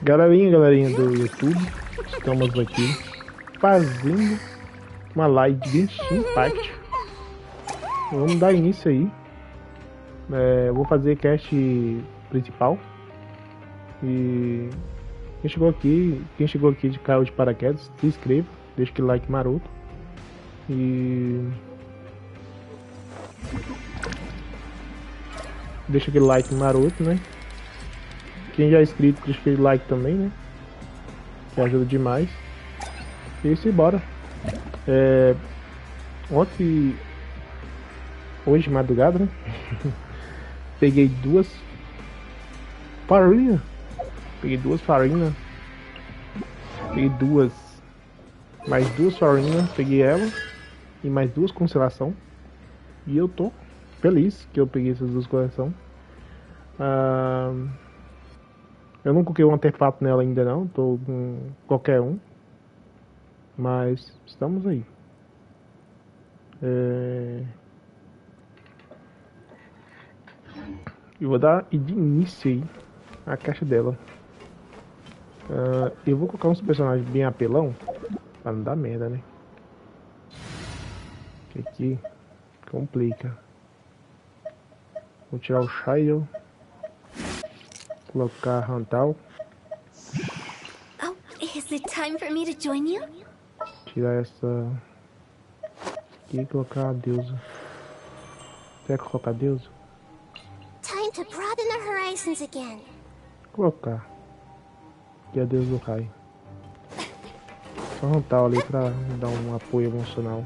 Galerinha do YouTube, estamos aqui fazendo uma live de Genshin Impact. Vamos dar início aí. Eu vou fazer cast principal. E quem chegou aqui de caiu de paraquedas, se inscreva, deixa aquele like maroto. E deixa aquele like maroto, né? Quem já é inscrito, deixa aquele like também, né? Que ajuda demais. E isso, bora. Hoje de madrugada, né? Peguei duas farinhas. Peguei mais duas farinhas. Peguei ela e mais duas constelação. E eu tô feliz que eu peguei essas duas constelação. Eu não coloquei um artefato nela ainda não, tô com qualquer um. Mas estamos aí. Eu vou dar de início aí a caixa dela. Eu vou colocar uns personagens bem apelão pra não dar merda, né? Que aqui complica. Vou tirar o Shadow. Colocar Rantal. Oh, is it time for me to join you? Tirar essa aqui e colocar a deusa. Será que eu colocar a deusa? Time to broaden our horizons again. Colocar. E a deusa do Kai. Só Rantal ali pra dar um apoio emocional.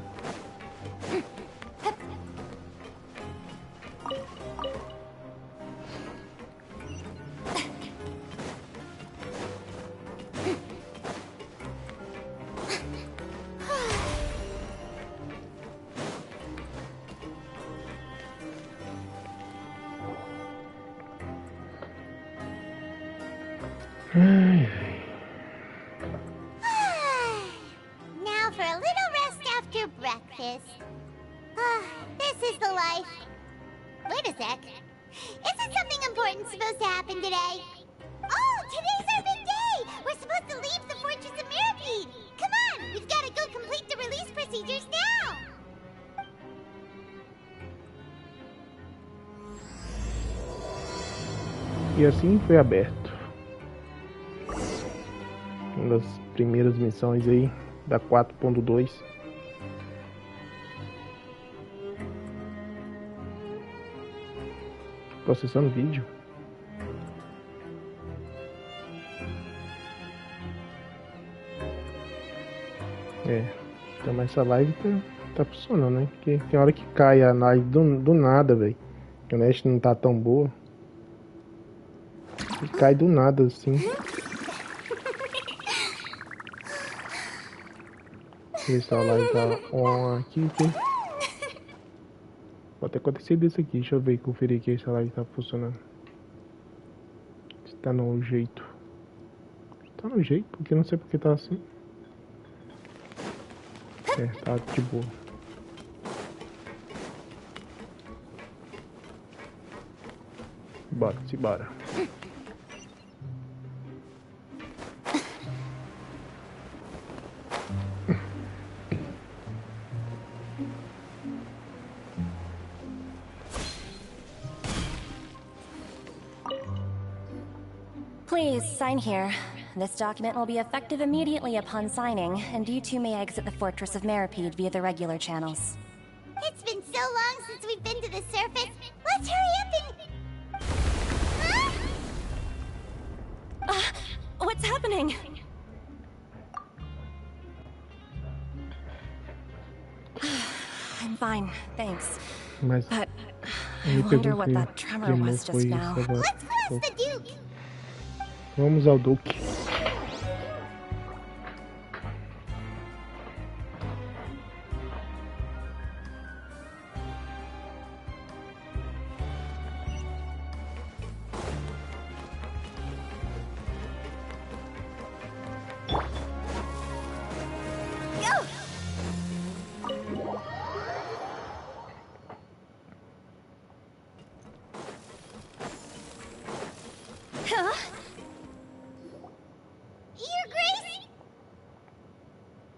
Now for a little rest after breakfast. This is the life. Wait a sec. Isn't something important supposed to happen today? Oh, today's our big day! We're supposed to leave the Fortress of Mirapede! Come on, we've got to go complete the release procedures now! E assim foi aberto. Uma das primeiras missões aí da 4.2. Processando vídeo. Então essa live tá funcionando, né? Porque tem hora que cai a live do nada, velho. A net não tá tão boa. E cai do nada assim. Ver se a live tá on aqui. Pode ter acontecido isso aqui. Deixa eu ver, conferir aqui se a live tá funcionando. Se tá no jeito. Tá no jeito, porque não sei porque tá assim. Tá de boa. Bora. Please, sign here. This document will be effective immediately upon signing, and you two may exit the Fortress of Mirapede via the regular channels. It's been so long since we've been to the surface. Let's hurry up and... Huh? What's happening? I'm fine, thanks. Mas but I wonder what that tremor was just now. Let's cross the Duke! Vamos ao Duque.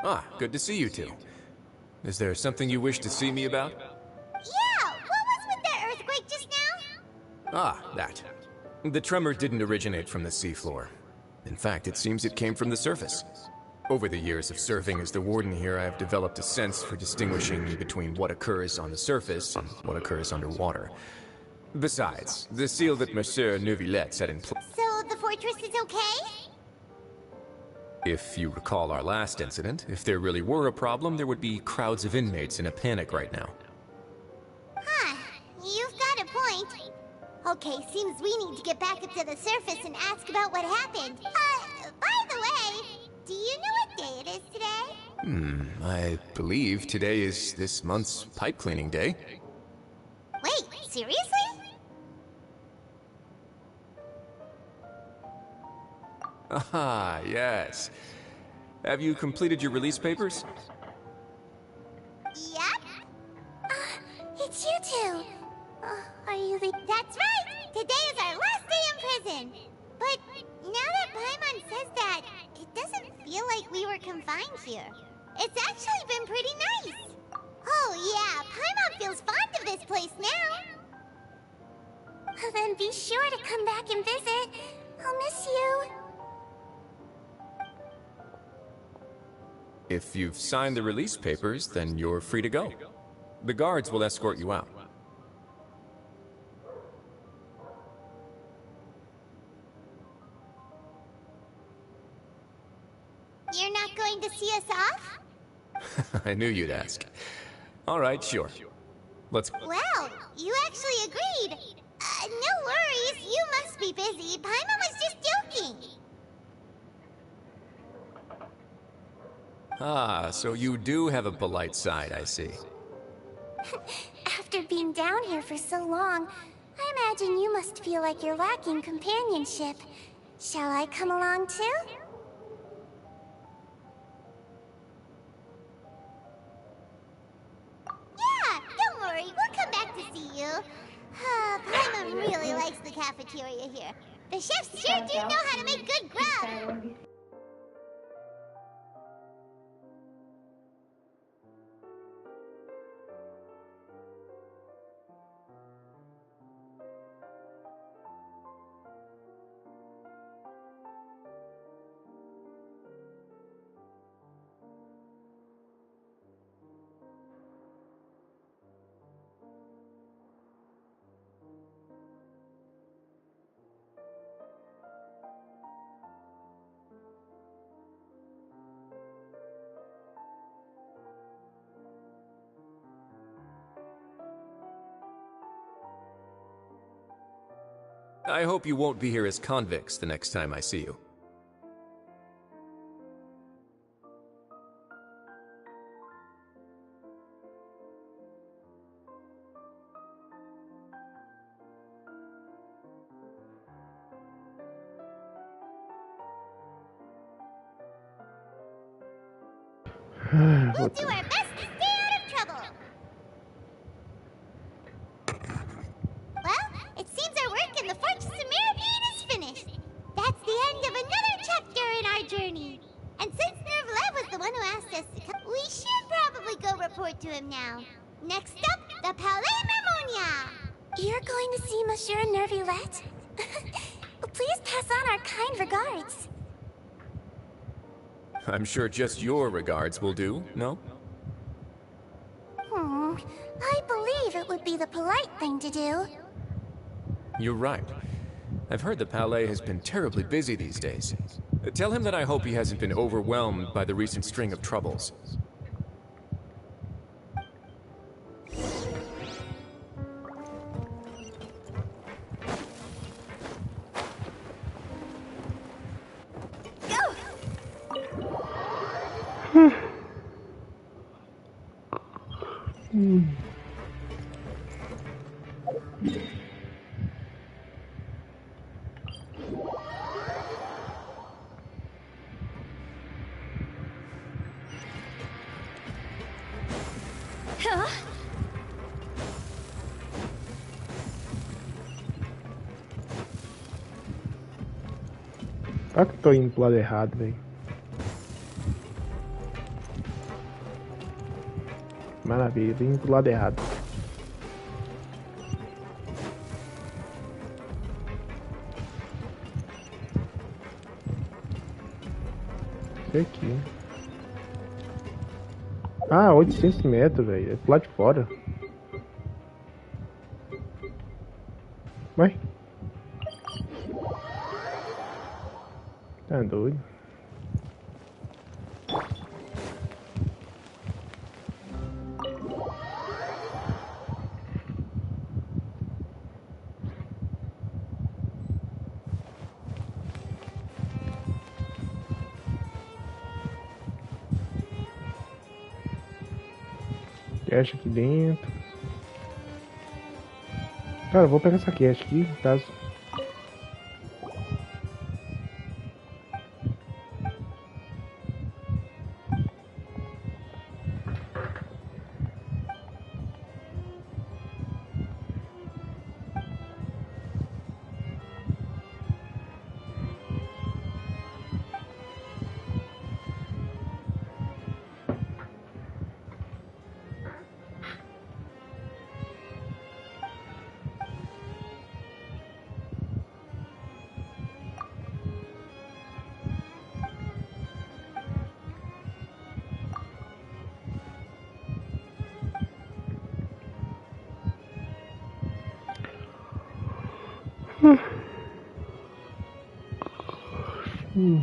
Ah, good to see you two. Is there something you wish to see me about? Yeah, what was with that earthquake just now? Ah, that. The tremor didn't originate from the seafloor. In fact, it seems it came from the surface. Over the years of serving as the warden here, I have developed a sense for distinguishing between what occurs on the surface and what occurs underwater. Besides, the seal that Monsieur Neuvillette set in place. So the fortress is okay? If you recall our last incident, if there really were a problem, there would be crowds of inmates in a panic right now. Huh, you've got a point. Okay, seems we need to get back up to the surface and ask about what happened. By the way, do you know what day it is today? I believe today is this month's pipe cleaning day. Wait, seriously? Ah, yes. Have you completed your release papers? Yep. It's you two. Are you the... That's right! Today is our last day in prison. But now that Paimon says that, it doesn't feel like we were confined here. It's actually been pretty nice. Oh yeah, Paimon feels fond of this place now. Then be sure to come back and visit. I'll miss you. If you've signed the release papers, then you're free to go. The guards will escort you out. You're not going to see us off? I knew you'd ask. All right, sure. Let's... Well, you actually agreed. No worries, you must be busy. Paimon was just joking. Ah, so you do have a polite side, I see. After being down here for so long, I imagine you must feel like you're lacking companionship. Shall I come along too? Yeah, don't worry, we'll come back to see you. Paimon really likes the cafeteria here. The chefs sure do know how to make good grub. I hope you won't be here as convicts the next time I see you. We'll do our best to stay out of trouble. Well, it seems our work in the Fortress of Meripede is finished. That's the end of another chapter in our journey. And since Neuvillette was the one who asked us to come, we should probably go report to him now. Next up, the Palais Mermonia. You're going to see Monsieur Neuvillette? Please pass on our kind regards. I'm sure just your regards will do, no? I believe it would be the polite thing to do. You're right. I've heard the Palais has been terribly busy these days. Tell him that I hope he hasn't been overwhelmed by the recent string of troubles. Será que eu tô indo pro lado errado, velho? Maravilha, vim pro lado errado. Isso aqui. Ah, 800 metros, velho. É pro lado de fora. Vai. Tá doido. Cash aqui dentro. Cara, eu vou pegar essa cash aqui, caso. Hum.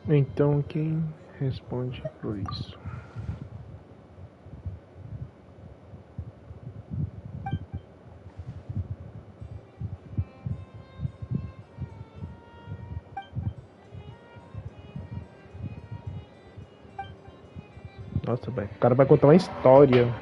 Então quem responde por isso? Nossa, velho. O cara vai contar uma história.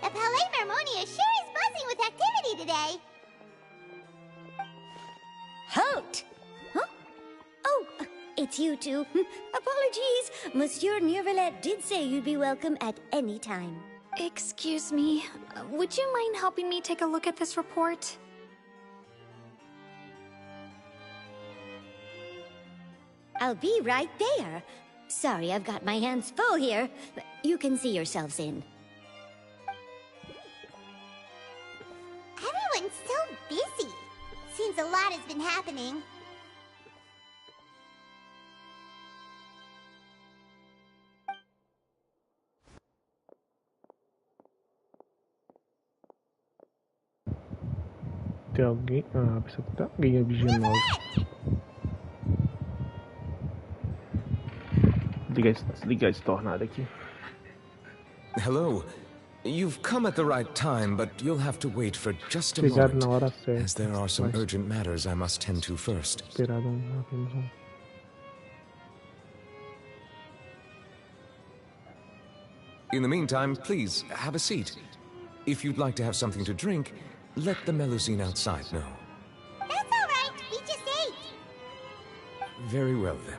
The Palais Marmonia sure is buzzing with activity today. Halt! Huh? Oh, it's you two. Apologies. Monsieur Neuvillette did say you'd be welcome at any time. Excuse me, would you mind helping me take a look at this report? I'll be right there. Sorry, I've got my hands full here. You can see yourselves in. Everyone's so busy. Seems a lot has been happening. Tem alguém? Ah, precisa ter alguém vigiando nós. Desligar esse tornado aqui. Hello. You've come at the right time, but you'll have to wait for just a Chegaram moment, na hora certa. as there are some Mas urgent matters I must tend to first. esperar apenas um. In the meantime, please, have a seat. If you'd like to have something to drink, let the Melusine outside know. That's all right. We just ate. Very well, then.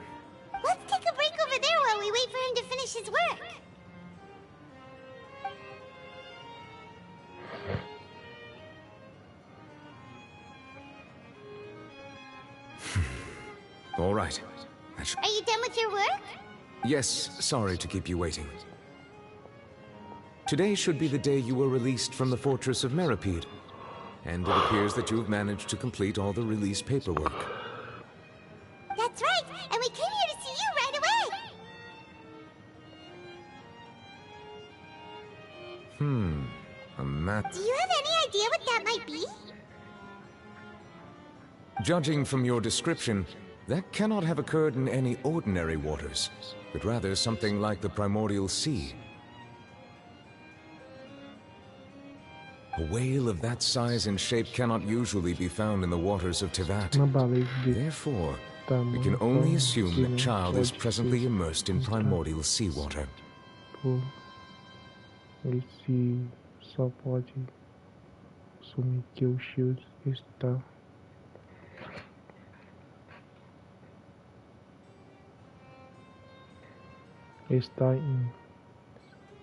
Let's take a break over there while we wait for him to finish his work. All right. Are you done with your work? Yes, sorry to keep you waiting. Today should be the day you were released from the Fortress of Meripede, and it appears that you have managed to complete all the release paperwork. That's right, and we came here to see you right away! A map. Do you have any idea what that might be? Judging from your description, that cannot have occurred in any ordinary waters, but rather something like the primordial sea. A whale of that size and shape cannot usually be found in the waters of Tivat. Uma baleia de Therefore, we tamanho can only tão assume que that não child is pode presently ser immersed in primordial seawater. por esse só pode assumir que o Shield está em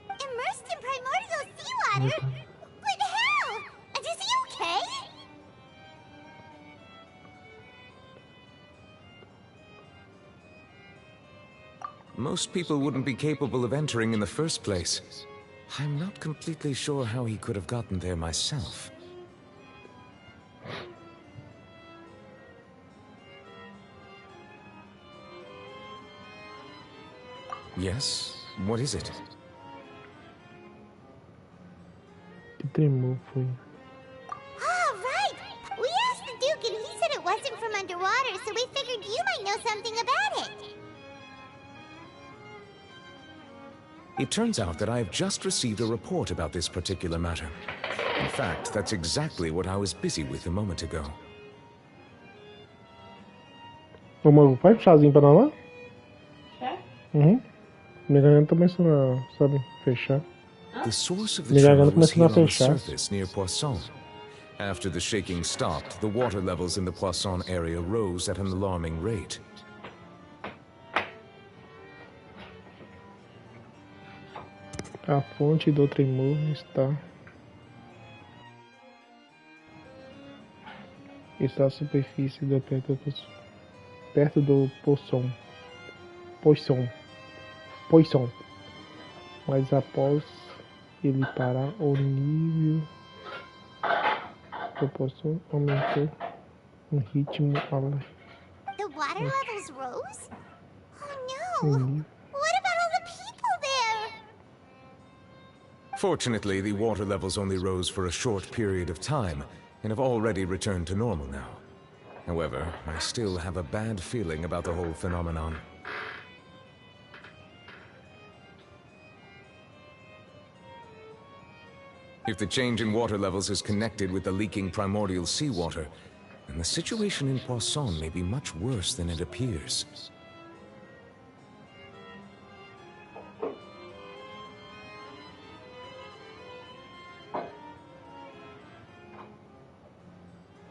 Immersed in primordial seawater? But how? Is he okay? Most people wouldn't be capable of entering in the first place. I'm not completely sure how he could have gotten there myself. Yes? What is it? que tremor foi. Ah, right! We asked the Duke and he said it wasn't from underwater, so we figured you might know something about it. It turns out that I have just received a report about this particular matter. In fact, that's exactly what I was busy with a moment ago. Ô, mano, faz chazinho pra nós lá? Uhum. Minha garganta começou a, sabe, fechar. The source of the Minha tremor garganta was começou a here on the fechar. surface near Poisson. After the shaking stopped, the water levels in the Poisson area rose at an alarming rate. A fonte do tremor está à superfície perto do Poisson. Mas após ele parar, o nível do Poisson aumentou em ritmo The water levels rose? Oh no! nível. What about all the people there? Fortunately, the water levels only rose for a short period of time and have already returned to normal now. However, I still have a bad feeling about the whole phenomenon. If the change in water levels is connected with the leaking primordial seawater, then the situation in Poisson may be much worse than it appears.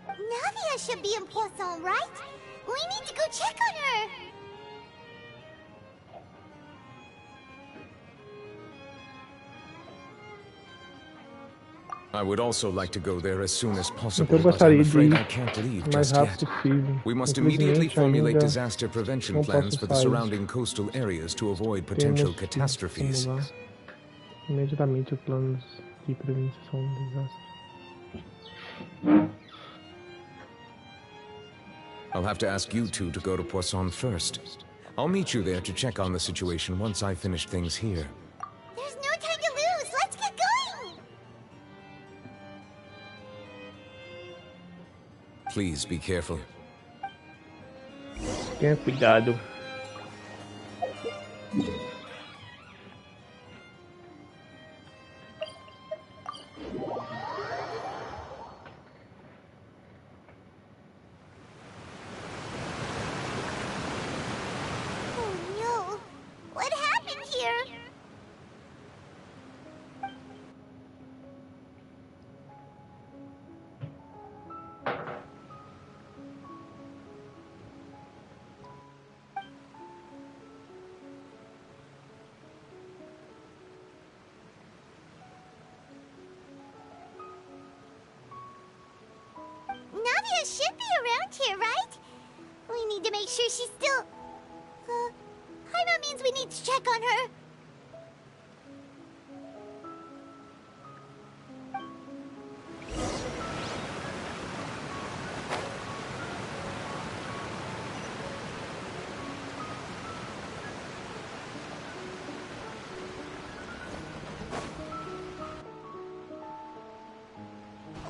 Navia should be in Poisson, right? We need to go check on her! I would also like to go there as soon as Então possible, eu but I'm gostaria de afraid ir I can't leave o mais just rápido yet. possível. We must immediately Infelizmente, formulate ainda disaster prevention não plans posso for the sair. surrounding coastal areas to avoid potential Temos que catastrophes. formular imediatamente os planos de prevenção de desastres. I'll have to ask you two to go to Poisson first. I'll meet you there to check on the situation once I finish things here. There's no time to lose! Let's get going! Please be careful. Tenha cuidado. Oh no! What happened here? make sure she's still... Paimon means we need to check on her.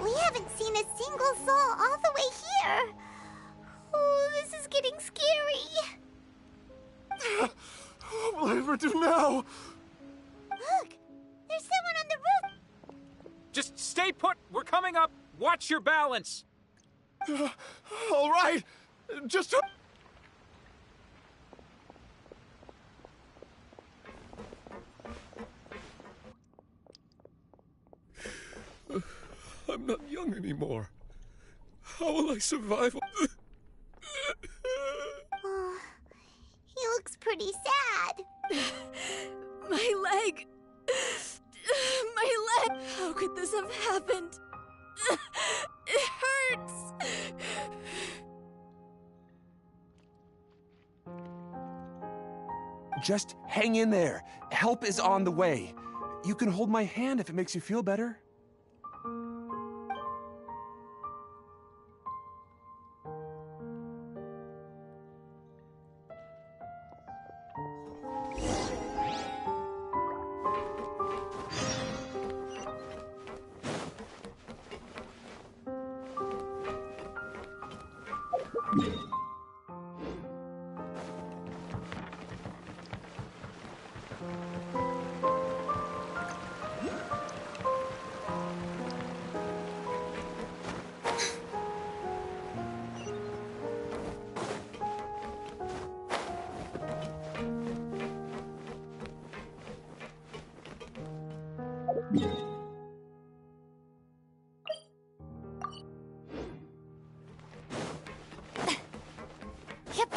We haven't seen a single soul all the way here. Oh, this is getting scary. What will I ever do now? Look, there's someone on the roof. Just stay put. We're coming up. Watch your balance. All right, just... I'm not young anymore. How will I survive? Oh, he looks pretty sad. My leg! My leg! How could this have happened? It hurts! Just hang in there. Help is on the way. You can hold my hand if it makes you feel better. Yep.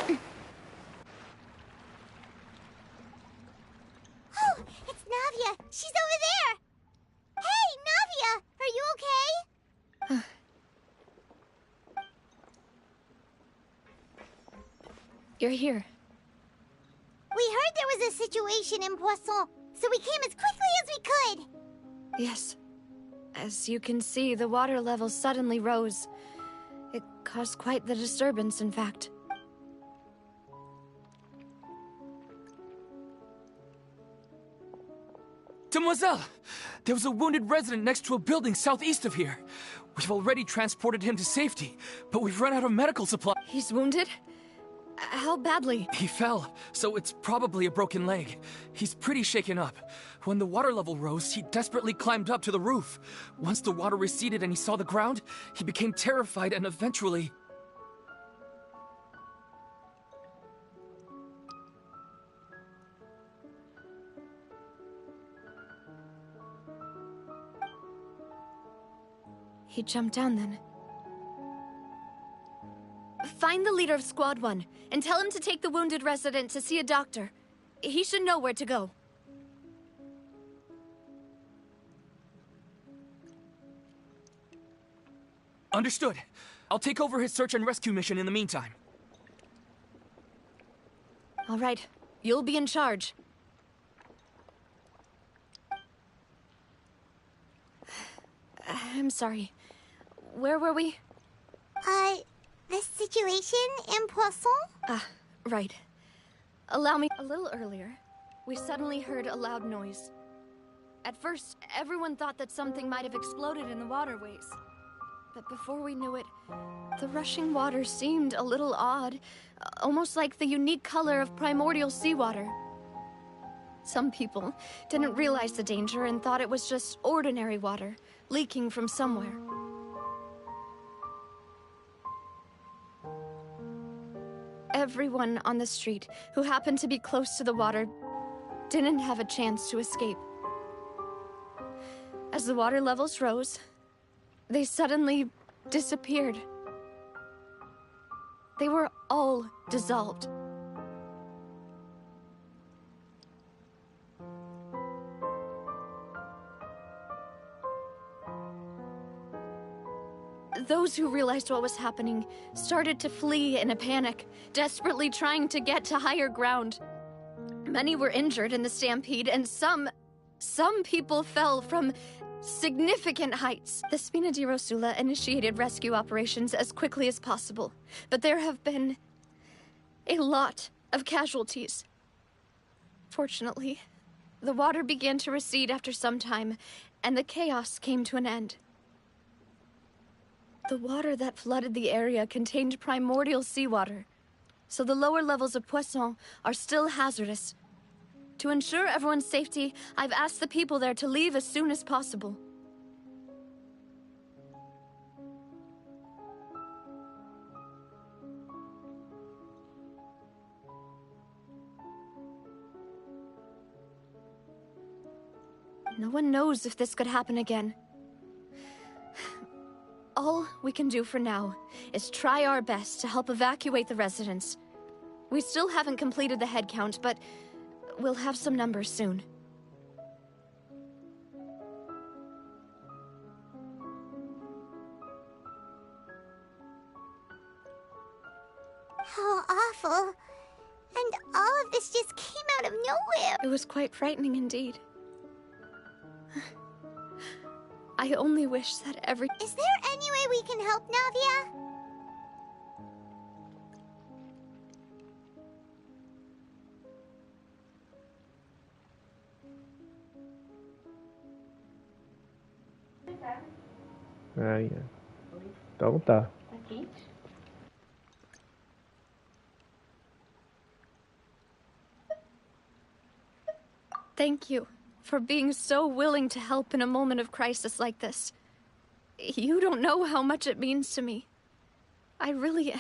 Oh, it's Navia. She's over there. Hey, Navia, are you okay? You're here. We heard there was a situation in Poisson, so we came as quickly as we could. Yes. As you can see, the water level suddenly rose. It caused quite the disturbance, in fact. Demoiselle! There was a wounded resident next to a building southeast of here. We've already transported him to safety, but we've run out of medical supplies. He's wounded? How badly? He fell, so it's probably a broken leg. He's pretty shaken up. When the water level rose, he desperately climbed up to the roof. Once the water receded and he saw the ground, he became terrified and eventually... He jumped down then. Find the leader of Squad 1 and tell him to take the wounded resident to see a doctor. He should know where to go. Understood. I'll take over his search and rescue mission in the meantime. All right. You'll be in charge. I'm sorry. Where were we? The situation in Poisson? Ah, right. Allow me... A little earlier, we suddenly heard a loud noise. At first, everyone thought that something might have exploded in the waterways. But before we knew it, the rushing water seemed a little odd, almost like the unique color of primordial seawater. Some people didn't realize the danger and thought it was just ordinary water, leaking from somewhere. Everyone on the street who happened to be close to the water didn't have a chance to escape. As the water levels rose, they suddenly disappeared. They were all dissolved. Those who realized what was happening started to flee in a panic, desperately trying to get to higher ground. Many were injured in the stampede, and some people fell from significant heights. The Spina di Rosula initiated rescue operations as quickly as possible, but there have been a lot of casualties. Fortunately, the water began to recede after some time, and the chaos came to an end. The water that flooded the area contained primordial seawater, so the lower levels of Poisson are still hazardous. To ensure everyone's safety, I've asked the people there to leave as soon as possible. No one knows if this could happen again. All we can do for now is try our best to help evacuate the residents. We still haven't completed the head count, but we'll have some numbers soon. How awful. And all of this just came out of nowhere. It was quite frightening indeed. I only wish that Is there any way we can help, Navia? Ai, então tá. Thank you for being so willing to help in a moment of crisis like this. You don't know how much it means to me. I really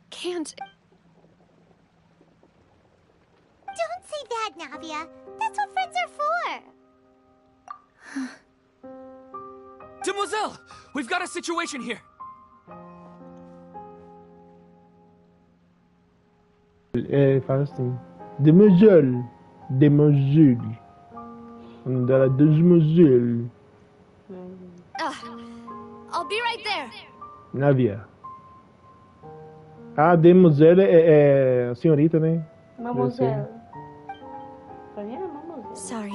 can't. Don't say that, Navia. That's what friends are for. Demoiselle! We've got a situation here! Fala assim. Demoiselle. Demoiselle. O nome dela é Demoiselle. I'll be right there. Navia. Ah, Demoiselle é senhorita, né? Mademoiselle. Pra mim era mademoiselle. Sorry,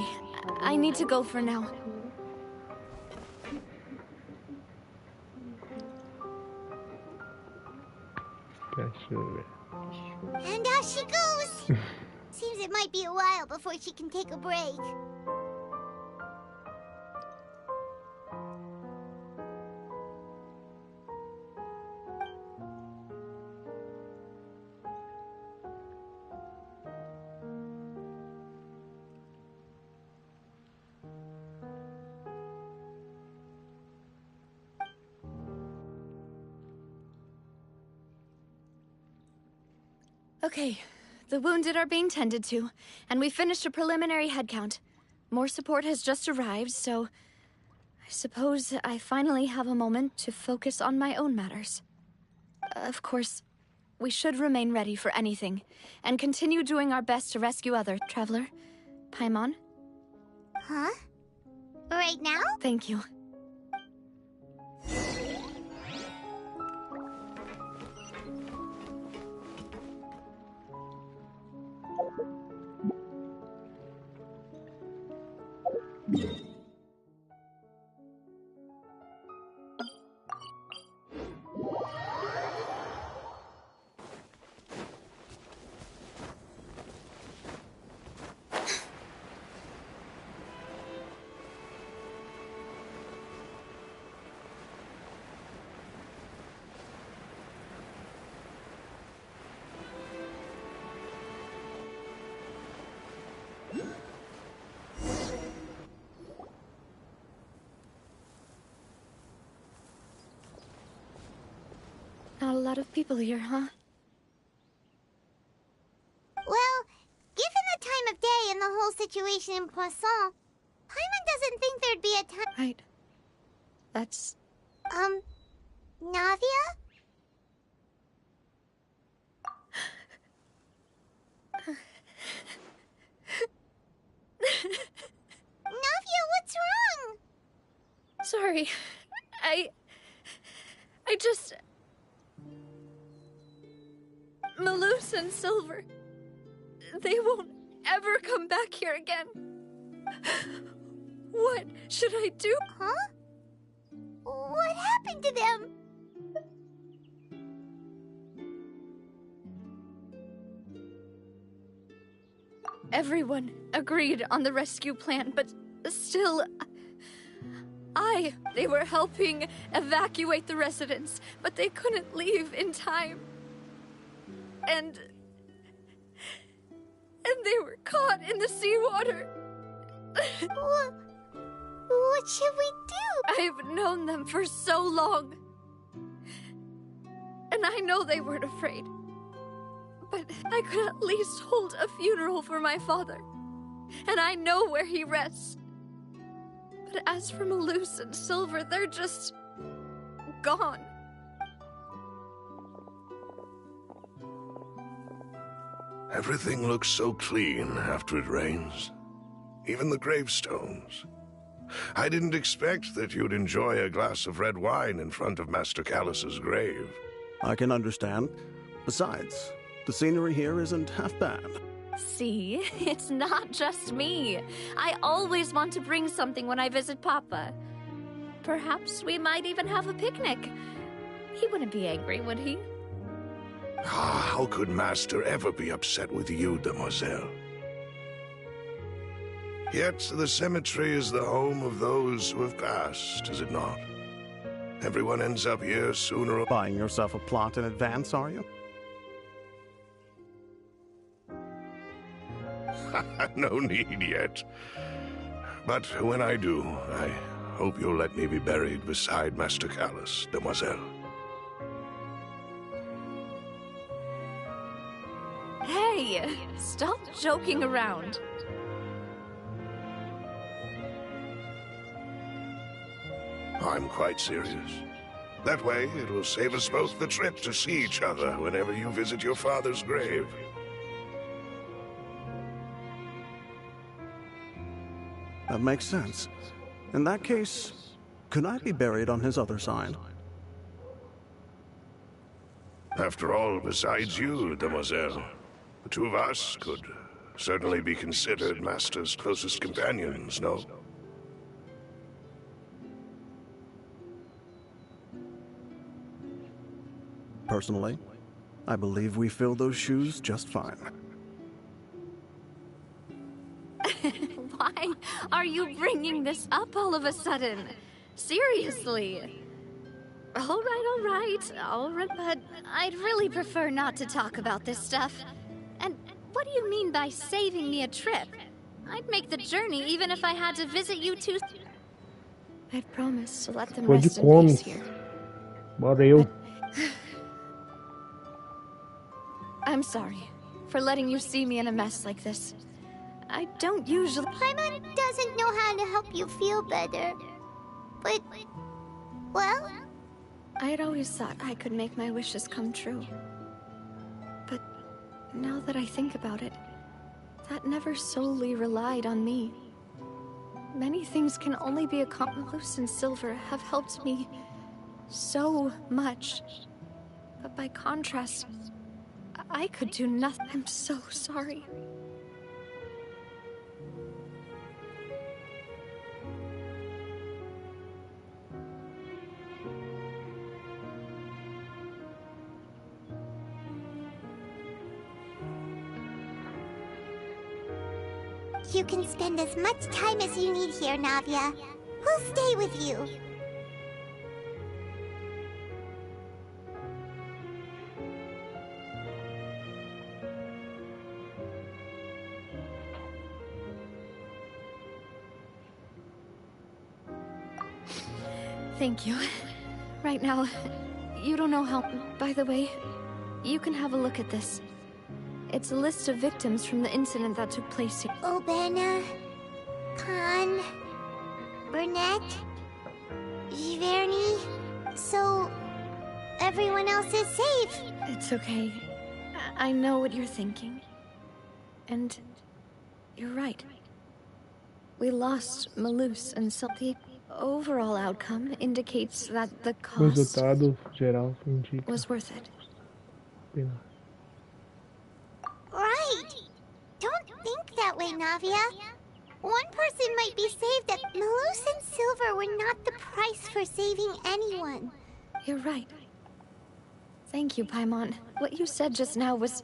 I need to go for now. Cachorro. And out she goes. Seems it might be a while before she can take a break. Okay, the wounded are being tended to, and we finished a preliminary head count. More support has just arrived, so I suppose I finally have a moment to focus on my own matters. Of course, we should remain ready for anything, and continue doing our best to rescue other Traveler. Paimon? Huh? Right now? Thank you. Not a lot of people here, huh? Well, given the time of day and the whole situation in Poisson, Paimon doesn't think there'd be a time. Right. That's... Navia? Navia, what's wrong? Sorry. Malus and Silver, they won't ever come back here again. What should I do? Huh? What happened to them? Everyone agreed on the rescue plan, but still, they were helping evacuate the residents, but they couldn't leave in time. And they were caught in the seawater. What should we do? I've known them for so long. And I know they weren't afraid. But I could at least hold a funeral for my father. And I know where he rests. But as for Malus and Silver, they're just gone. Everything looks so clean after it rains. Even the gravestones. I didn't expect that you'd enjoy a glass of red wine in front of Master Callus's grave. I can understand. Besides, the scenery here isn't half bad. See, it's not just me. I always want to bring something when I visit Papa. Perhaps we might even have a picnic. He wouldn't be angry, would he? How could Master ever be upset with you, demoiselle? Yet the cemetery is the home of those who have passed, is it not? Everyone ends up here sooner or... Buying yourself a plot in advance, are you? No need yet. But when I do, I hope you'll let me be buried beside Master Callus, demoiselle. Hey, stop joking around. I'm quite serious. That way, it will save us both the trip to see each other whenever you visit your father's grave. That makes sense. In that case, could I be buried on his other side? After all, besides you, demoiselle, the two of us could certainly be considered Master's closest companions, no? Personally, I believe we fill those shoes just fine. Why are you bringing this up all of a sudden? Seriously. All right, but I'd really prefer not to talk about this stuff. And what do you mean by saving me a trip? I'd make the journey even if I had to visit you two. I'd promised to let them Foi de rest in peace here. Bora eu. I'm sorry for letting you see me in a mess like this. I don't usually... Paimon doesn't know how to help you feel better. But, well... I had always thought I could make my wishes come true. But now that I think about it, that never solely relied on me. Many things can only be accomplished. Malus and Silver have helped me so much. But by contrast, I could do nothing. I'm so sorry. You can spend as much time as you need here, Navia. We'll stay with you. Thank you. Right now, you don't know how... By the way, you can have a look at this. It's a list of victims from the incident that took place here. Obena, Khan, Burnett, Giverny. So, everyone else is safe. It's okay. I know what you're thinking. And you're right. We lost Malus and overall outcome indicates that the O cost resultado geral indica. was worth it. Pena. Right. Don't think that way, Navia. One person might be saved that Malus and Silver were not the price for saving anyone. You're right. Thank you, Paimon. What you said just now was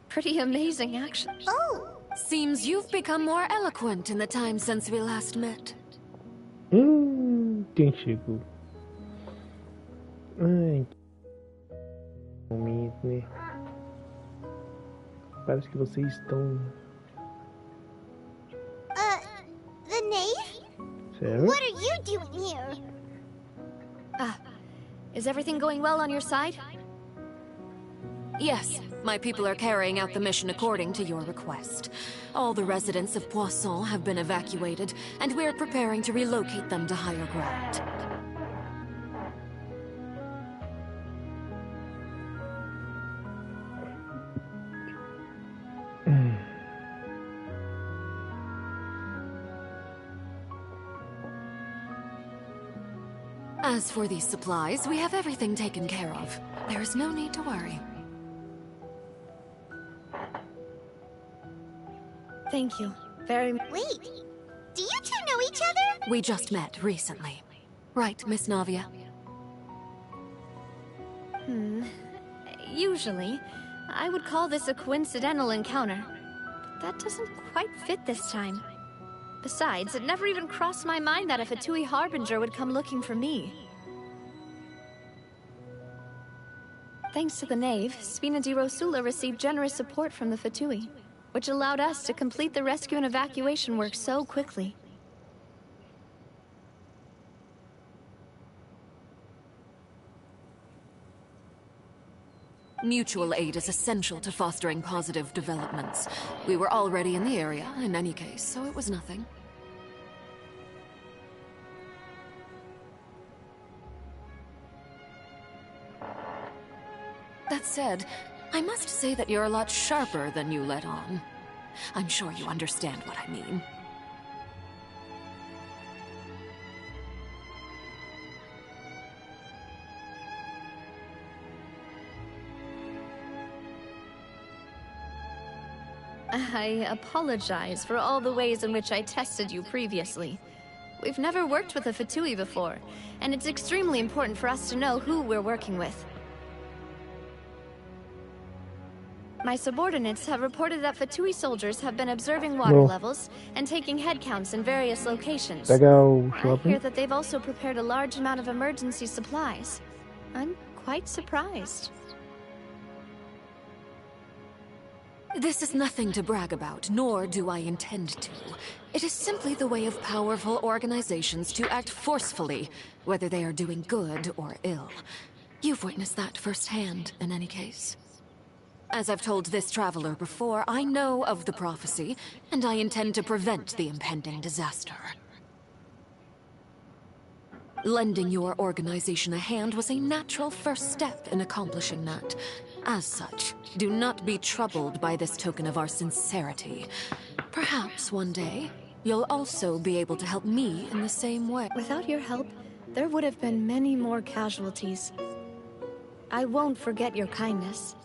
pretty amazing, actually. Oh! Seems you've become more eloquent in the time since we last met. Quem chegou? Ai, que momento, né? Parece que vocês estão. The knave? Sério? What are you doing here? Ah, is everything going well on your side? Yes, my people are carrying out the mission according to your request. All the residents of Poisson have been evacuated, and we're preparing to relocate them to higher ground. As for these supplies, we have everything taken care of. There is no need to worry. Thank you. Very much. Wait, do you two know each other? We just met recently. Right, Miss Navia? Usually, I would call this a coincidental encounter. But that doesn't quite fit this time. Besides, it never even crossed my mind that a Fatui Harbinger would come looking for me. Thanks to the Knave, Spina di Rosula received generous support from the Fatui, which allowed us to complete the rescue and evacuation work so quickly. Mutual aid is essential to fostering positive developments. We were already in the area, in any case, so it was nothing. That said, I must say that you're a lot sharper than you let on. I'm sure you understand what I mean. I apologize for all the ways in which I tested you previously. We've never worked with a Fatui before, and it's extremely important for us to know who we're working with. My subordinates have reported that Fatui soldiers have been observing water levels and taking head counts in various locations. I hear that they've also prepared a large amount of emergency supplies. I'm quite surprised. This is nothing to brag about, nor do I intend to. It is simply the way of powerful organizations to act forcefully, whether they are doing good or ill. You've witnessed that firsthand, in any case. As I've told this traveler before, I know of the prophecy, and I intend to prevent the impending disaster. Lending your organization a hand was a natural first step in accomplishing that. As such, do not be troubled by this token of our sincerity. Perhaps one day, you'll also be able to help me in the same way. Without your help, there would have been many more casualties. I won't forget your kindness.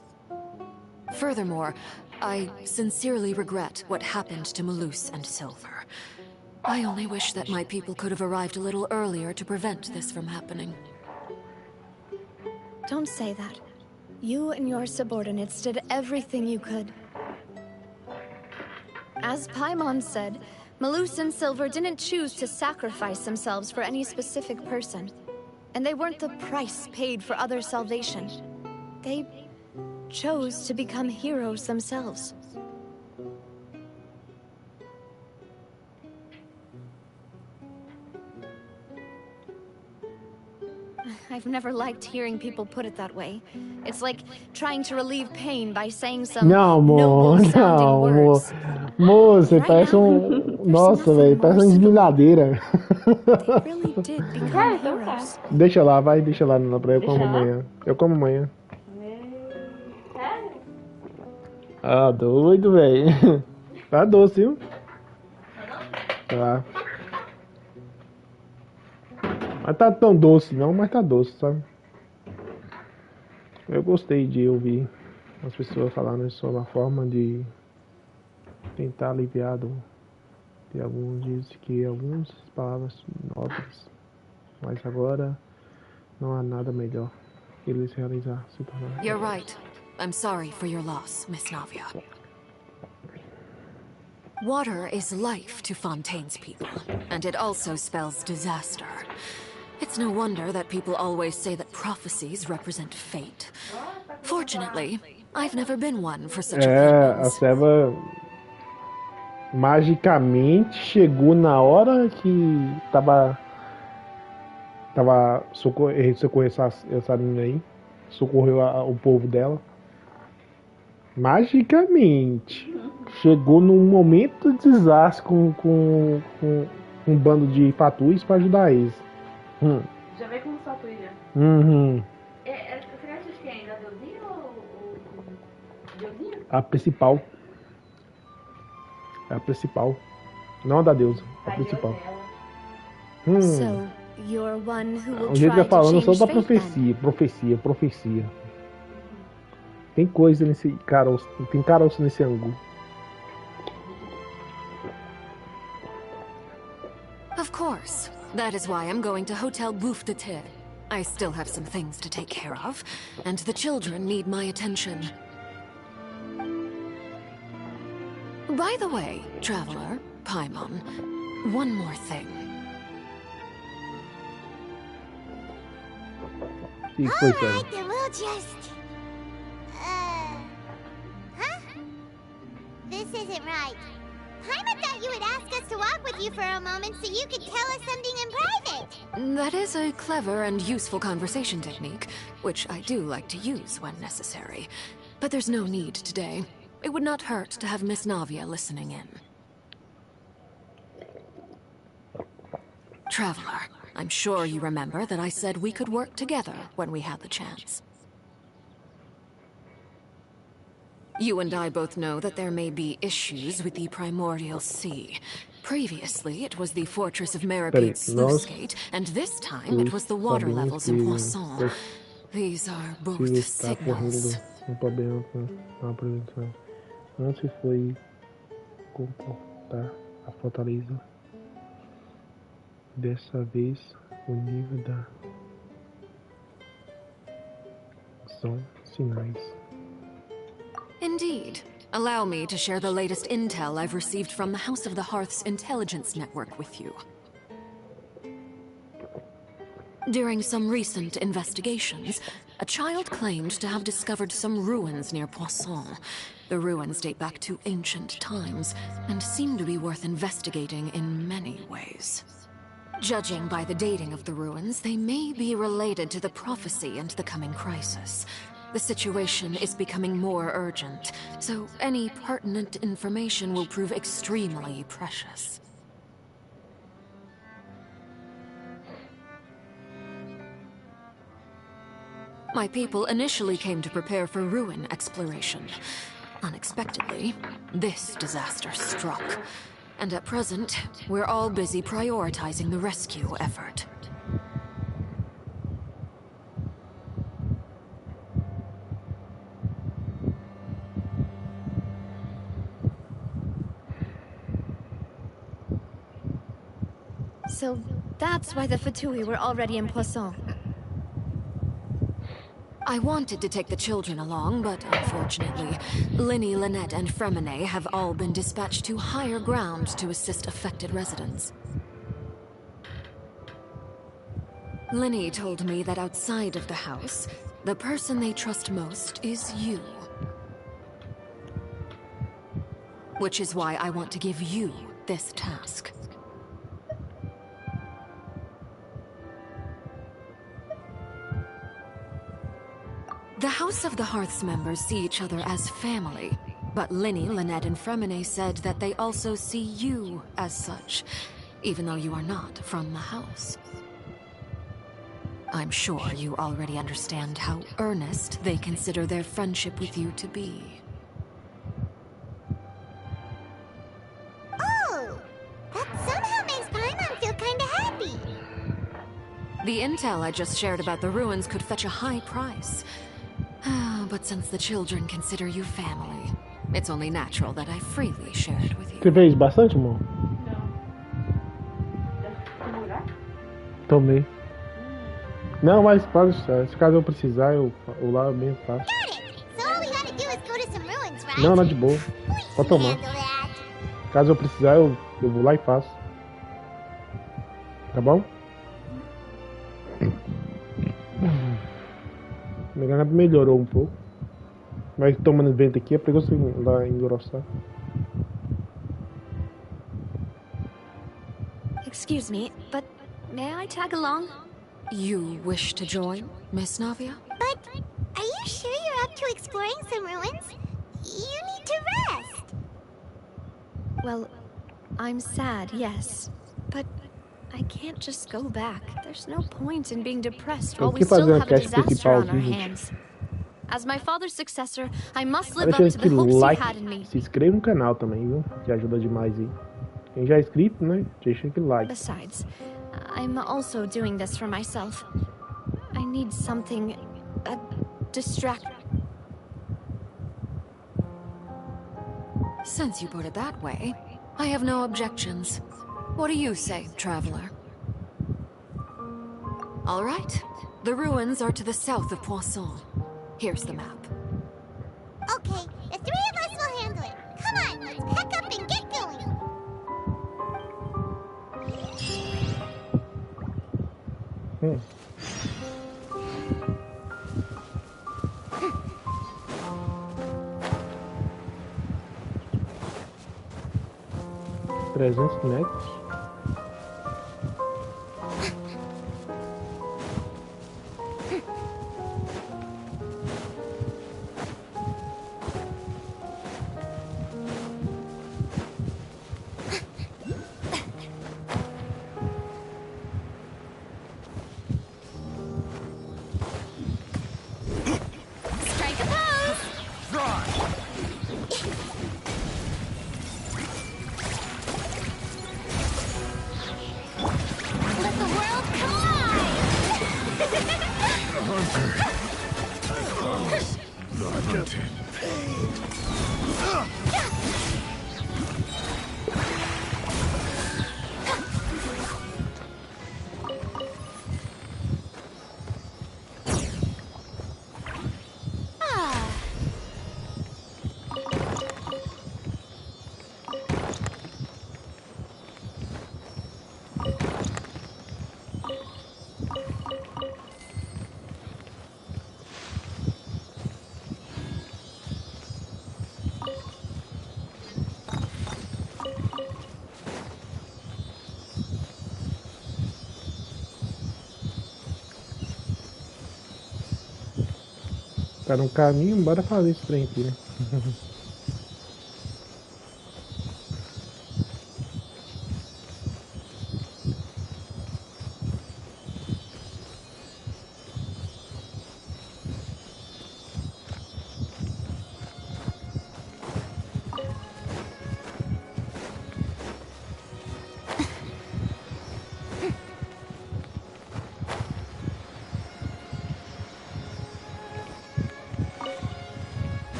Furthermore, I sincerely regret what happened to Malus and Silver. I only wish that my people could have arrived a little earlier to prevent this from happening. Don't say that. You and your subordinates did everything you could. As Paimon said, Malus and Silver didn't choose to sacrifice themselves for any specific person. And they weren't the price paid for other salvation. They chose to become heroes themselves. I've never liked hearing people put it that way. It's like trying to relieve pain by saying some noble-sounding words. Amor, você parece Nossa, velho, parece uma esmiladeira. Really did become heroes. Deixa lá, vai, deixa lá, Nana, pra eu como amanhã. Eu como amanhã. Ah, doido, velho. Tá doce, viu? Tá. Mas tá tão doce não, mas tá doce, sabe? Eu gostei de ouvir as pessoas falando sobre a forma de tentar aliviar de alguns dizem que algumas palavras nobres, mas agora não há nada melhor que eles realizar se tornar. You're right. I'm sorry for your loss, Miss Navia. Water is life to Fontaine's people, and it also spells disaster. It's no wonder that people always say that prophecies represent fate. Fortunately, I've never been one for such A opinions. Seva magicamente chegou na hora que tava socorreu essa menina aí, socorreu o povo dela. Magicamente chegou num momento de desastre com um bando de fatuis para ajudar eles. Já veio com fatuis, já. Você acha que é ainda Deusinha ou Deusinha? A principal. É a principal. Não a da deusa, a principal. So, you're one who will O jeito que try eu falando to só da change fate, profecia. Tem coisa nesse caroço, tem caroço nesse angu. Of course. That is why I'm going to Hotel Bouffe de Thé. I still have some things to take care of, and the children need my attention. By the way, Traveler, Paimon, one more thing. Alright, then we'll just... Huh? This isn't right. Paimon thought you would ask us to walk with you for a moment so you could tell us something in private. That is a clever and useful conversation technique, which I do like to use when necessary. But there's no need today. It would not hurt to have Miss Navia listening in. Traveler, I'm sure you remember that I said we could work together when we had the chance. You and I both know that there may be issues with the Primordial Sea. Previously, it was the Fortress of Meripede's sluice gate, and this time it was the water levels in Poisson. These are both signals. Antes foi comportar a fortaleza. Dessa vez, o nível da são sinais. Indeed. Allow me to share the latest intel I've received from the House of the Hearth's intelligence network with you. During some recent investigations, a child claimed to have discovered some ruins near Poisson. The ruins date back to ancient times, and seem to be worth investigating in many ways. Judging by the dating of the ruins, they may be related to the prophecy and the coming crisis. The situation is becoming more urgent, so any pertinent information will prove extremely precious. My people initially came to prepare for ruin exploration. Unexpectedly, this disaster struck. And at present, we're all busy prioritizing the rescue effort. So that's why the Fatui were already in Poisson. I wanted to take the children along, but unfortunately, Linny, Lynette, and Fremine have all been dispatched to higher ground to assist affected residents. Linny told me that outside of the house, the person they trust most is you. Which is why I want to give you this task. The House of the Hearth's members see each other as family, but Linny, Lynette, and Fremine said that they also see you as such, even though you are not from the house. I'm sure you already understand how earnest they consider their friendship with you to be. Oh! That somehow makes Paimon feel kinda happy. The intel I just shared about the ruins could fetch a high price. But since the children consider you family, it's only natural that I freely share it with you. Você fez bastante, amor? Não. Tomei. Não, mas pode, se caso eu precisar, eu lá mesmo faço. Não, não é de boa. Pode tomar. Caso eu precisar, eu vou lá e faço. Tá bom? Minha garganta melhorou um pouco. Mas tomando vento aqui é perigoso lá engrossar. Excuse me, but may I tag along? You wish to join, Miss Navia? But are you sure you're up to exploring some ruins? You need to rest. Well, I'm sad, yes. But I can't just go back. There's no point in being depressed while we still have a disaster on our hands. As my father's successor, I must live up to the hopes he had in me. Se inscreva no canal também, viu? Que ajuda demais aí. Quem já é inscrito, né? Deixa aquele like. Besides, I'm also doing this for myself. I need something, a distract. Since you put it that way, I have no objections. What do you say, traveler? All right. The ruins are to the south of Poisson. Here's the map. Okay, the three of us will handle it. Come on, let's pack up and get going. Hmm. $300. Tá no caminho, bora fazer esse trem aqui, né?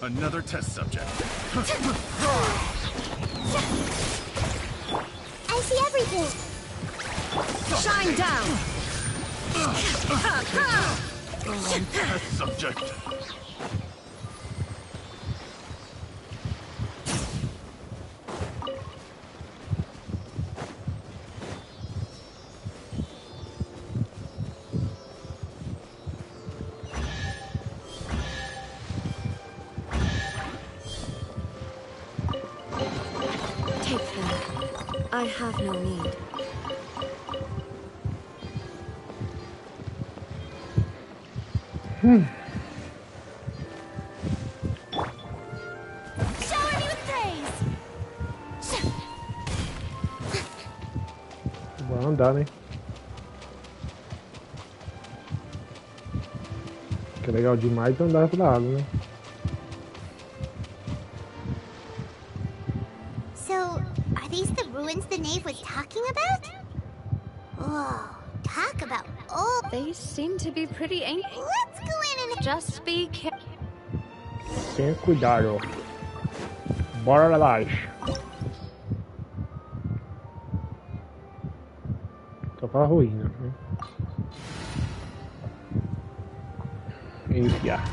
Another test subject. I see everything. Shine down. Test subject. I have no need. Shower me with praise. Bora andar, né? Que é legal demais andar pela água, né? So, Are these the ruins the knave was talking about? Whoa, talk about old. They seem to be pretty ancient. Let's go in and just be careful. Tenha cuidado. Bora lá baixo. Só fala ruína, né? Enfiar.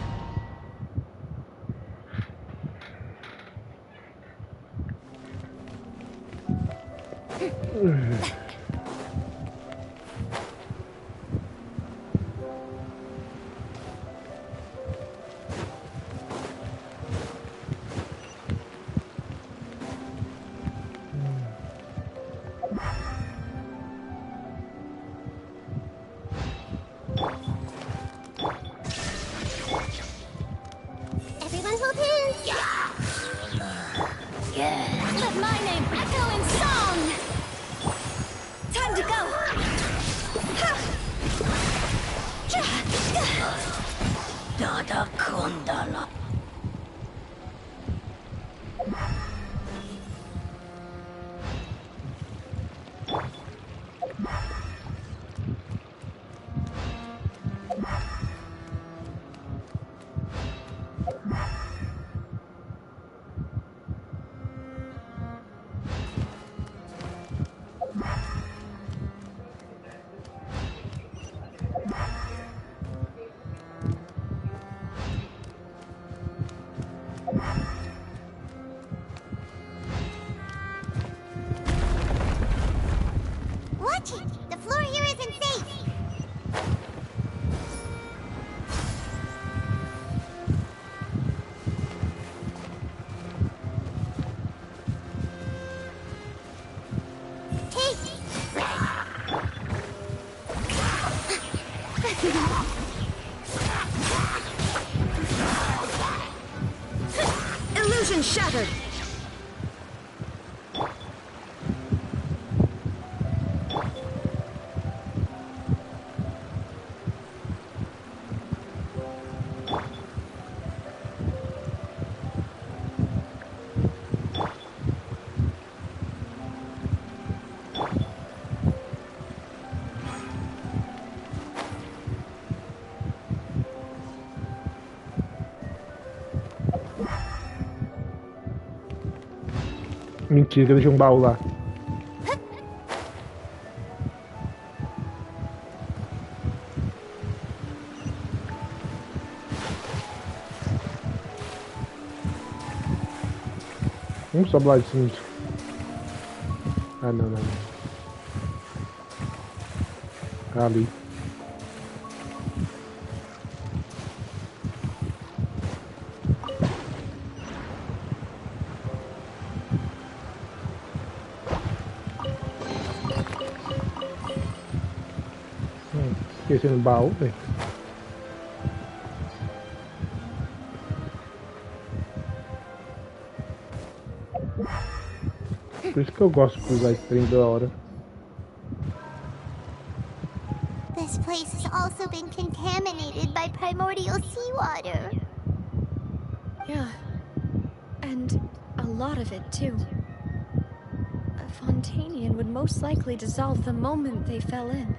everyone hold hands. Let my name echo in song! Time to go! Dada Kundala. Watch it! The floor here isn't safe! Illusion shattered! Mentira, que eu deixei um baú lá. Vamos só lá de cima. Ah, não. Ali. Esquecendo o baú, velho. Por isso que eu gosto de usar esse trem toda hora. This place has also been contaminated by primordial seawater. Yeah. And a lot of it, too. A Fontanian would most likely dissolve the moment they fell in.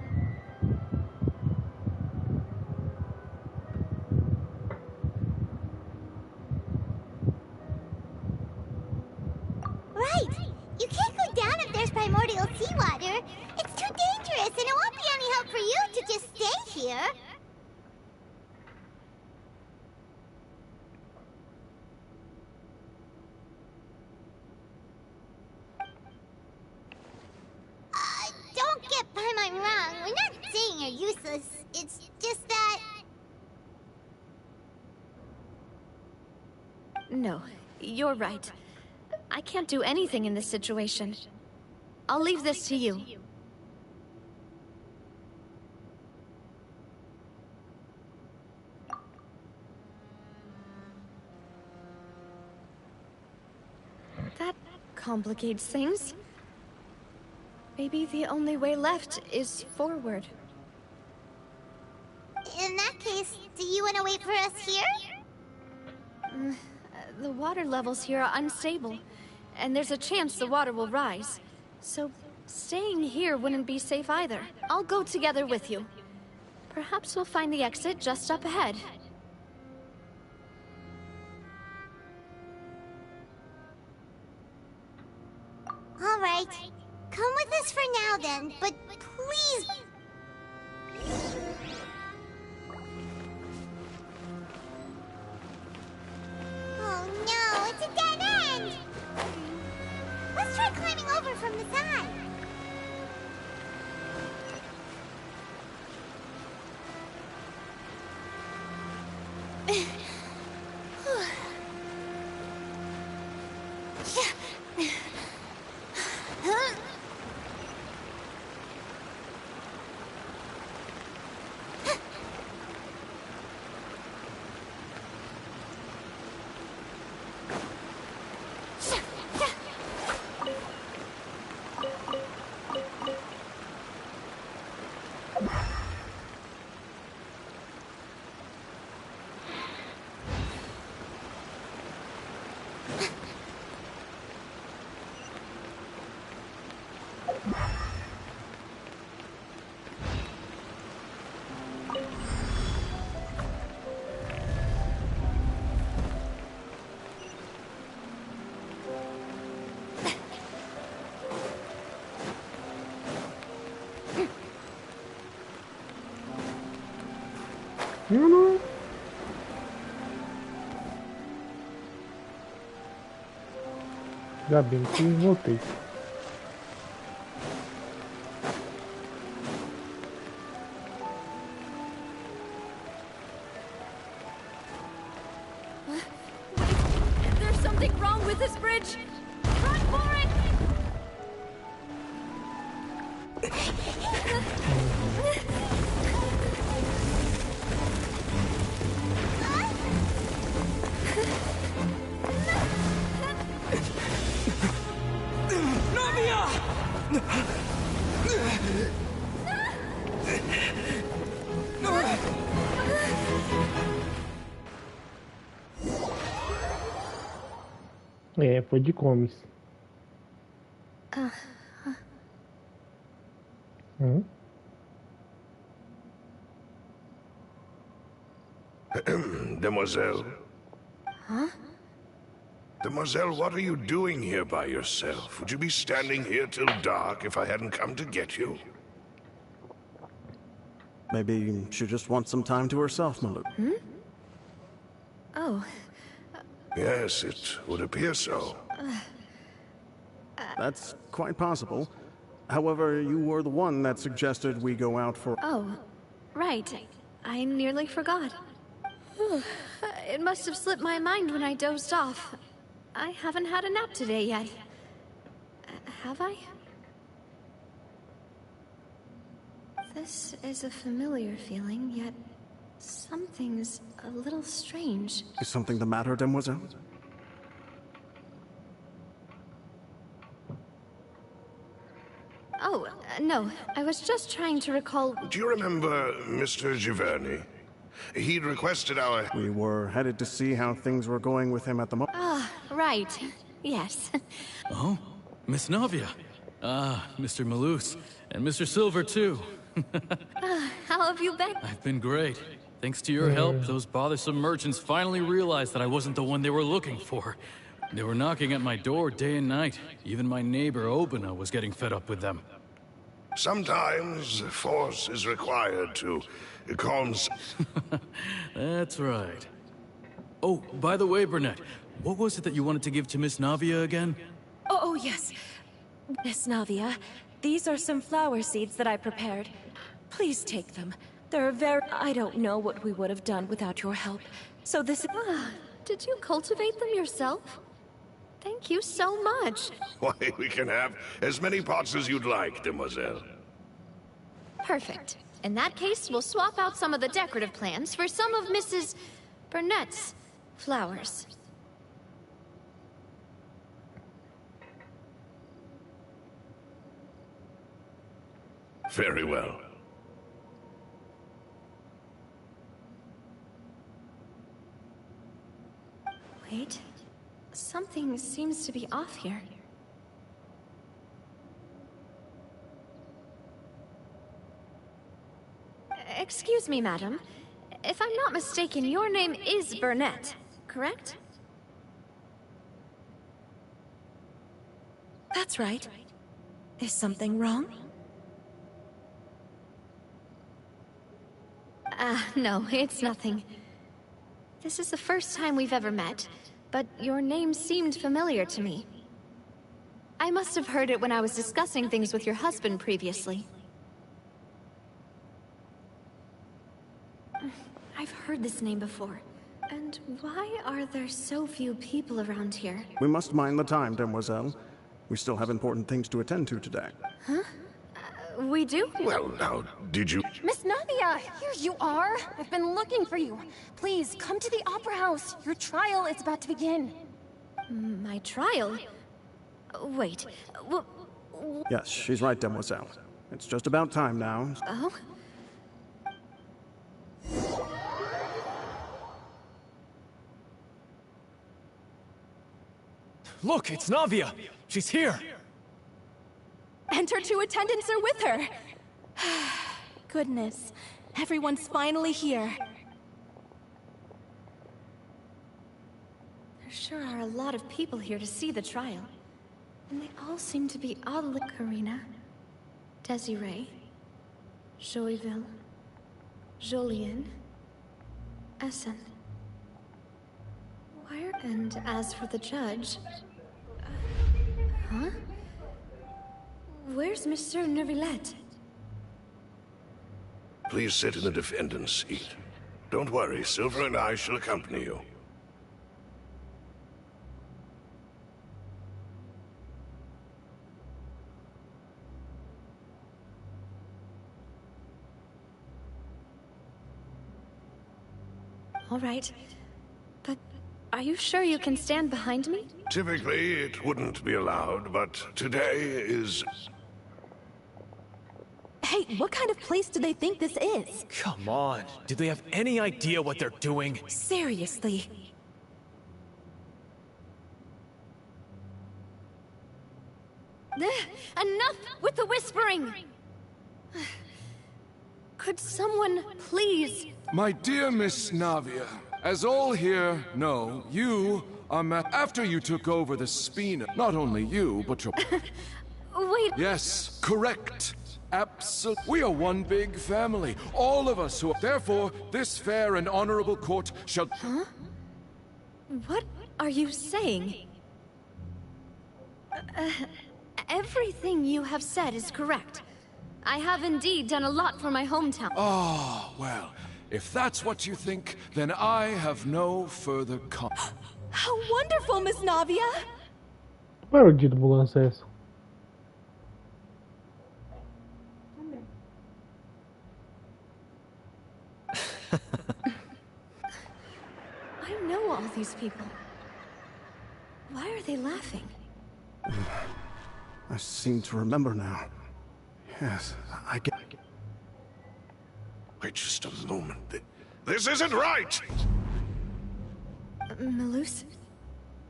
Right! You can't go down if there's primordial seawater. It's too dangerous, and it won't be any help for you to just stay here. Don't get by my wrong. We're not saying you're useless. It's just that... No, you're right. I can't do anything in this situation. I'll leave this to you. That complicates things. Maybe the only way left is forward. In that case, do you want to wait for us here? The water levels here are unstable. and there's a chance the water will rise. So staying here wouldn't be safe either. I'll go together with you. Perhaps we'll find the exit just up ahead. All right. Come with us for now then, but please... Oh no, it's a dead end! Let's try climbing over from the side. Não. Ainda bem que voltei. There's something wrong with this bridge. Run for it! É, foi de comes. Demoiselle. Huh? Demoiselle, what are you doing here by yourself? Would you be standing here till dark if I hadn't come to get you? Maybe she just wants some time to herself, Maluk. Oh. Yes, it would appear so. That's quite possible. However, you were the one that suggested we go out for... Oh, right. I nearly forgot. It must have slipped my mind when I dozed off. I haven't had a nap today yet. Have I? This is a familiar feeling, yet something's a little strange. Is something the matter, Demoiselle? Oh, no. I was just trying to recall... Do you remember Mr. Giverny? He'd requested our... We were headed to see how things were going with him at the moment. Ah, right. Yes. Oh, Miss Navia. Ah, Mr. Malus. And Mr. Silver, too. How have you been? I've been great. Thanks to your help, those bothersome merchants finally realized that I wasn't the one they were looking for. They were knocking at my door day and night. Even my neighbor, Obina, was getting fed up with them. Sometimes force is required to calm... That's right. Oh, by the way, Burnett, what was it that you wanted to give to Miss Navia again? Oh, yes. Miss Navia, these are some flower seeds that I prepared. Please take them. They're very... I don't know what we would have done without your help. So this... Did you cultivate them yourself? Thank you so much. Why, we can have as many pots as you'd like, Demoiselle. Perfect. In that case, we'll swap out some of the decorative plants for some of Mrs. Burnett's flowers. Very well. Wait. Something seems to be off here. Excuse me, madam. If I'm not mistaken, your name is Burnett, correct? That's right. Is something wrong? No, it's nothing. This is the first time we've ever met, but your name seemed familiar to me. I must have heard it when I was discussing things with your husband previously. I've heard this name before. And why are there so few people around here? We must mind the time, demoiselle. We still have important things to attend to today. Huh? We do? Well, now, did you... Miss Navia, here you are. I've been looking for you. Please, come to the Opera House. Your trial is about to begin. My trial? Wait, Yes, she's right, demoiselle. It's just about time now. Oh? Look, it's Navia! She's here! And her two attendants are with her. Goodness, everyone's finally here. There sure are a lot of people here to see the trial. And they all seem to be oddly... Karina, Desiree, Joyville, Jolien, Essen. And as for the judge... huh? Where's Monsieur Neuvillette? Please sit in the defendant's seat. Don't worry, Silver and I shall accompany you. All right. But are you sure you can stand behind me? Typically, it wouldn't be allowed, but today is... Hey, what kind of place do they think this is? Come on, do they have any idea what they're doing? Seriously. Enough with the whispering! Could someone please... My dear Miss Navia, as all here know, you are after you took over the Spina. Not only you, but your... Wait... Yes, correct. Absolutely. We are one big family. All of us who... Therefore, this fair and honorable court shall... Huh? What are you saying? Everything you have said is correct. I have indeed done a lot for my hometown. Oh, well, if that's what you think, then I have no further How wonderful, Miss Navia! Qual era o dia de mudança é essa? I know all these people. Why are they laughing? I seem to remember now. Yes, I get... Wait just a moment. This isn't right! Malus?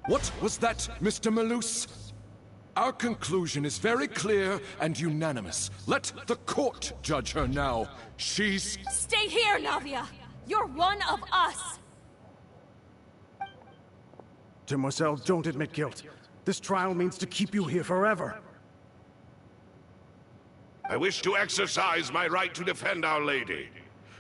What was that, Mr. Malus? Our conclusion is very clear and unanimous. Let the court judge her now. She's... Stay here, Navia! You're one of us! Demoiselle, don't admit guilt. This trial means to keep you here forever. I wish to exercise my right to defend Our Lady.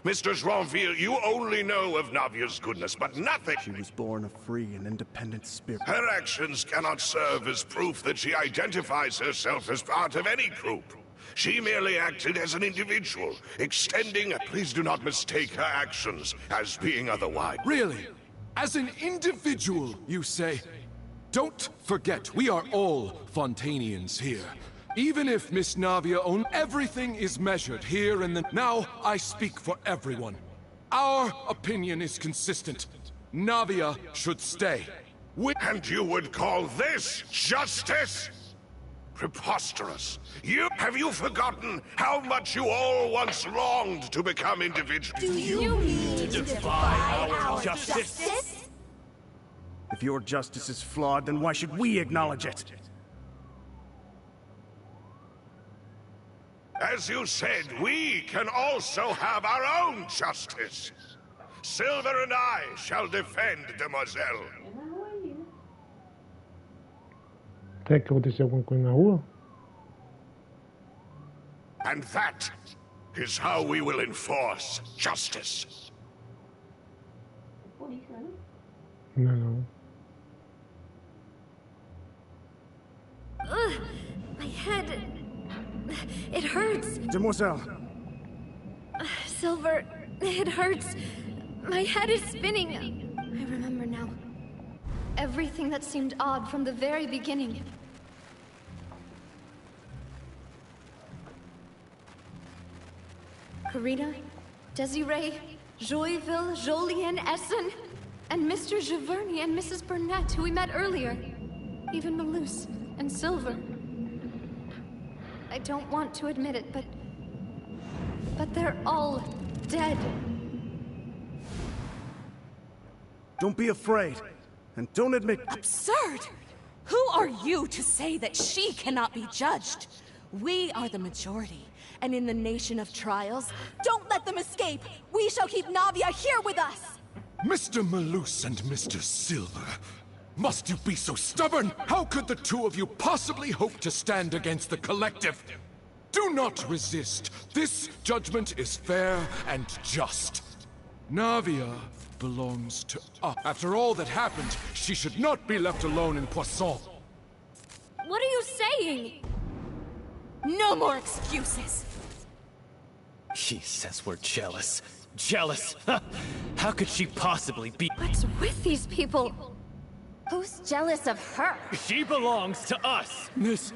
Mr. Joinville, you only know of Navia's goodness, but nothing... She was born a free and independent spirit. Her actions cannot serve as proof that she identifies herself as part of any group. She merely acted as an individual, extending... Please do not mistake her actions as being otherwise. Really? As an individual, you say? Don't forget, we are all Fontanians here. Even if Miss Navia owns... Everything is measured here and then. Now, I speak for everyone. Our opinion is consistent. Navia should stay. And you would call this justice? Preposterous. Have you forgotten how much you all once longed to become individuals? Do you mean to defy our justice? If your justice is flawed, then why should we acknowledge it? As you said, we can also have our own justice. Silver and I shall defend Demoiselle. Será que aconteceu alguma coisa na rua? And that is how we will enforce justice. Não. Ugh, my head... It hurts. Demoiselle. Silver, it hurts. My head is spinning. I remember now. Everything that seemed odd from the very beginning. Karina, Desiree, Joyville, Jolien, Essen, and Mr. Giverny and Mrs. Burnett, who we met earlier. Even Malus and Silver. I don't want to admit it, but they're all dead. Don't be afraid. And don't admit— Absurd! Who are you to say that she cannot be judged? We are the majority, and in the nation of trials, don't let them escape! We shall keep Navia here with us! Mr. Malus and Mr. Silver, must you be so stubborn? How could the two of you possibly hope to stand against the collective? Do not resist. This judgment is fair and just. Navia belongs to us. After all that happened, she should not be left alone in Poisson. What are you saying? No more excuses! She says we're jealous. Jealous? How could she possibly be? What's with these people? Who's jealous of her? She belongs to us! Miss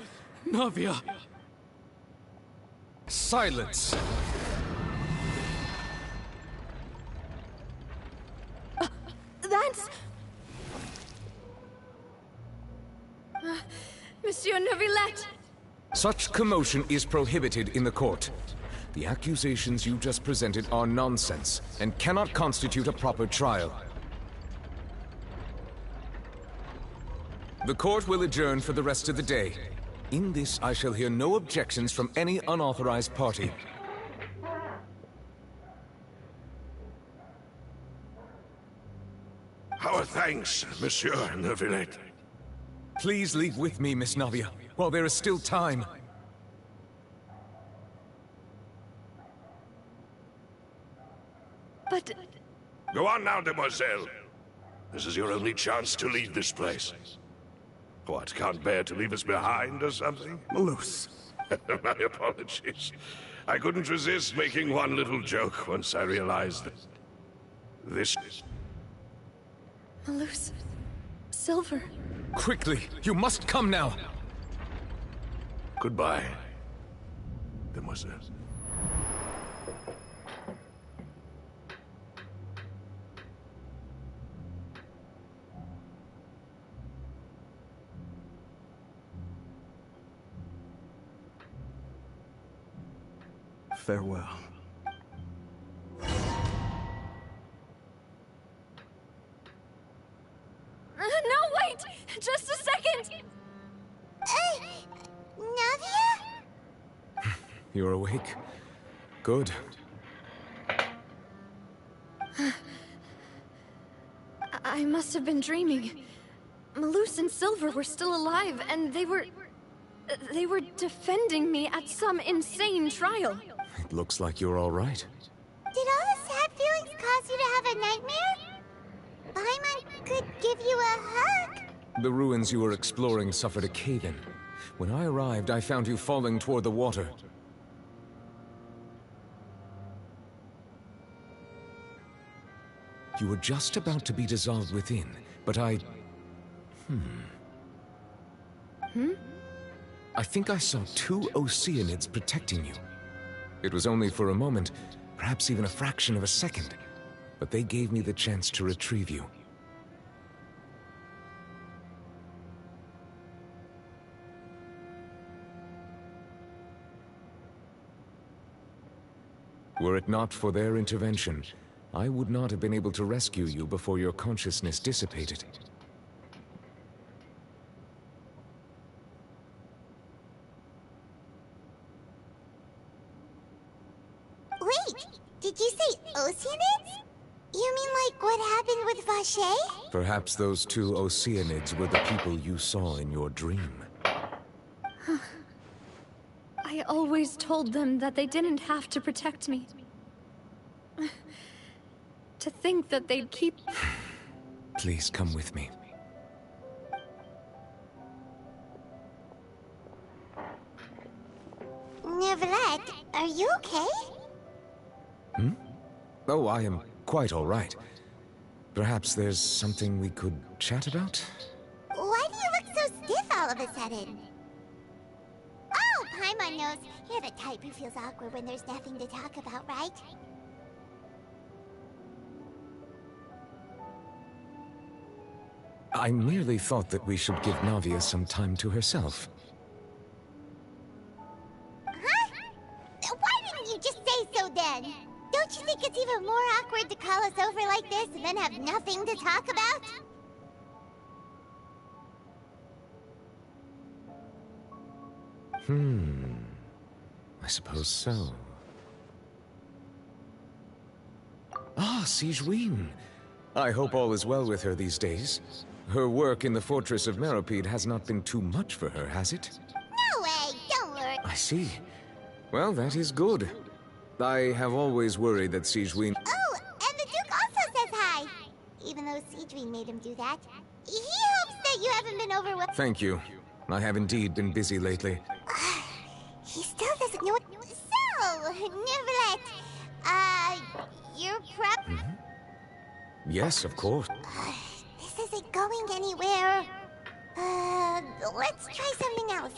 Navia. Silence! That's... Monsieur Neuvillette! Such commotion is prohibited in the court. The accusations you just presented are nonsense and cannot constitute a proper trial. The court will adjourn for the rest of the day. In this, I shall hear no objections from any unauthorized party. Our thanks, Monsieur Neuvillette. Please leave with me, Miss Navia, while there is still time. But... Go on now, Demoiselle. This is your only chance to leave this place. What, can't bear to leave us behind or something? Malus. My apologies. I couldn't resist making one little joke once I realized that this... Malus... Silver... Quickly! You must come now! Goodbye, Demoiselle. Farewell. No, wait! Just a second! Navia? You're awake? Good. I must have been dreaming. Malus and Silver were still alive, and they were defending me at some insane trial. It looks like you're all right. Did all the sad feelings cause you to have a nightmare? Paimon could give you a hug. The ruins you were exploring suffered a cave-in. When I arrived, I found you falling toward the water. You were just about to be dissolved within, but I think I saw two Oceanids protecting you. It was only for a moment, perhaps even a fraction of a second, but they gave me the chance to retrieve you. Were it not for their intervention, I would not have been able to rescue you before your consciousness dissipated. Wait, did you say Oceanids? You mean like what happened with Vache? Perhaps those two Oceanids were the people you saw in your dream. I always told them that they didn't have to protect me. To think that they'd keep... Please come with me. Neverlet, are you okay? Hmm? Oh, I am quite all right. Perhaps there's something we could chat about? Why do you look so stiff all of a sudden? Oh, Paimon knows. You're the type who feels awkward when there's nothing to talk about, right? I merely thought that we should give Navia some time to herself. Huh? Why didn't you just say so then? Don't you think it's even more awkward to call us over like this and then have nothing to talk about? I suppose so. Ah, Sigewinne. I hope all is well with her these days. Her work in the Fortress of Meropide has not been too much for her, has it? No way, don't worry. I see. Well, that is good. I have always worried that Sigewinne... Oh, and the Duke also says hi. Even though Sigewinne made him do that. He hopes that you haven't been overwhelmed. Thank you. I have indeed been busy lately. He still doesn't know what... So, Neverlet, you're prep... Yes, of course. This isn't going anywhere. Let's try something else.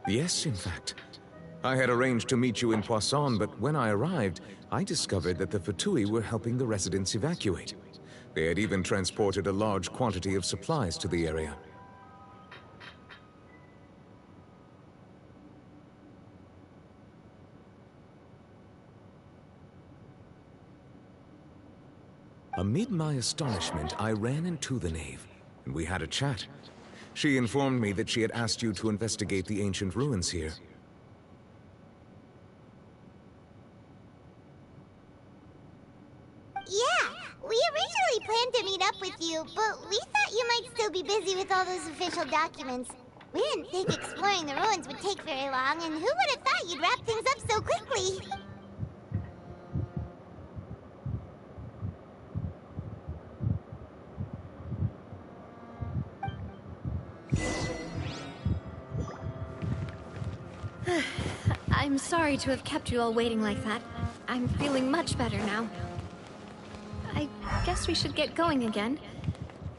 Yes, in fact. I had arranged to meet you in Poisson, but when I arrived, I discovered that the Fatui were helping the residents evacuate. They had even transported a large quantity of supplies to the area. Amid my astonishment, I ran into the knave, and we had a chat. She informed me that she had asked you to investigate the ancient ruins here. Yeah, we originally planned to meet up with you, but we thought you might still be busy with all those official documents. We didn't think exploring the ruins would take very long, and who would have thought you'd wrap things up so quickly? I'm sorry to have kept you all waiting like that. I'm feeling much better now. I guess we should get going again.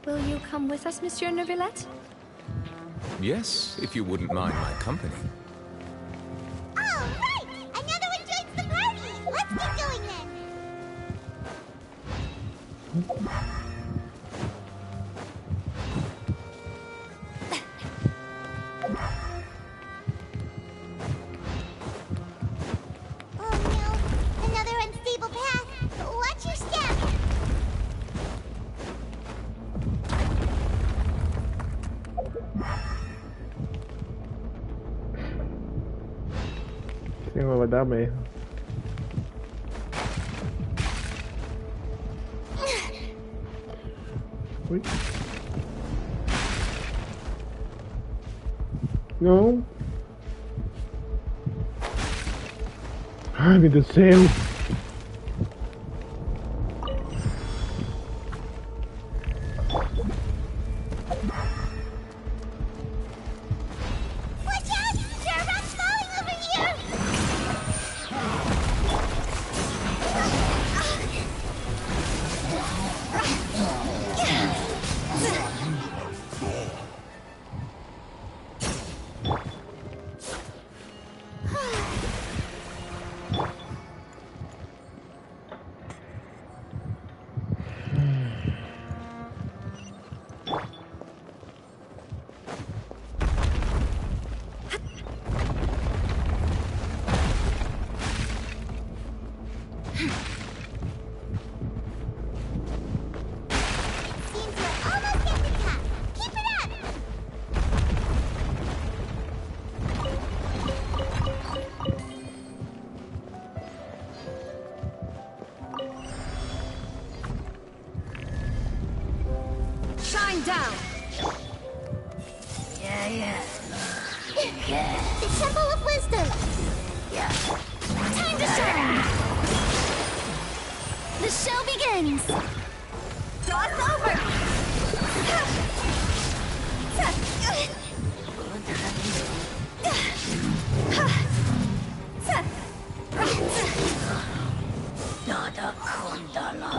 Will you come with us, Monsieur Neuvillette? Yes, if you wouldn't mind my company. All right! Another one joins the party! Let's get going then! Oh no! Another unstable path! Watch your step! Sim, vai dar merda. Ui. Não. Ai, meu Deus do céu. Watch out! There are rocks falling over here! The Temple of Wisdom! Time to shine! The show begins! Toss over! Nada Kundala.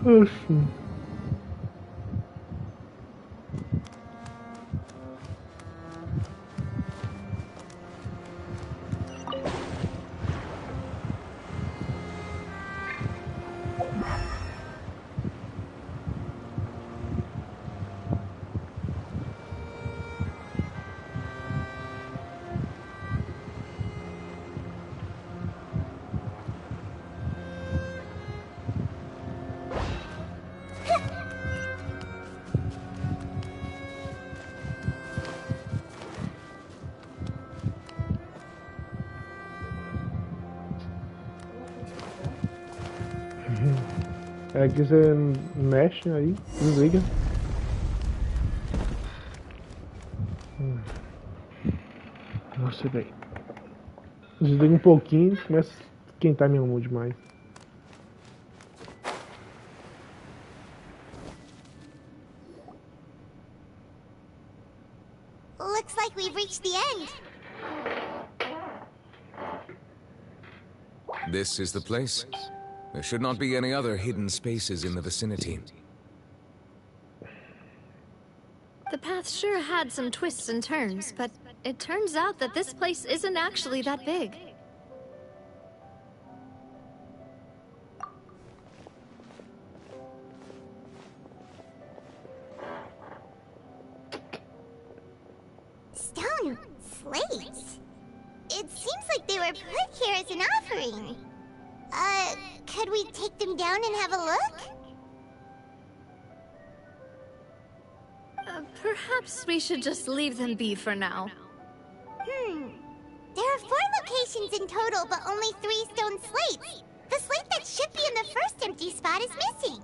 Assim. É que você mexe aí, desliga. Nossa, velho. Desliga um pouquinho e começa a esquentar minha mão demais. Looks like we've reached the end. This is the place? There should not be any other hidden spaces in the vicinity. The path sure had some twists and turns, but it turns out that this place isn't actually that big. Stone slates? It seems like they were put here as an offering. Could we take them down and have a look? Perhaps we should just leave them be for now. There are 4 locations in total, but only 3 stone slates. The slate that should be in the first empty spot is missing.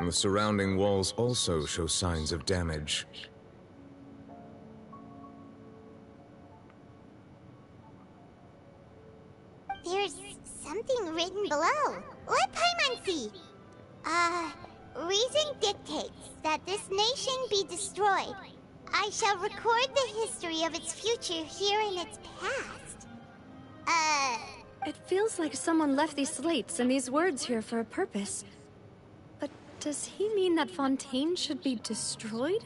The surrounding walls also show signs of damage. There's something written below. Let Paimon see. Reason dictates that this nation be destroyed. I shall record the history of its future here in its past. It feels like someone left these slates and these words here for a purpose. But does he mean that Fontaine should be destroyed?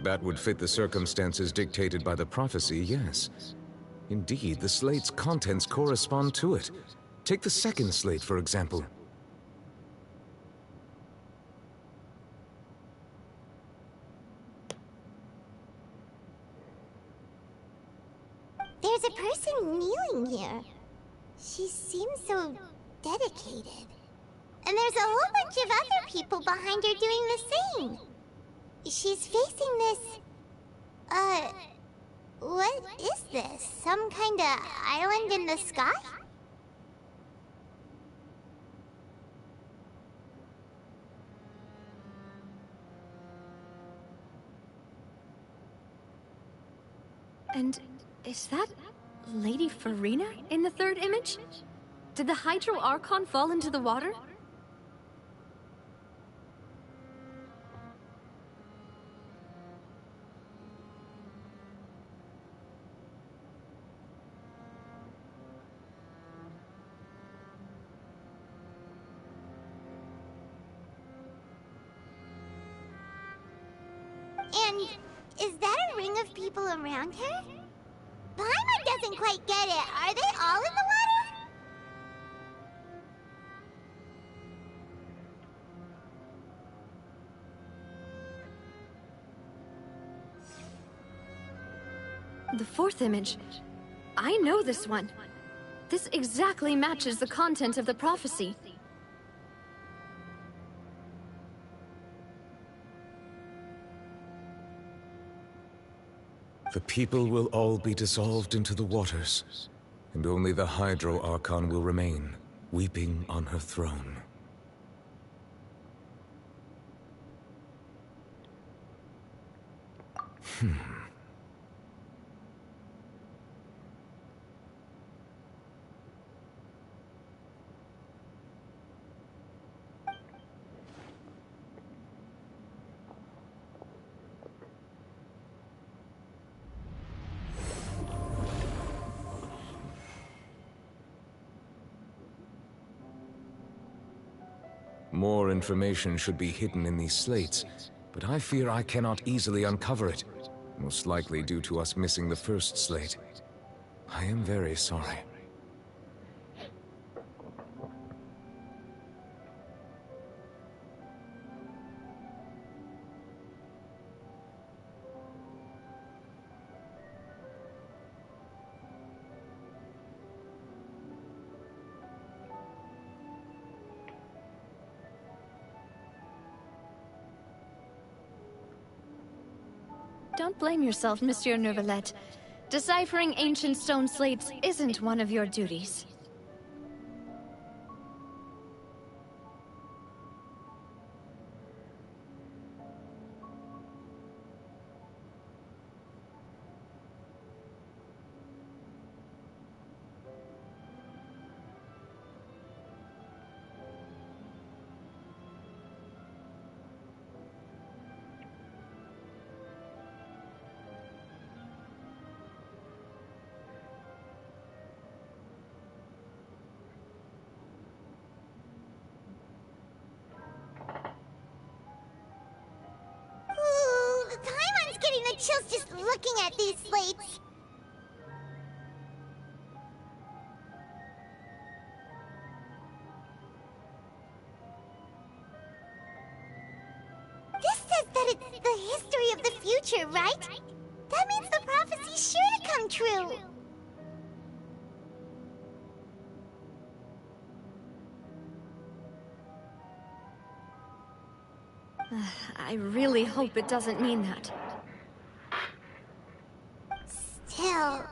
That would fit the circumstances dictated by the prophecy, yes. Indeed, the slate's contents correspond to it. Take the second slate, for example. There's a person kneeling here. She seems so dedicated. And there's a whole bunch of other people behind her doing the same. She's facing this... what is this? Some kind of island in the sky? And is that Lady Farina in the third image? Did the Hydro Archon fall into the water? And is that a ring of people around her? Paimon doesn't quite get it. Are they all in the water? The fourth image. I know this one. This exactly matches the content of the prophecy. The people will all be dissolved into the waters, and only the Hydro Archon will remain, weeping on her throne. More information should be hidden in these slates, but I fear I cannot easily uncover it, most likely due to us missing the first slate. I am very sorry. Don't blame yourself, Monsieur Neuvillette. Deciphering ancient stone slates isn't one of your duties. Paimon's getting the chills just looking at these slates. This says that it's the history of the future, right? That means the prophecy's sure to come true. I really hope it doesn't mean that. Still,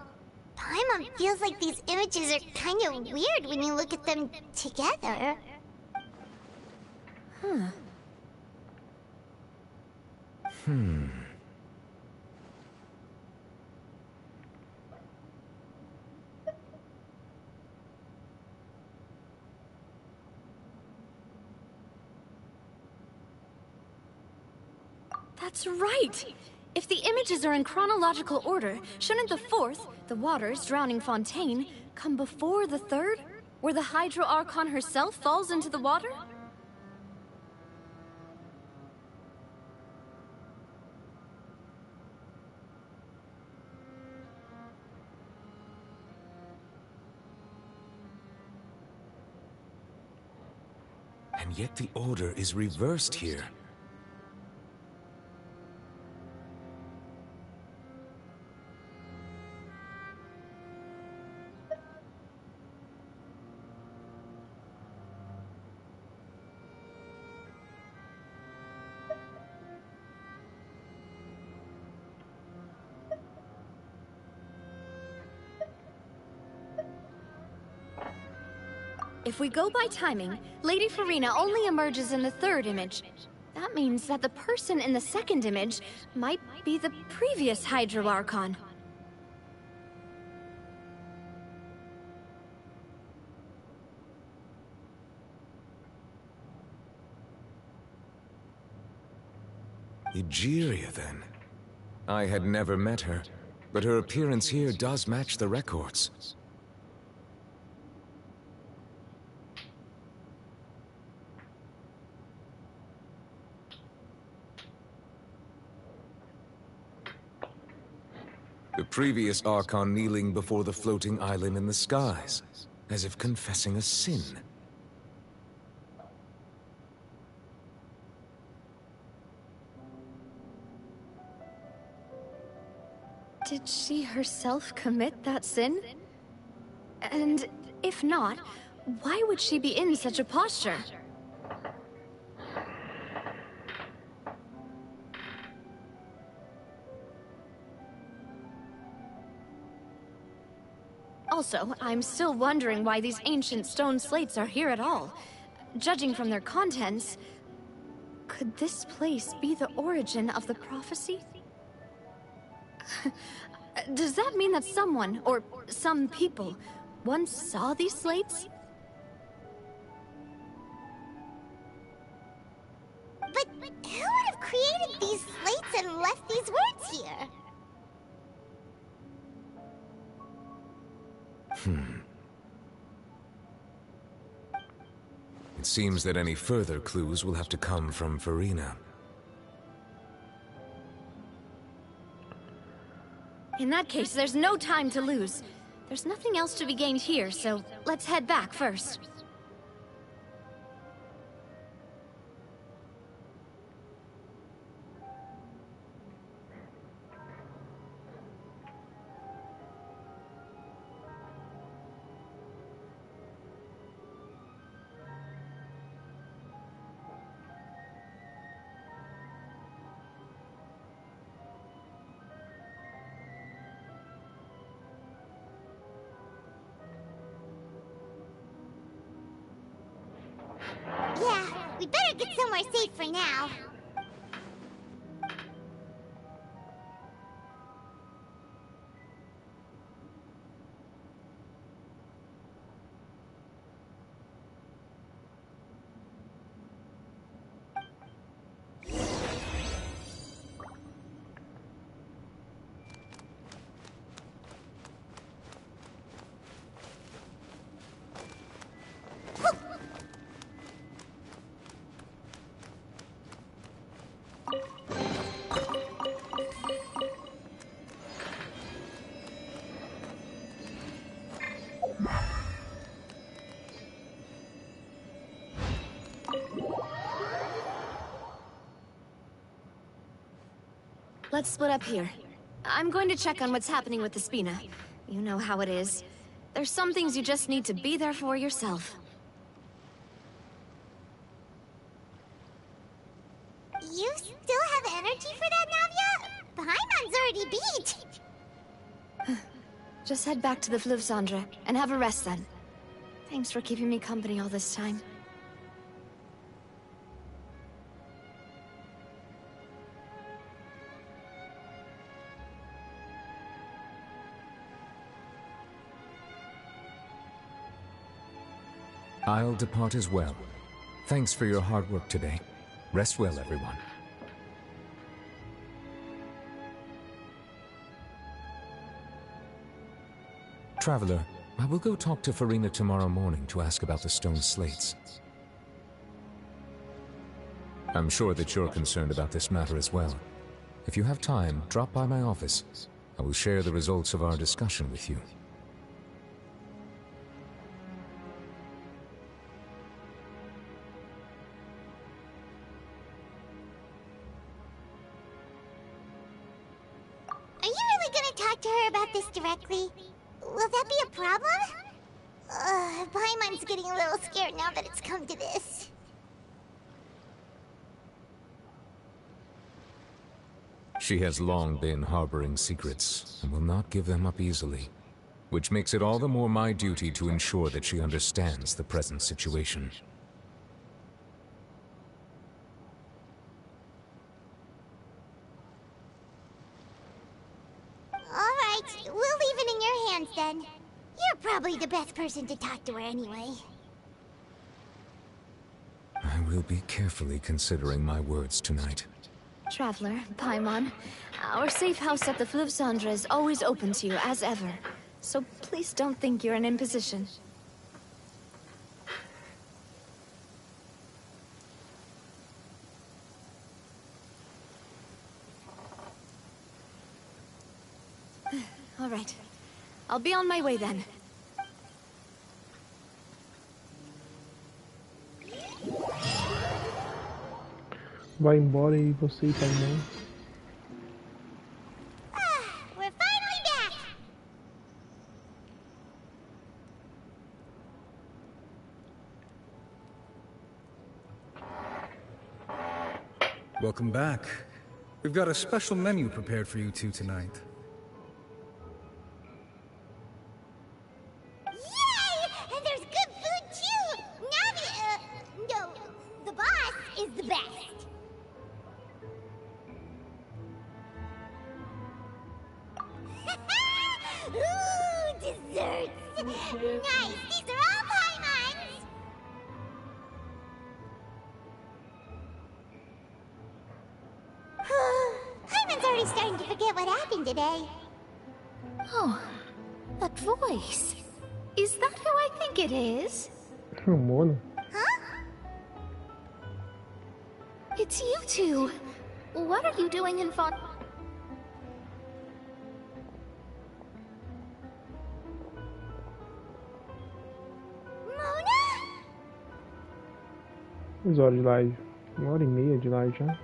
Paimon feels like these images are kind of weird when you look at them together. That's right! If the images are in chronological order, shouldn't the fourth, the waters drowning Fontaine, come before the third? Where the Hydro Archon herself falls into the water? And yet the order is reversed here. If we go by timing, Lady Farina only emerges in the third image. That means that the person in the second image might be the previous Hydro Archon. Egeria, then. I had never met her, but her appearance here does match the records. The previous Archon kneeling before the floating island in the skies, as if confessing a sin. Did she herself commit that sin? And if not, why would she be in such a posture? Also, I'm still wondering why these ancient stone slates are here at all. Judging from their contents, could this place be the origin of the prophecy? Does that mean that someone, or some people, once saw these slates? But who would have created these slates and left these words here? It seems that any further clues will have to come from Farina. In that case, there's no time to lose. There's nothing else to be gained here, so let's head back first. Yeah, we better get somewhere safe for now. Let's split up here. I'm going to check on what's happening with the Spina. You know how it is. There's some things you just need to be there for yourself. You still have energy for that, Navia? Paimon's already beat. Just head back to the Fluvsandra and have a rest then. Thanks for keeping me company all this time. I'll depart as well. Thanks for your hard work today. Rest well, everyone. Traveler, I will go talk to Farina tomorrow morning to ask about the stone slates. I'm sure that you're concerned about this matter as well. If you have time, drop by my office. I will share the results of our discussion with you. Are you really gonna talk to her about this directly? Will that be a problem? Paimon's getting a little scared now that it's come to this. She has long been harboring secrets, and will not give them up easily, which makes it all the more my duty to ensure that she understands the present situation. Alright, we'll leave it in your hands then. You're probably the best person to talk to her anyway. I will be carefully considering my words tonight. Traveler, Paimon, our safe house at the Fluvsandra is always open to you, as ever. So please don't think you're an imposition. All right. I'll be on my way then. Vai embora e você e pai não. We're finally back! Welcome back. We've got a special menu prepared for you two tonight. Yay! And there's good food too! No, the boss is the best! Ooh, desserts! Nice! These are all Paimon's! Paimon's already starting to forget what happened today. Oh, that voice. Is that who I think it is? Mona. It's you two. What are you doing in Font... Quantas horas de live? 1h30 de live já.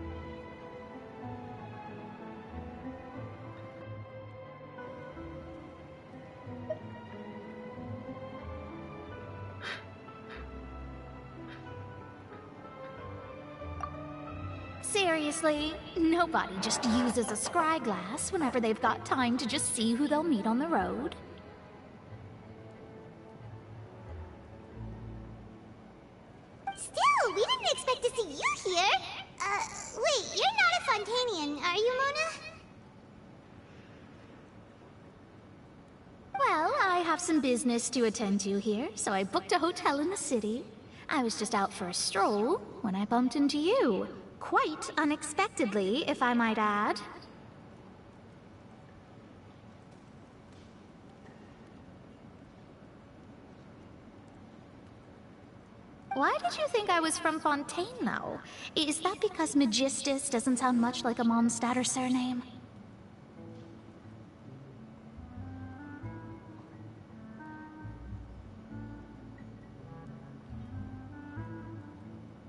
Seriously, nobody just uses a scry glass whenever they've got time to just see who they'll meet on the road. Still, we didn't expect to see you here. Wait, you're not a Fontanian, are you, Mona? Well, I have some business to attend to here, so I booked a hotel in the city. I was just out for a stroll when I bumped into you. Quite unexpectedly, if I might add. Why did you think I was from Fontaine, though? Is that because Magistus doesn't sound much like a Mondstadt surname?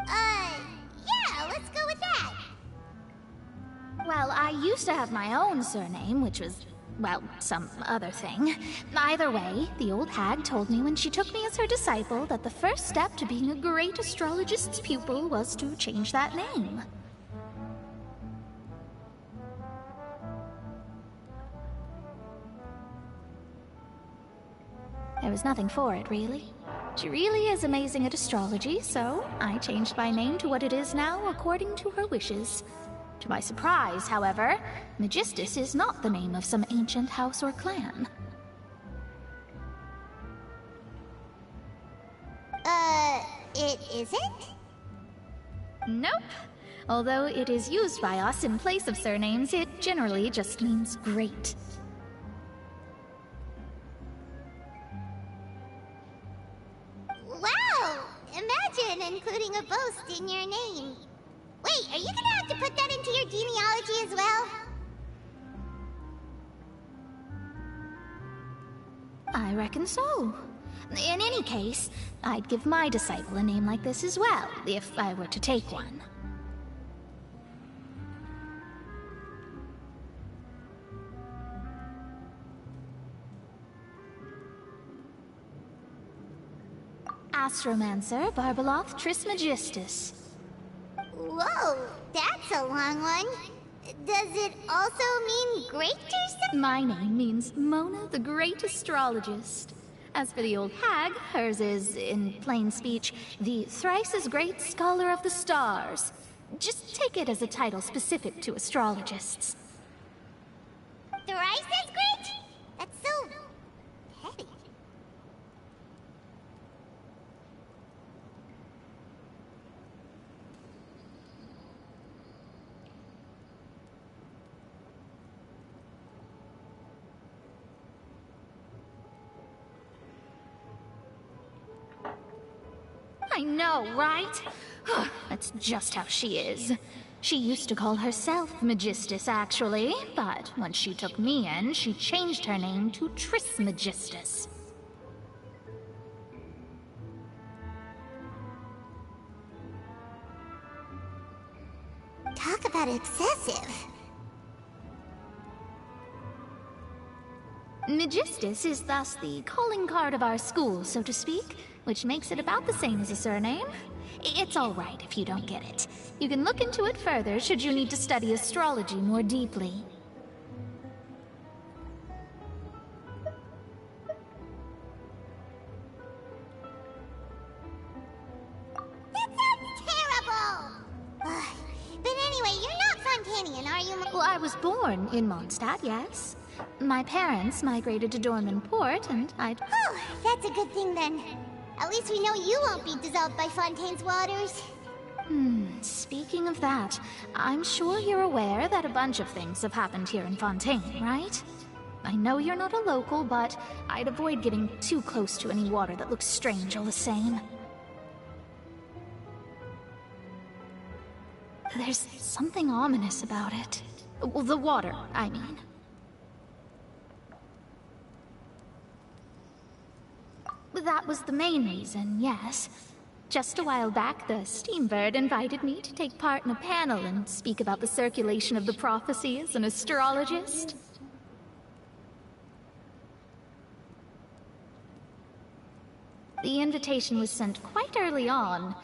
Yeah, let's go with that. Well, I used to have my own surname, which was, well, some other thing. Either way, the old hag told me when she took me as her disciple that the first step to being a great astrologist's pupil was to change that name. There was nothing for it, really. She really is amazing at astrology, so I changed my name to what it is now according to her wishes. To my surprise, however, Magistus is not the name of some ancient house or clan. It isn't? Nope. Although it is used by us in place of surnames, it generally just means great. Wow! Imagine including a boast in your name. Wait, are you gonna have to put that into your genealogy as well? I reckon so. In any case, I'd give my disciple a name like this as well, if I were to take one. Astromancer Barbeloth Trismegistus. Whoa, that's a long one. Does it also mean great or something? My name means Mona the Great Astrologist. As for the old hag, hers is, in plain speech, the thrice-as-great Scholar of the Stars. Just take it as a title specific to astrologists. Thrice as great? That's so petty. I know, right? That's just how she is. She used to call herself Magistus, actually, but when she took me in, she changed her name to Trismegistus. Talk about excessive. Magistus is thus the calling card of our school, so to speak, which makes it about the same as a surname. It's all right if you don't get it. You can look into it further should you need to study astrology more deeply. That sounds terrible! Ugh. But anyway, you're not Fontanian, are you? Well, I was born in Mondstadt, yes. My parents migrated to Dorman Port, and I'd... Oh, that's a good thing then. At least we know you won't be dissolved by Fontaine's waters. Speaking of that, I'm sure you're aware that a bunch of things have happened here in Fontaine, right? I know you're not a local, but I'd avoid getting too close to any water that looks strange all the same. There's something ominous about it. Well, the water, I mean. That was the main reason, yes. Just a while back, the Steambird invited me to take part in a panel and speak about the circulation of the prophecy as an astrologist. The invitation was sent quite early on.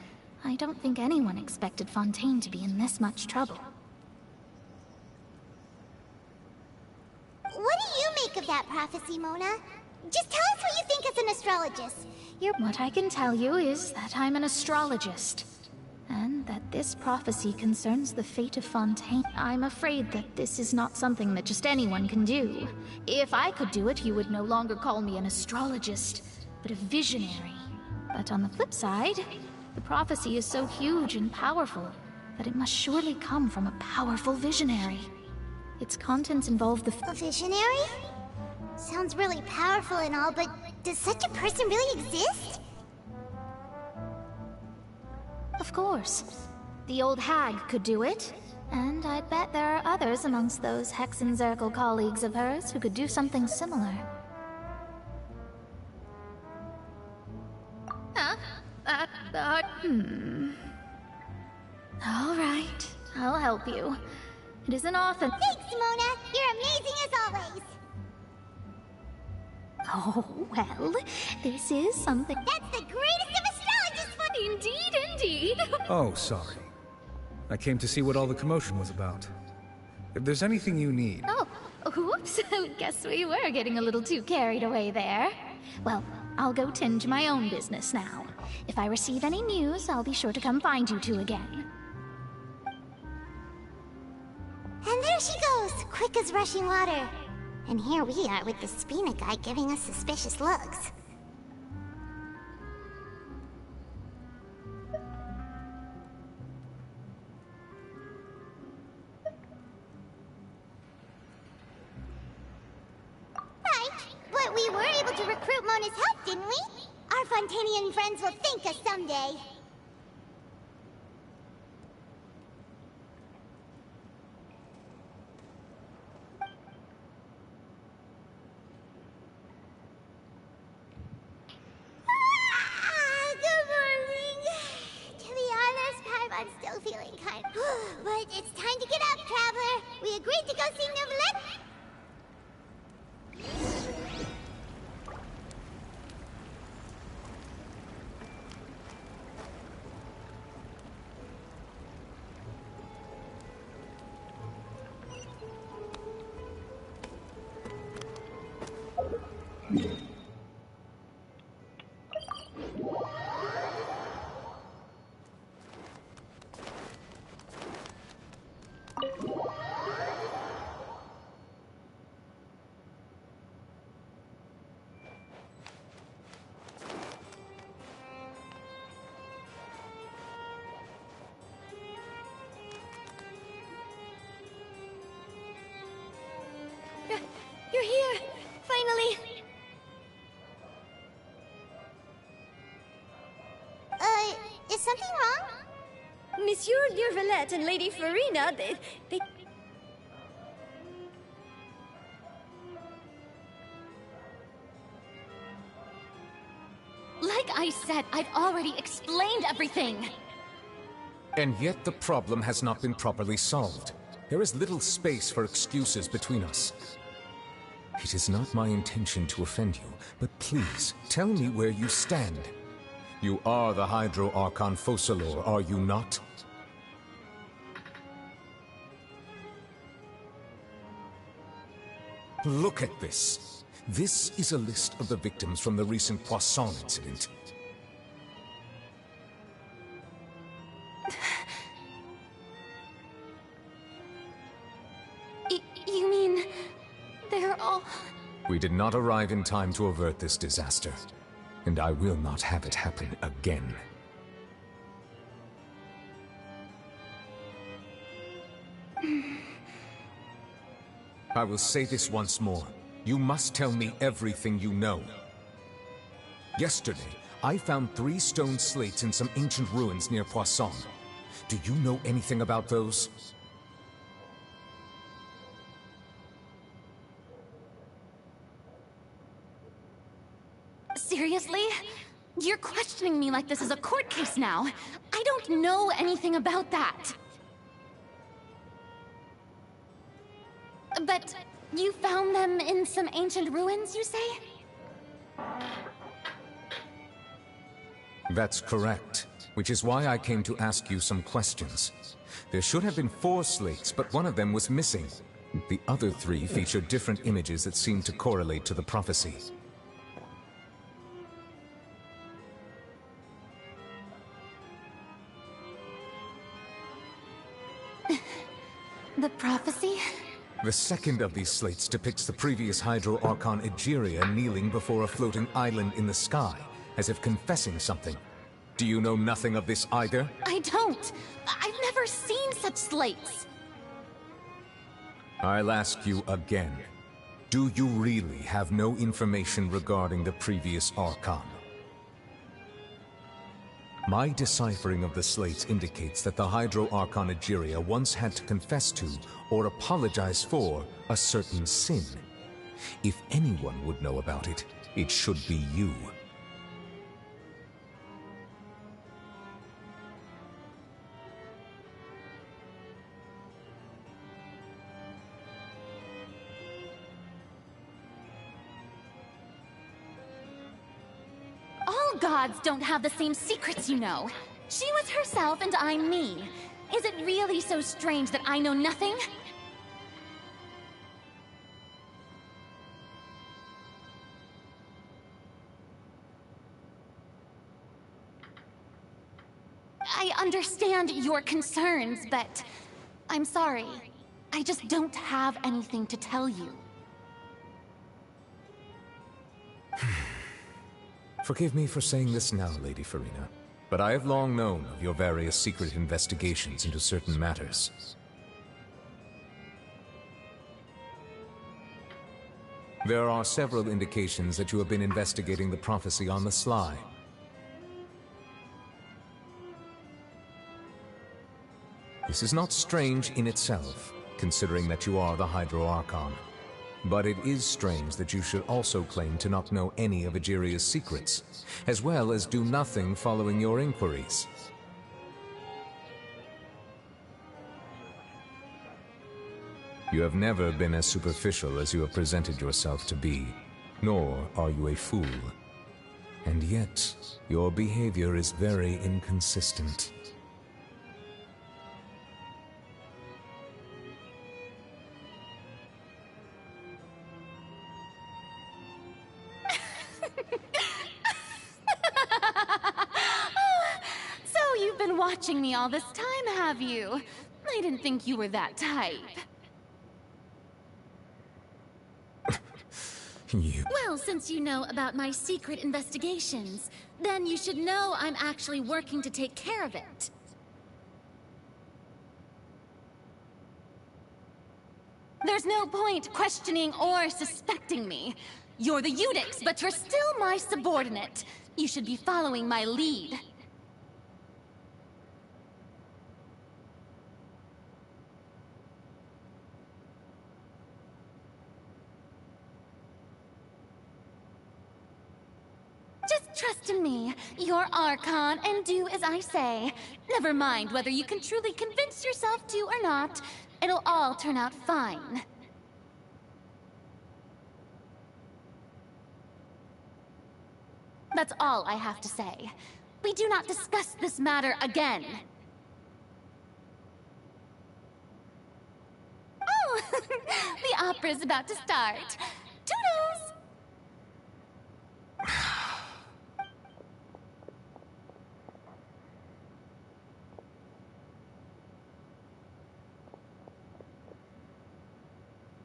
I don't think anyone expected Fontaine to be in this much trouble. What do you make of that prophecy, Mona? Just tell us what you think as an astrologist. What I can tell you is that I'm an astrologist, and that this prophecy concerns the fate of Fontaine. I'm afraid that this is not something that just anyone can do. If I could do it, you would no longer call me an astrologist, but a visionary. But on the flip side, the prophecy is so huge and powerful that it must surely come from a powerful visionary. Its contents involve the... A visionary? Sounds really powerful and all, but does such a person really exist? Of course. The old hag could do it, and I bet there are others amongst those Hexenzirkel colleagues of hers who could do something similar. All right, I'll help you. It isn't often... Thanks, Mona! You're amazing as always! Oh, well, this is something... That's the greatest of astrologists for... Indeed, indeed! Oh, sorry. I came to see what all the commotion was about. If there's anything you need... Oh, whoops. Guess we were getting a little too carried away there. Well, I'll go tend to my own business now. If I receive any news, I'll be sure to come find you two again. And there she goes, quick as rushing water. And here we are with the Spina guy giving us suspicious looks. Right, but we were able to recruit Mona's help, didn't we? Our Fontanian friends will thank us someday. I'm still feeling kind of... But it's time to get up, Traveler. We agreed to go see Neuvillette. Sire Valette and Lady Farina, they... Like I said, I've already explained everything. And yet the problem has not been properly solved. There is little space for excuses between us. It is not my intention to offend you, but please, tell me where you stand. You are the Hydro Archon Focalor, are you not? Look at this. This is a list of the victims from the recent Poisson incident. You mean... they're all... We did not arrive in time to avert this disaster, and I will not have it happen again. I will say this once more. You must tell me everything you know. Yesterday, I found 3 stone slates in some ancient ruins near Poisson. Do you know anything about those? Seriously? You're questioning me like this is a court case now. I don't know anything about that. But you found them in some ancient ruins, you say? That's correct, which is why I came to ask you some questions. There should have been 4 slates, but one of them was missing. The other 3 featured different images that seemed to correlate to the prophecy. The prophecy? The second of these slates depicts the previous Hydro Archon Egeria kneeling before a floating island in the sky, as if confessing something. Do you know nothing of this either? I don't. I've never seen such slates. I'll ask you again. Do you really have no information regarding the previous Archon? My deciphering of the slates indicates that the Hydro Archon Egeria once had to confess to, or apologize for, a certain sin. If anyone would know about it, it should be you. All gods don't have the same secrets, you know. She was herself and I'm me. Is it really so strange that I know nothing? I understand your concerns, but I'm sorry. I just don't have anything to tell you. Forgive me for saying this now, Lady Farina, but I have long known of your various secret investigations into certain matters. There are several indications that you have been investigating the prophecy on the sly. This is not strange in itself, considering that you are the Hydro Archon. But it is strange that you should also claim to not know any of Egeria's secrets, as well as do nothing following your inquiries. You have never been as superficial as you have presented yourself to be, nor are you a fool. And yet, your behavior is very inconsistent. So you've been watching me all this time, have you? I didn't think you were that type. Well, since you know about my secret investigations, then you should know I'm actually working to take care of it. There's no point questioning or suspecting me. You're the Eudix, but you're still my subordinate. You should be following my lead. Trust in me. You're Archon, and do as I say. Never mind whether you can truly convince yourself to or not. It'll all turn out fine. That's all I have to say. We do not discuss this matter again. Oh, the opera's about to start. Toodles!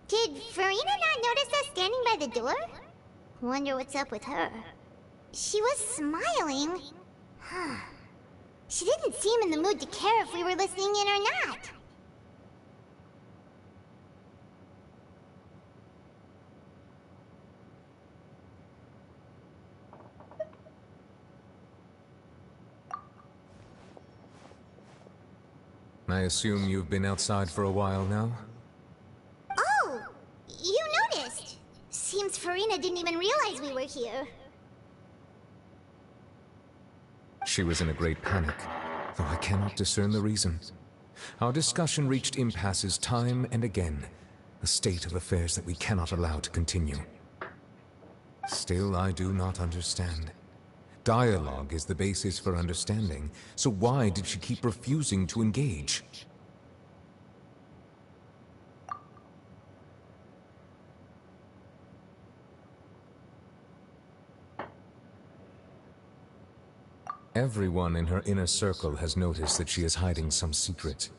Did Farina not notice us standing by the door? Wonder what's up with her. She was smiling. She didn't seem in the mood to care if we were listening in or not. I assume you've been outside for a while now? Oh, you noticed. Seems Farina didn't even realize we were here. She was in a great panic, though I cannot discern the reason. Our discussion reached impasses time and again, a state of affairs that we cannot allow to continue. Still, I do not understand. Dialogue is the basis for understanding, so why did she keep refusing to engage? Everyone in her inner circle has noticed that she is hiding some secret.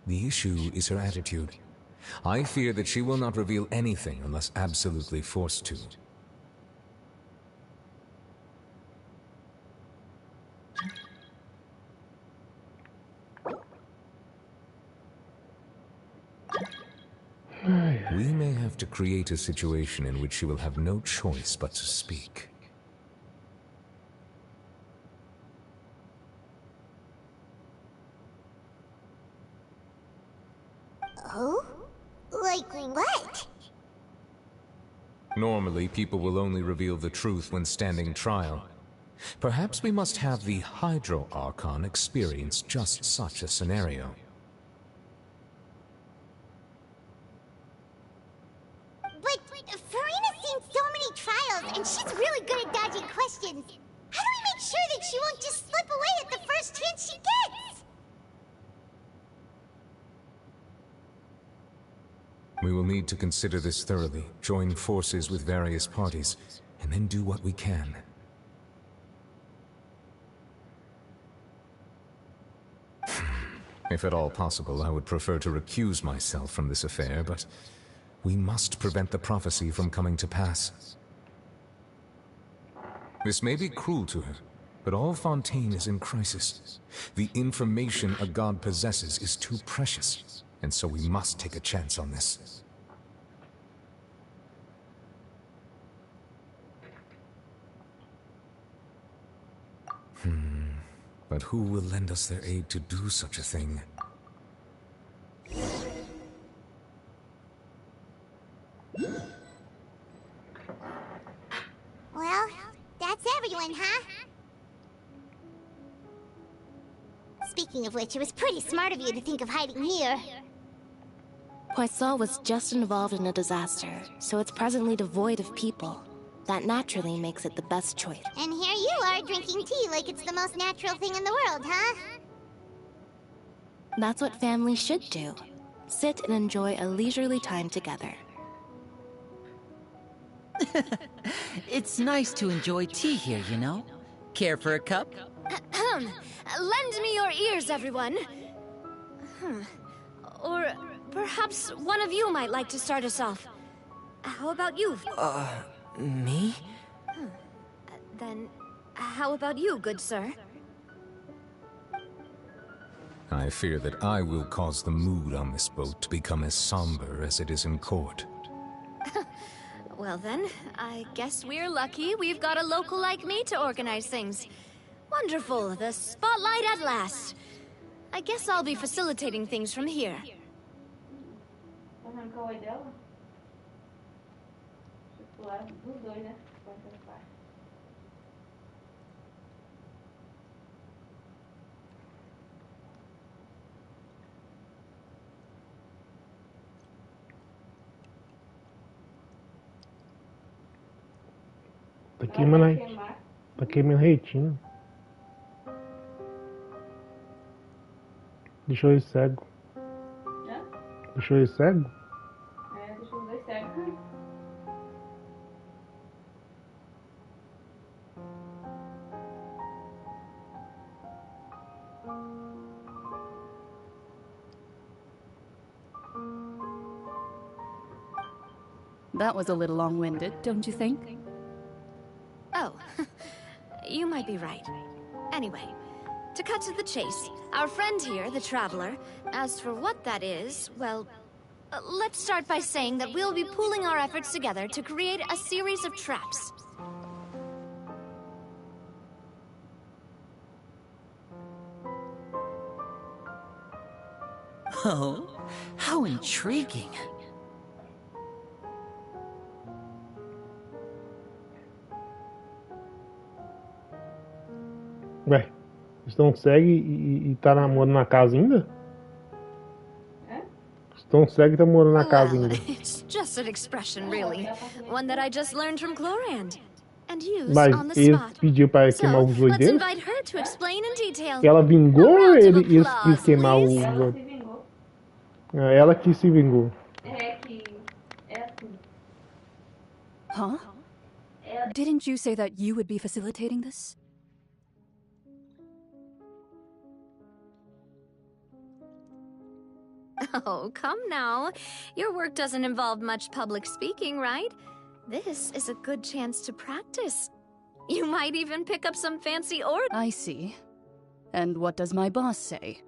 The issue is her attitude. I fear that she will not reveal anything unless absolutely forced to. We may have to create a situation in which she will have no choice but to speak. Oh? Like what? Normally, people will only reveal the truth when standing trial. Perhaps we must have the Hydro Archon experience just such a scenario. But Farina's seen so many trials, and she's really good at dodging questions. How do we make sure that she won't just slip away at the first chance she gets? We will need to consider this thoroughly, join forces with various parties, and then do what we can. If at all possible, I would prefer to recuse myself from this affair, but we must prevent the prophecy from coming to pass. This may be cruel to her, but all Fontaine is in crisis. The information a god possesses is too precious, and so we must take a chance on this. But who will lend us their aid to do such a thing? Well, that's everyone, huh? Speaking of which, it was pretty smart of you to think of hiding here. Poisson was just involved in a disaster, so it's presently devoid of people. That naturally makes it the best choice. And here you are drinking tea like it's the most natural thing in the world, huh? That's what families should do. Sit and enjoy a leisurely time together. It's nice to enjoy tea here, you know? Care for a cup? Lend me your ears, everyone. Or perhaps one of you might like to start us off. How about you? Me? Then, how about you, good sir? I fear that I will cause the mood on this boat to become as somber as it is in court. Well then, I guess we're lucky we've got a local like me to organize things. Wonderful, the spotlight at last. I guess I'll be facilitating things from here. Tá queimando aí. Tá queimando retina. Deixou ele cego. Hã? Deixou ele cego? É, deixou os dois cegos. That was a little long-winded, don't you think? Oh, you might be right. Anyway, to cut to the chase, our friend here, the Traveler, as for what that is, well, let's start by saying that we'll be pooling our efforts together to create a series of traps. Oh, how intriguing. Ué, estão cegos e tá morando na casa ainda? Estão cegos e tá morando na casa ainda. It's just an expression, really. One that I just learned from Glorand. And used Mas on the ele spot. pediu pra queimar os olhos Let's dele? invite her to explain in detail. Ela vingou ou ele quis queimar os Ela olhos? se vingou. Ela que se vingou. É que é assim. Huh? Didn't you say that you would be facilitating this? Oh, come now. Your work doesn't involve much public speaking, right? This is a good chance to practice. You might even pick up some fancy orders. I see. And what does my boss say?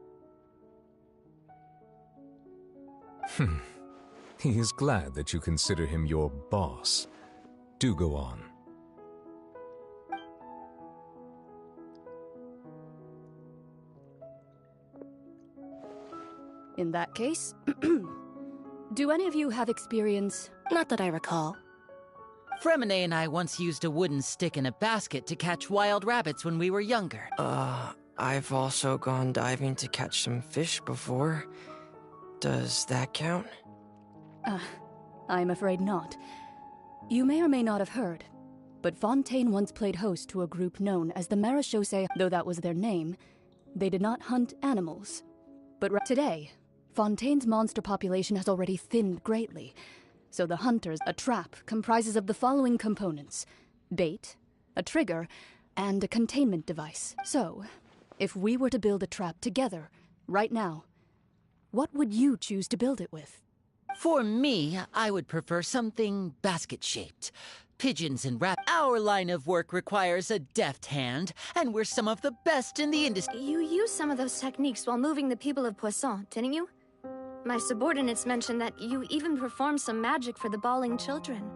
He is glad that you consider him your boss. Do go on. In that case, do any of you have experience? Not that I recall. Fremine and I once used a wooden stick in a basket to catch wild rabbits when we were younger. I've also gone diving to catch some fish before. Does that count? I'm afraid not. You may or may not have heard, but Fontaine once played host to a group known as the Marechaussee. Though that was their name, they did not hunt animals. But today, Fontaine's monster population has already thinned greatly, so the hunters, a trap, comprises of the following components: bait, a trigger, and a containment device. So, if we were to build a trap together, right now, what would you choose to build it with? For me, I would prefer something basket-shaped. Pigeons and Our line of work requires a deft hand, and we're some of the best in the industry. You used some of those techniques while moving the people of Poisson, didn't you? My subordinates mentioned that you even performed some magic for the bawling children.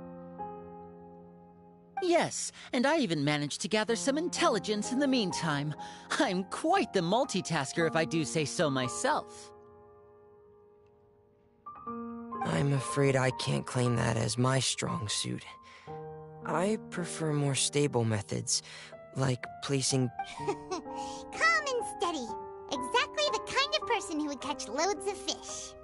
Yes, and I even managed to gather some intelligence in the meantime. I'm quite the multitasker if I do say so myself. I'm afraid I can't claim that as my strong suit. I prefer more stable methods, like placing... Calm and steady. Exactly the kind of person who would catch loads of fish.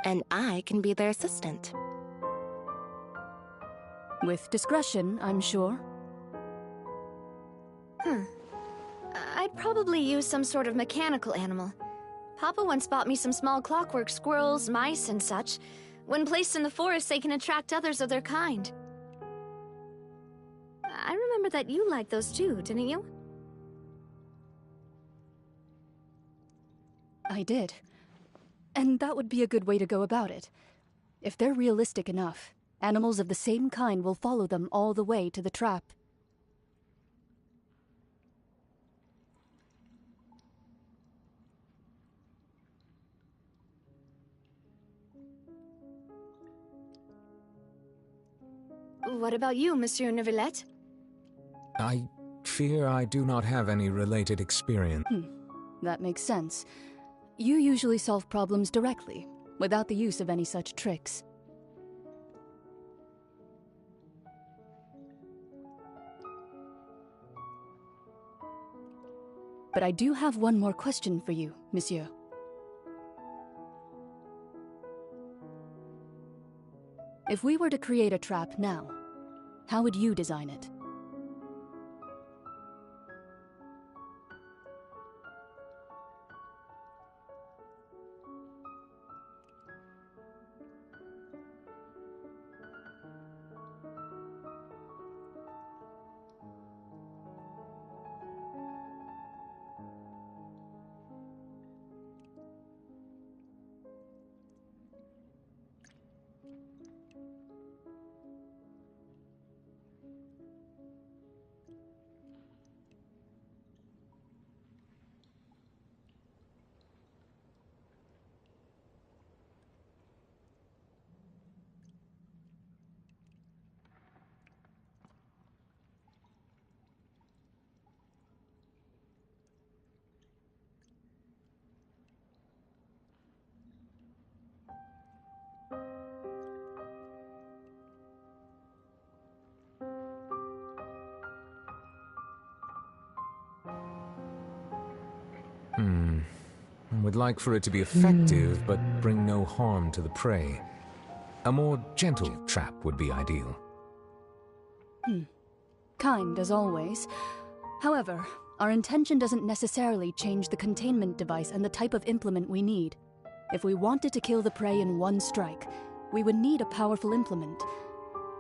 And I can be their assistant. With discretion, I'm sure. I'd probably use some sort of mechanical animal. Papa once bought me some small clockwork squirrels, mice, and such. When placed in the forest, they can attract others of their kind. I remember that you liked those too, didn't you? I did. And that would be a good way to go about it. If they're realistic enough, animals of the same kind will follow them all the way to the trap. What about you, Monsieur Neuvillette? I fear I do not have any related experience. That makes sense. You usually solve problems directly, without the use of any such tricks. But I do have one more question for you, monsieur. If we were to create a trap now, how would you design it? Would like for it to be effective, but bring no harm to the prey. A more gentle trap would be ideal. Kind as always. However, our intention doesn't necessarily change the containment device and the type of implement we need. If we wanted to kill the prey in one strike, we would need a powerful implement.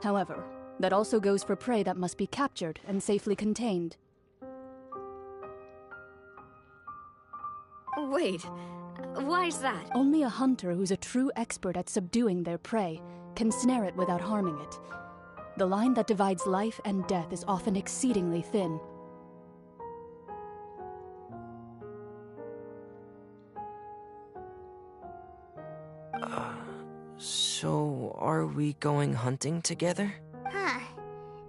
However, that also goes for prey that must be captured and safely contained. Wait, why's that? Only a hunter who's a true expert at subduing their prey can snare it without harming it. The line that divides life and death is often exceedingly thin. So are we going hunting together? Huh.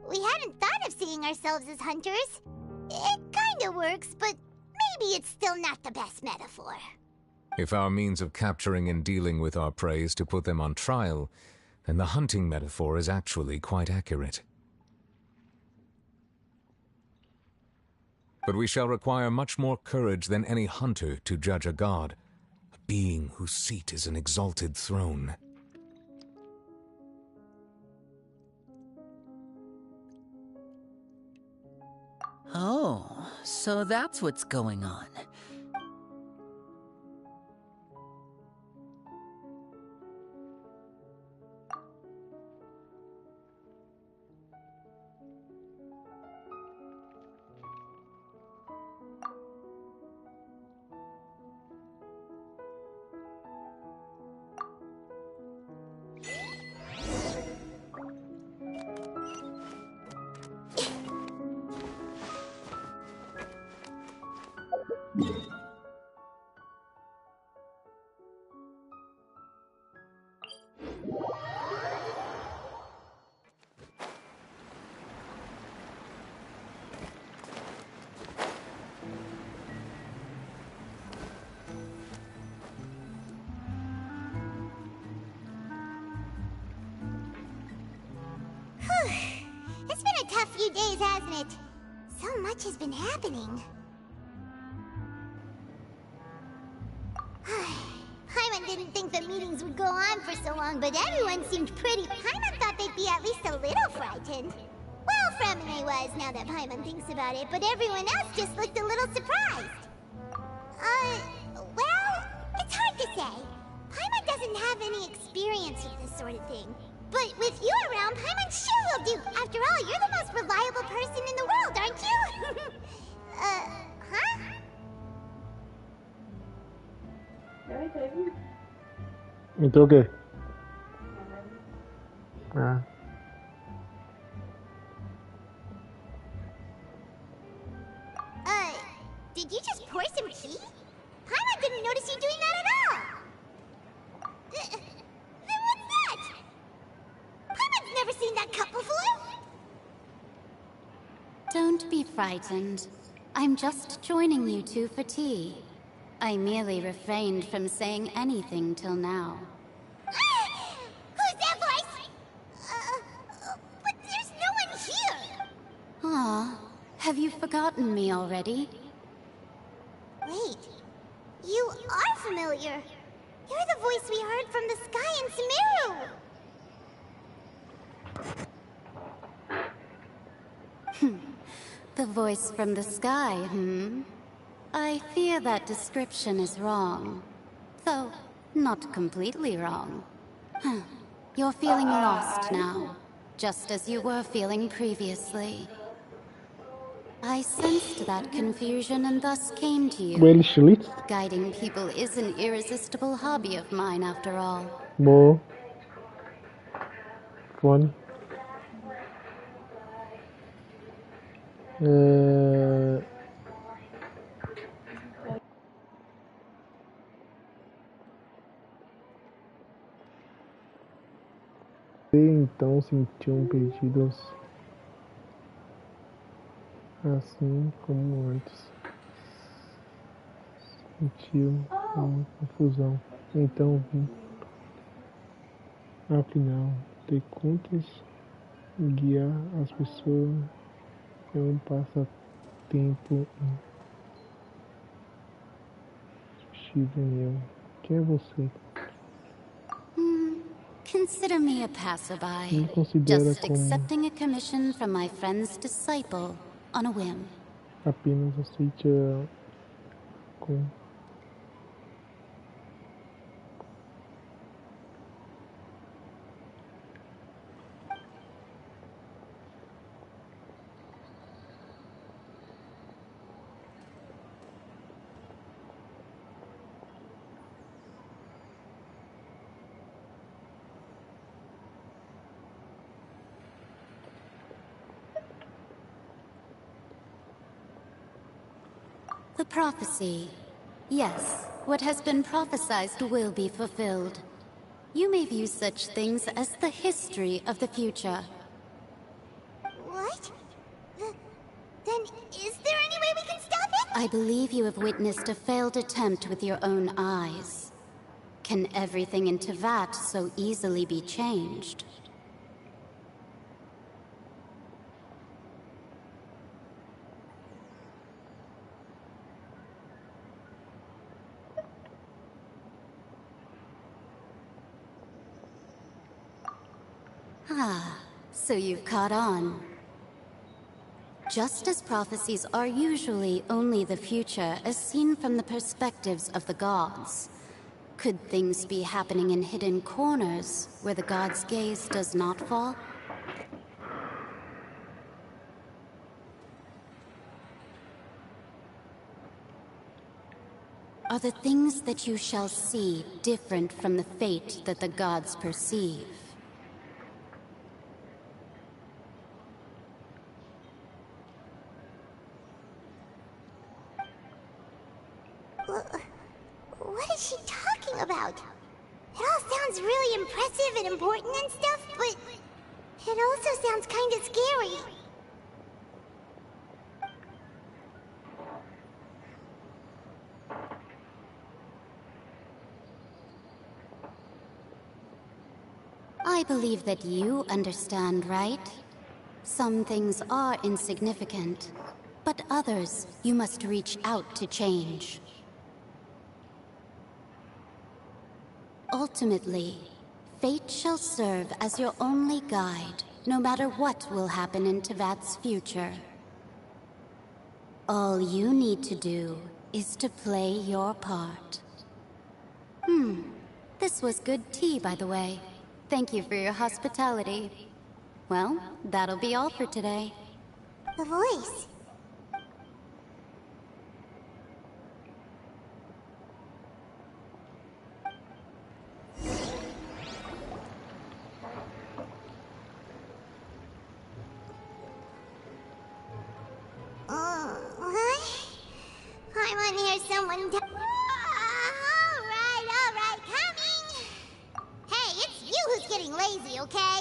We hadn't thought of seeing ourselves as hunters. It kinda works, but maybe it's still not the best metaphor. If our means of capturing and dealing with our prey is to put them on trial, then the hunting metaphor is actually quite accurate. But we shall require much more courage than any hunter to judge a god, a being whose seat is an exalted throne. Oh, so that's what's going on. It's been a tough few days, hasn't it? So much has been happening. Paimon didn't think the meetings would go on for so long, but everyone seemed pretty... Paimon thought they'd be at least a little frightened. Well, Fremine was, now that Paimon thinks about it, but everyone else just looked a little surprised. Well, it's hard to say. Paimon doesn't have any experience with this sort of thing. But with you around, Paimon sure will do. After all, you're the most reliable person in the world, aren't you? Huh? Então o quê? Ah. Did you just pour some tea? Paimon didn't notice you doing that at all. Then what's that? Paimon's never seen that cup before. Don't be frightened. I'm just joining you two for tea. I merely refrained from saying anything till now. Who's that voice? But there's no one here. Aw, have you forgotten me already? Wait, you are familiar. You're the voice we heard from the sky in Sumeru. The voice from the sky, I fear that description is wrong. Though, not completely wrong. You're feeling lost now, just as you were feeling previously. I sensed that confusion and thus came to you. Ele Schlitz. Guiding people is an irresistible hobby of mine, after all. Boa. Fone. Então sentiam perdidos, assim como antes. Sentiu uma confusão. Então vi. Afinal de contas, guiar as pessoas é um passatempo juvenil. Quem é você? Consider me a passerby, Me considera just como accepting a commission from my friend's disciple on a whim. apenas aceite com The prophecy. Yes, what has been prophesied will be fulfilled. You may view such things as the history of the future. What? Then is there any way we can stop it? I believe you have witnessed a failed attempt with your own eyes. Can everything in Tevat so easily be changed? Ah, so you've caught on. Just as prophecies are usually only the future as seen from the perspectives of the gods, could things be happening in hidden corners where the gods' gaze does not fall? Are the things that you shall see different from the fate that the gods perceive? What is she talking about? It all sounds really impressive and important and stuff, but it also sounds kind of scary. I believe that you understand, right? Some things are insignificant, but others you must reach out to change. Ultimately, fate shall serve as your only guide, no matter what will happen in Tevat's future. All you need to do is to play your part. This was good tea, by the way. Thank you for your hospitality. Well, that'll be all for today. The voice. I want to hear someone all right, coming! Hey, it's you who's getting lazy, okay?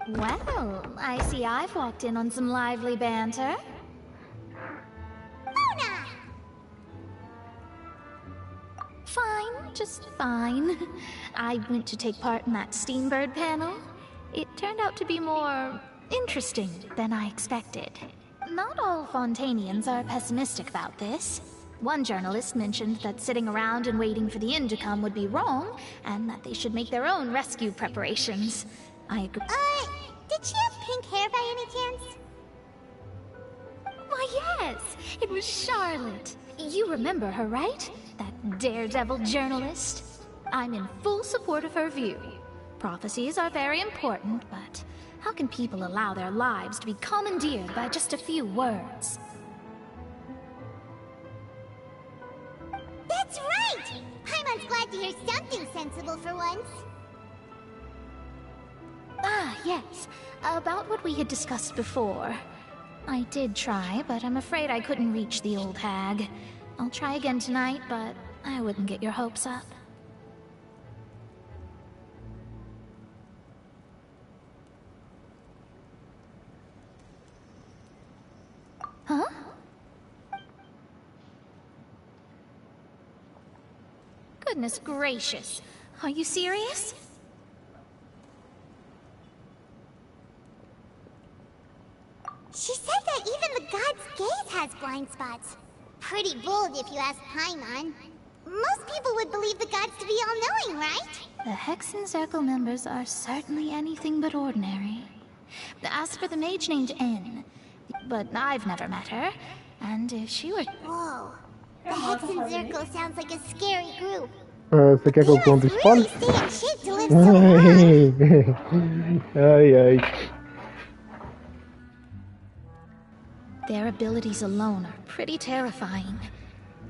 Well, I see I've walked in on some lively banter. Mona! Fine, just fine. I went to take part in that Steambird panel. It turned out to be more interesting than I expected. Not all Fontanians are pessimistic about this. One journalist mentioned that sitting around and waiting for the inn to come would be wrong, and that they should make their own rescue preparations. I agree. Did she have pink hair by any chance? Why, yes! It was Charlotte. You remember her, right? That daredevil journalist? I'm in full support of her view. Prophecies are very important, but how can people allow their lives to be commandeered by just a few words? That's right! Paimon's glad to hear something sensible for once. Ah, yes. About what we had discussed before. I did try, but I'm afraid I couldn't reach the old hag. I'll try again tonight, but I wouldn't get your hopes up. Huh? Goodness gracious. Are you serious? She said that even the god's gaze has blind spots. Pretty bold if you ask Paimon. Most people would believe the gods to be all-knowing, right? The Hexen Circle members are certainly anything but ordinary. As for the mage named N, but I've never met her, and if she were... Whoa. The Hexen Circle sounds like a scary group. Você quer que eu conte spoiler? Stay in shape to live so long. Ai, ai. Their abilities alone are pretty terrifying.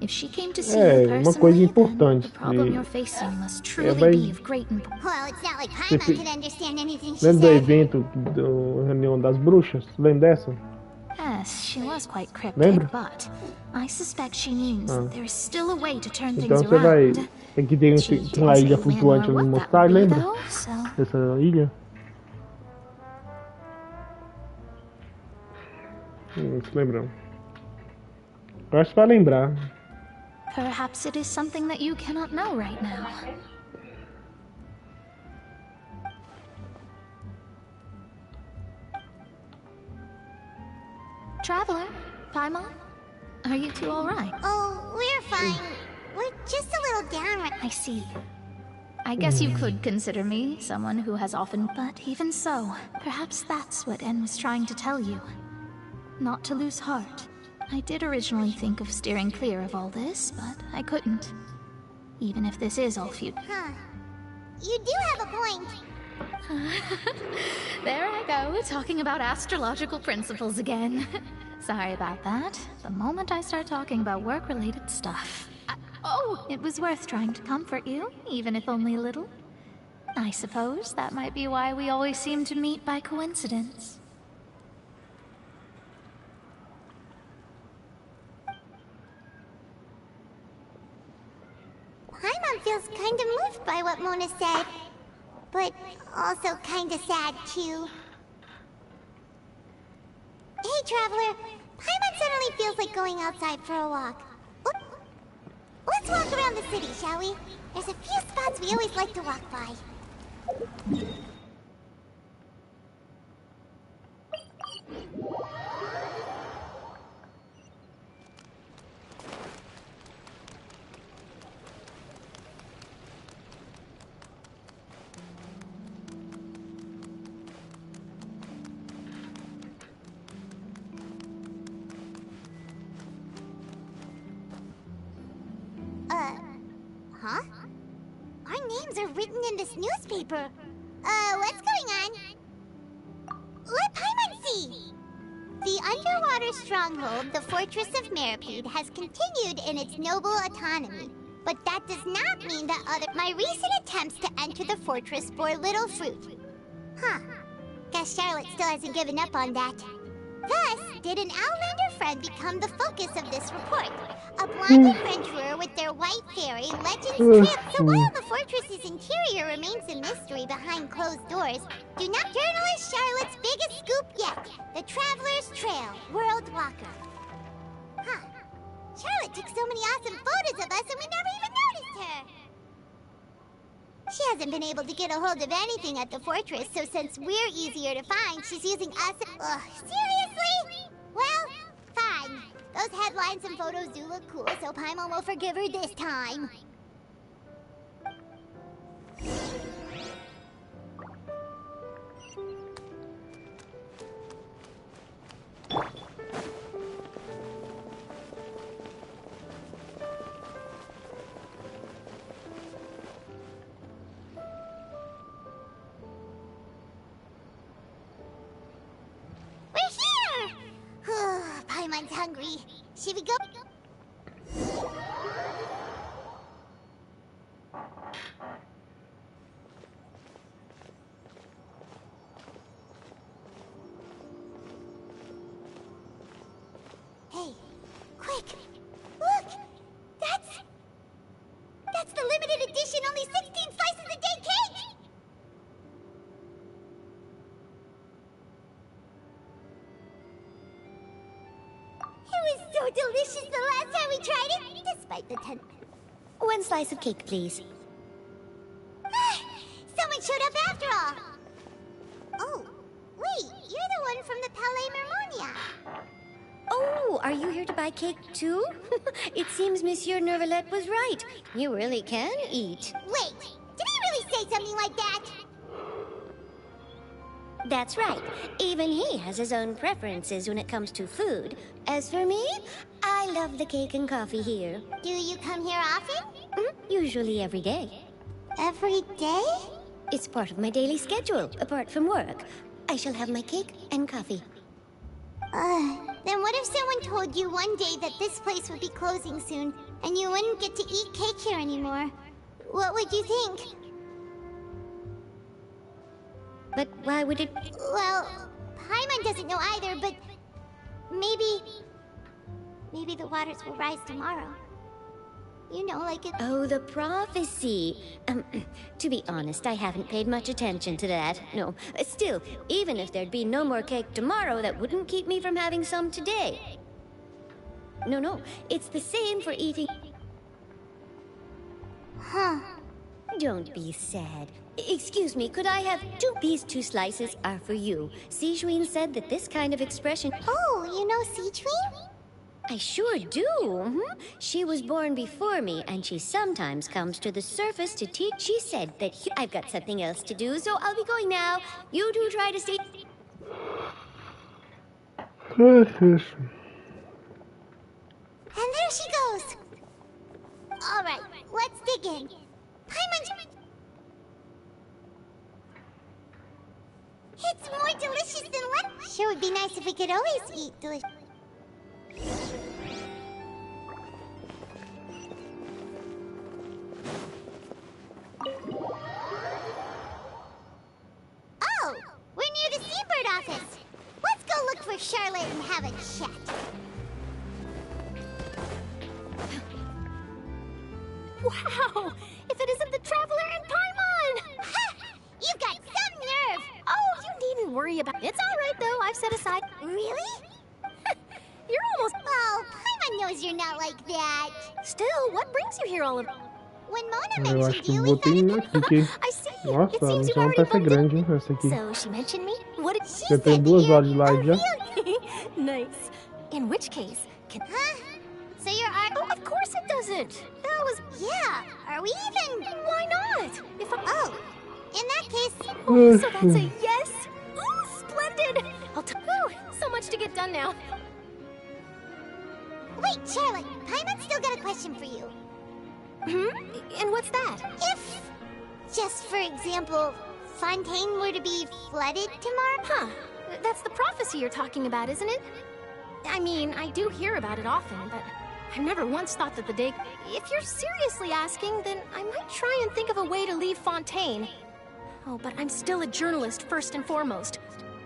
If she came to see you Uma coisa personally, importante. the problem you're facing must truly be of great importance. Well, it's not like Paimon could understand anything she Lembra do said. evento da reunião das bruxas? Lembra dessa? Yes, she was quite cryptic, Lembra? but I suspect she means that there is still a way to turn Então things você vai. around. Tem que ter uma ilha flutuante ali no mostrar, lembra? Dessa ilha? Se lembram. Eu acho que vai lembrar. Perhaps it is something that you cannot know right now. Traveler, Paimon, are you two all right? Oh, we're fine. We're just a little down right. I see. I guess you could consider me someone who has often... But even so, perhaps that's what En was trying to tell you. Not to lose heart. I did originally think of steering clear of all this, but I couldn't. Even if this is all futile. Huh. You do have a point. There I go, talking about astrological principles again. Sorry about that. The moment I start talking about work-related stuff. Oh, it was worth trying to comfort you, even if only a little. I suppose that might be why we always seem to meet by coincidence. Paimon feels kinda moved by what Mona said. But also kinda sad, too. Hey, Traveler. Paimon suddenly feels like going outside for a walk. Let's walk around the city, shall we? There's a few spots we always like to walk by. Huh? Our names are written in this newspaper. What's going on? Let Paimon see! The underwater stronghold, the Fortress of Meripede, has continued in its noble autonomy. But that does not mean that my recent attempts to enter the fortress bore little fruit. Huh. Guess Charlotte still hasn't given up on that. Thus, did an Outlander friend become the focus of this report? A blind adventurer with their white fairy, legends trip. So while the fortress's interior remains a mystery behind closed doors, do not journalist Charlotte's biggest scoop yet, the Traveler's Trail, World Walker. Huh. Charlotte took so many awesome photos of us and we never even noticed her. She hasn't been able to get a hold of anything at the fortress, so since we're easier to find, she's using us. Ugh, seriously? Well, fine. Those headlines and photos do look cool, so Paimon will forgive her this time. Paimon's hungry. Should we go? Hey, quick! Look! That's the limited edition, only 16 slices a day cake! It was so delicious the last time we tried it, despite the 10... One slice of cake, please. Someone showed up after all! Oh, wait, you're the one from the Palais Mermonia. Oh, are you here to buy cake too? It seems Monsieur Nervalette was right. You really can eat. Wait, did he really say something like that? That's right. Even he has his own preferences when it comes to food. As for me, I love the cake and coffee here. Do you come here often? Usually every day. Every day? It's part of my daily schedule, apart from work. I shall have my cake and coffee. Then what if someone told you one day that this place would be closing soon, and you wouldn't get to eat cake here anymore? What would you think? But why would it... Well, Paimon doesn't know either, but... Maybe the waters will rise tomorrow. You know, like it... Oh, the prophecy. To be honest, I haven't paid much attention to that. No, still, even if there'd be no more cake tomorrow, that wouldn't keep me from having some today. No, it's the same for eating... Huh. Don't be sad. Excuse me, could I have two? These 2 slices are for you. Sijuin said that this kind of expression... Oh, you know Sijuin? I sure do. She was born before me, and she sometimes comes to the surface to teach. She said that I've got something else to do, so I'll be going now. You two try to stay... And there she goes. All right, let's dig in. Paimon... It's more delicious than what? Sure would be nice if we could always eat delicious. Oh, we're near the Seabird office. Let's go look for Charlotte and have a chat. Wow! If it isn't the Traveler and Paimon! Ha! You've got some nerve! Oh, you needn't worry about it. It's all right, though. I've set aside... Really? You're almost... Oh, Paimon knows you're not like that. Still, what brings you here all of... When Mona Eu mentioned acho que you, eu we botei thought não expliquei. I see. Nossa, It seems isso you've é uma already peça bumped grande, hein, essa aqui. So, she mentioned me? What did she Já tem 2 horas de live já. Nice. In which case, can... Huh? So you're Oh, of course it doesn't. That was... Yeah. Are we even... Why not? If I... Oh. In that case... Oh, so that's a yes? Ooh, splendid! So much to get done now. Wait, Charlotte. Paimon's still got a question for you. And what's that? If, just for example, Fontaine were to be flooded tomorrow? Huh. That's the prophecy you're talking about, isn't it? I mean, I do hear about it often, but I've never once thought that the day... If you're seriously asking, then I might try and think of a way to leave Fontaine. Oh, but I'm still a journalist, first and foremost.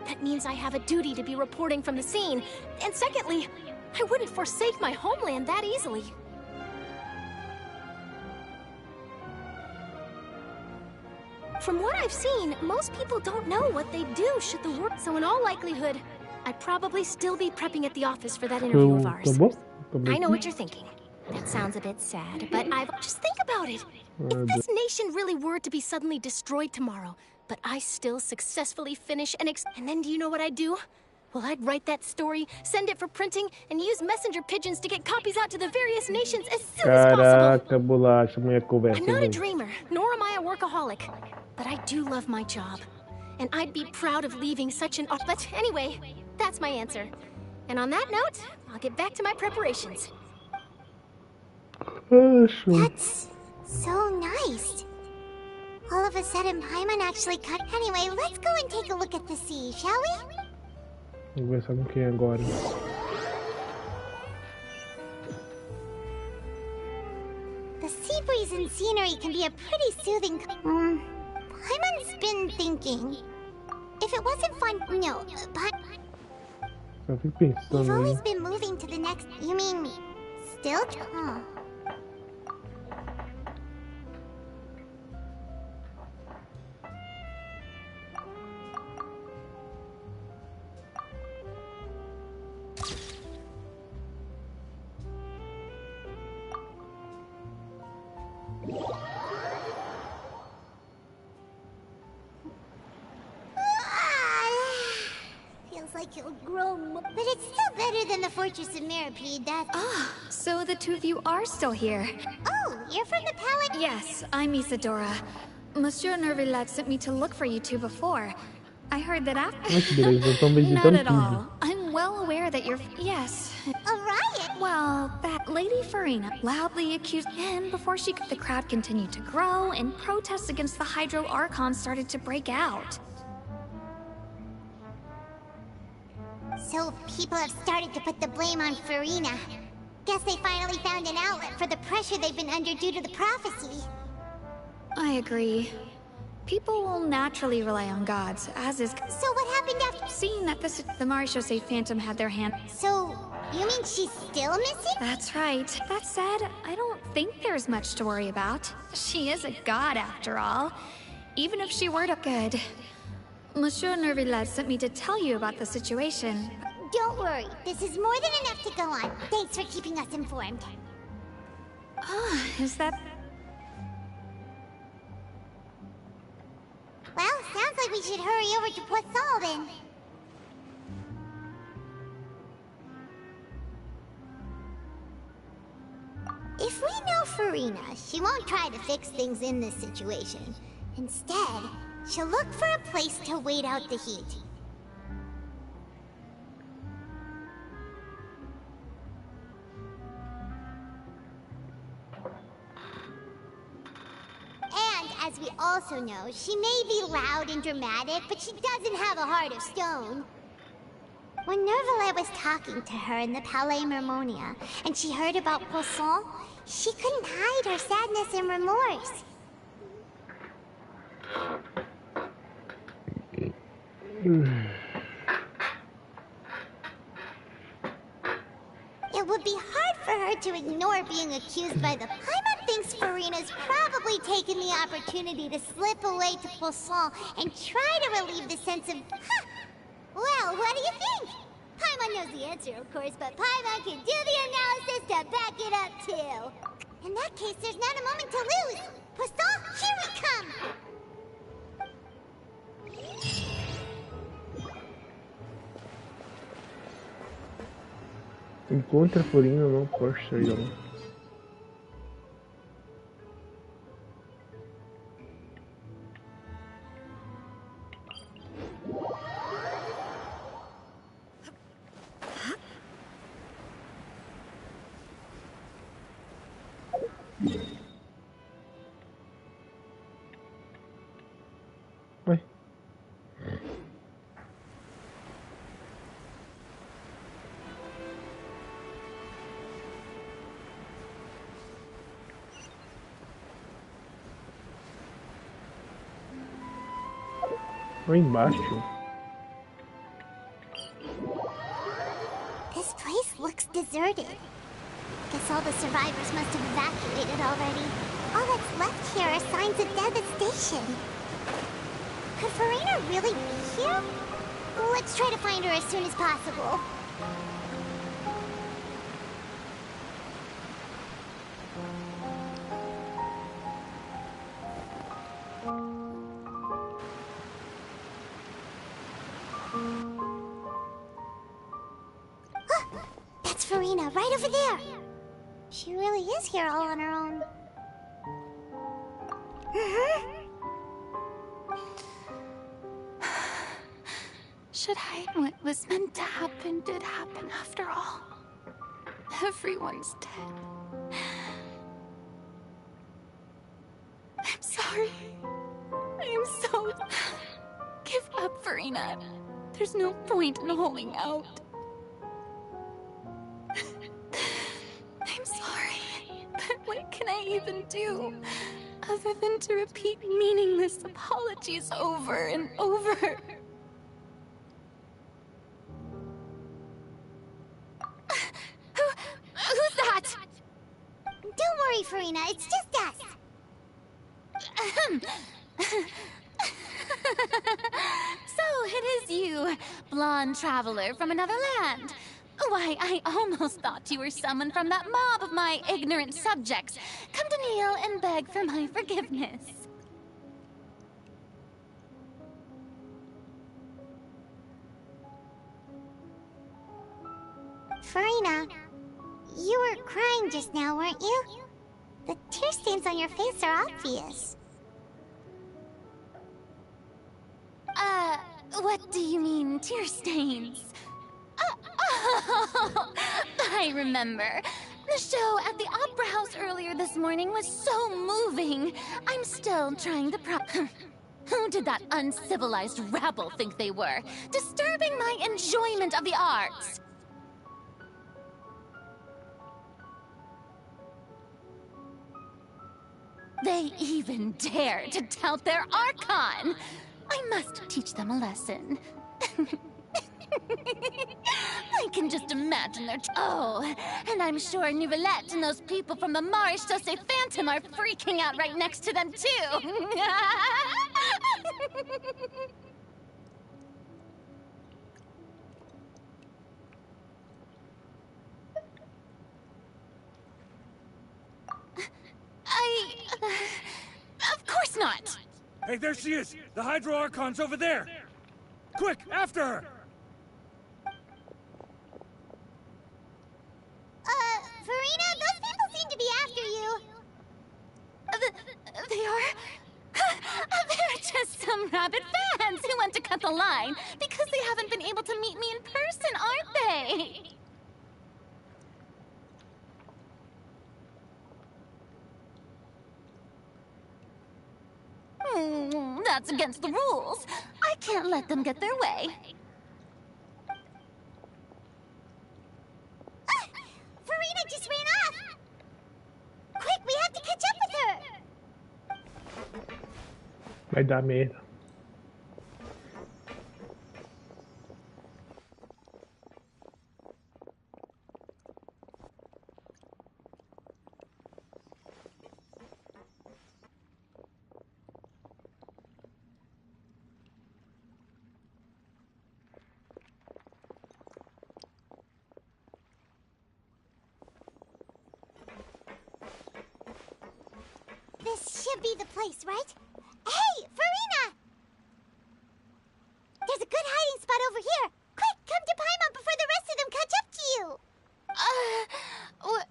That means I have a duty to be reporting from the scene. And secondly, I wouldn't forsake my homeland that easily. From what I've seen, most people don't know what they'd do should the war... So in all likelihood, I'd probably still be prepping at the office for that interview of ours. I know what you're thinking. That sounds a bit sad, but just think about it. If this nation really were to be suddenly destroyed tomorrow, but I still successfully finish and then do you know what I'd do? Well, I'd write that story, send it for printing, and use messenger pigeons to get copies out to the various nations as soon as possible. Caraca, bolacha, mulher conversa, I'm not a gente. dreamer, nor am I a workaholic, but I do love my job. And I'd be proud of leaving such an... But anyway, that's my answer. And on that note, I'll get back to my preparations. That's so nice. All of a sudden, Paimon actually cut... Anyway, let's go and take a look at the sea, shall we? Vou conversar com quem agora? The sea breeze and scenery can be a pretty soothing... Paimon's been thinking... If it wasn't fun... No, but... Só fico pensando You've aí. always been moving to the next... You mean... Still? Huh. Feels like you'll grow more. But it's still better than the Fortress of Mirapede, that's... Ah, so the two of you are still here. Oh, you're from the Palace? Yes, I'm Isadora. Monsieur Nervillac sent me to look for you two before. I heard that after... Olha que beleza, estão Not visitando at tudo. all. I'm well aware that you're... Yes. A riot? Well, that Lady Farina loudly accused... And before she could... The crowd continued to grow, and protests against the Hydro Archon started to break out. So people have started to put the blame on Farina. Guess they finally found an outlet for the pressure they've been under due to the prophecy. I agree. People will naturally rely on gods, as is... So what happened after... Seeing that the Marechaussee Phantom had their hand... So, you mean she's still missing? That's right. That said, I don't think there's much to worry about. She is a god, after all. Even if she were to... Good. Monsieur Nervillac sent me to tell you about the situation. Don't worry. This is more than enough to go on. Thanks for keeping us informed. Ah, is that... Well, sounds like we should hurry over to Poisson then. If we know Farina, she won't try to fix things in this situation. Instead, she'll look for a place to wait out the heat. And, as we also know, she may be loud and dramatic, but she doesn't have a heart of stone. When Nervalet was talking to her in the Palais Mermonia, and she heard about Poisson, she couldn't hide her sadness and remorse. It would be hard for her to ignore being accused by the... Paimon thinks Farina's probably taken the opportunity to slip away to Poisson and try to relieve the sense of... Huh. Well, what do you think? Paimon knows the answer, of course, but Paimon can do the analysis to back it up, too. In that case, there's not a moment to lose. Poisson, here we come! Encontra a Farina no Porsche. Ué. Lá embaixo. This place looks deserted. Guess all the survivors must have evacuated already. All that's left here are signs of devastation. Could Farina really be here? Let's try to find her as soon as possible. That's Farina, right over there. She really is here all on her own. Should I? What was meant to happen did happen after all. Everyone's dead. I'm sorry. I am so... Give up, Farina. There's no point in holding out. I'm sorry, but what can I even do other than to repeat meaningless apologies over and over? Who's that? Don't worry, Farina, it's just us. So it is you, blonde traveler from another land. Why, I almost thought you were someone from that mob of my ignorant subjects. Come to kneel and beg for my forgiveness. Farina, you were crying just now, weren't you? The tear stains on your face are obvious. What do you mean, tear stains? I remember. The show at the Opera House earlier this morning was so moving. I'm still trying to Who did that uncivilized rabble think they were? Disturbing my enjoyment of the arts! They even dare to tout their Archon! I must teach them a lesson. I can just imagine their... Oh, and I'm sure Nouvellette and those people from the Maréchaussée Phantom are freaking out right next to them, too! Of course not! Hey, there she is! The Hydro Archon's over there! Quick, after her! Farina, those people seem to be after you. They are... They're just some rabid fans who want to cut the line because they haven't been able to meet me in person, aren't they? That's against the rules. I can't let them get their way. Farina just ran off! Quick, we have to catch up with her! Vai dar merda. This should be the place, right? Hey, Farina! There's a good hiding spot over here. Quick, come to Paimon before the rest of them catch up to you. What?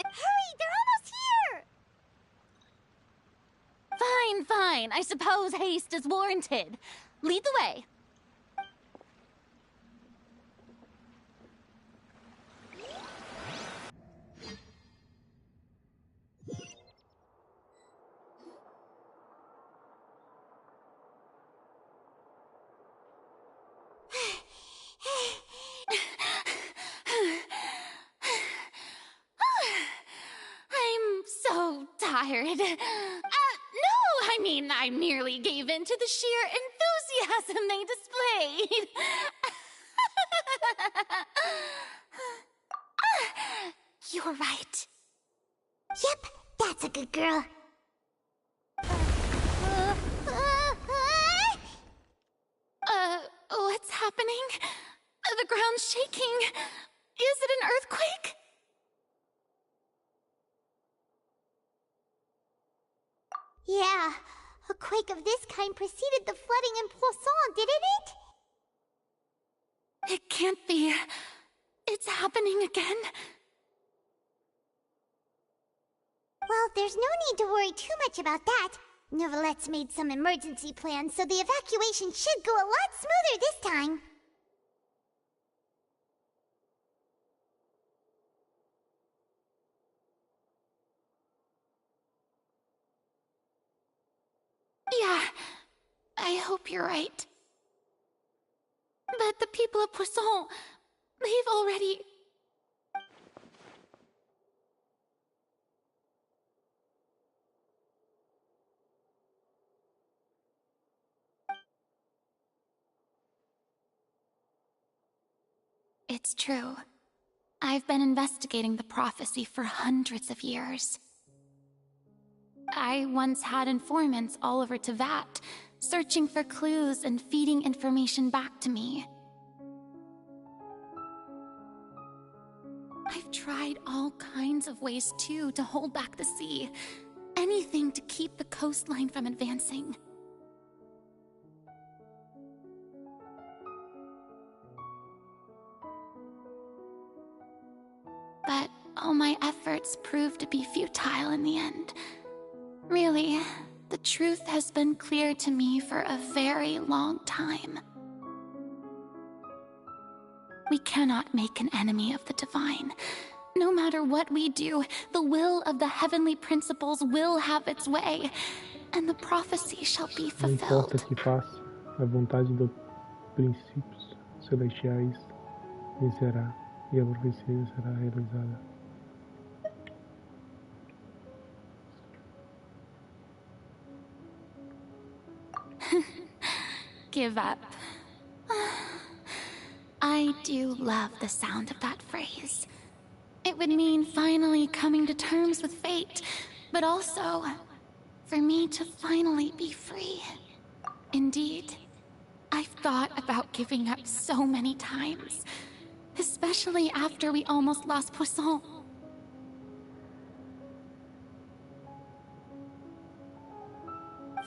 Hurry, they're almost here! Fine. I suppose haste is warranted. Lead the way. I'm so tired. No, I mean, I merely gave in to the sheer enthusiasm they displayed. You're right. Yep, that's a good girl. What's happening? The ground's shaking. Is it an earthquake? Yeah, a quake of this kind preceded the flooding in Poisson, didn't it? It can't be. It's happening again? Well, there's no need to worry too much about that. Neverlette's made some emergency plans, so the evacuation should go a lot smoother this time. Yeah, I hope you're right. But the people of Poisson, they've already... It's true. I've been investigating the prophecy for hundreds of years. I once had informants all over Tevat, searching for clues and feeding information back to me. I've tried all kinds of ways too to hold back the sea. Anything to keep the coastline from advancing. But all my efforts proved to be futile in the end. Really, the truth has been clear to me for a very long time. We cannot make an enemy of the divine. No matter what we do, the will of the heavenly principles will have its way, and the prophecy shall be Não importa fulfilled. que faça, a vontade dos princípios celestiais vencerá e a profecia será realizada. Give up. I do love the sound of that phrase. It would mean finally coming to terms with fate, but also for me to finally be free. Indeed, I've thought about giving up so many times, especially after we almost lost Poisson.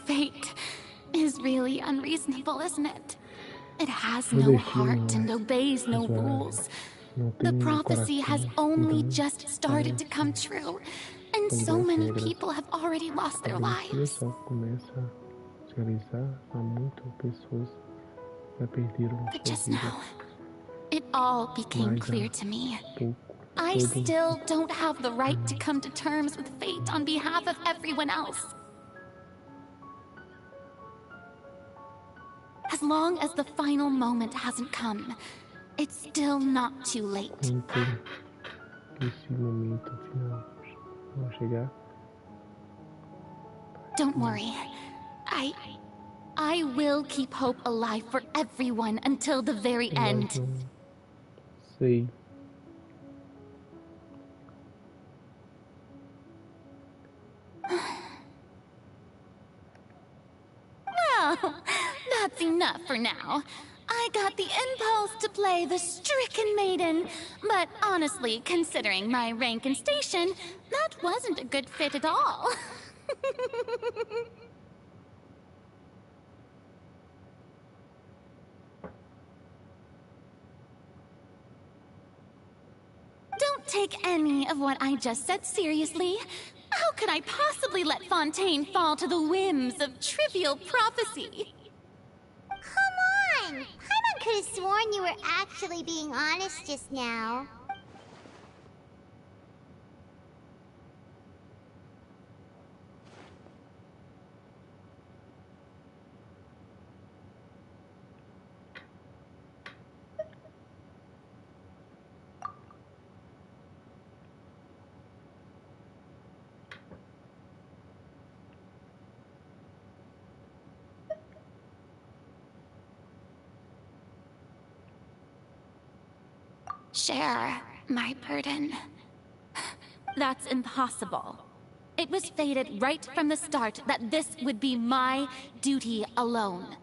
Fate is really unreasonable, isn't it? It has no heart and obeys no rules. The prophecy has only just started to come true, and so many people have already lost their lives. Só começa a se realizar, há muitas pessoas já perderam But sua just vida. now, it all became clear to me. I still don't have the right to come to terms with fate on behalf of everyone else. As long as the final moment hasn't come, it's still not too late. Enquanto esse momento final não chegar, Don't worry. I will keep hope alive for everyone until the very end. sei. Well, that's enough for now. I got the impulse to play the stricken maiden, but honestly, considering my rank and station, that wasn't a good fit at all. Don't take any of what I just said seriously. How could I possibly let Fontaine fall to the whims of trivial prophecy? Come on! Paimon could have sworn you were actually being honest just now. Share my burden. That's impossible. It was fated right from the start that this would be my duty alone.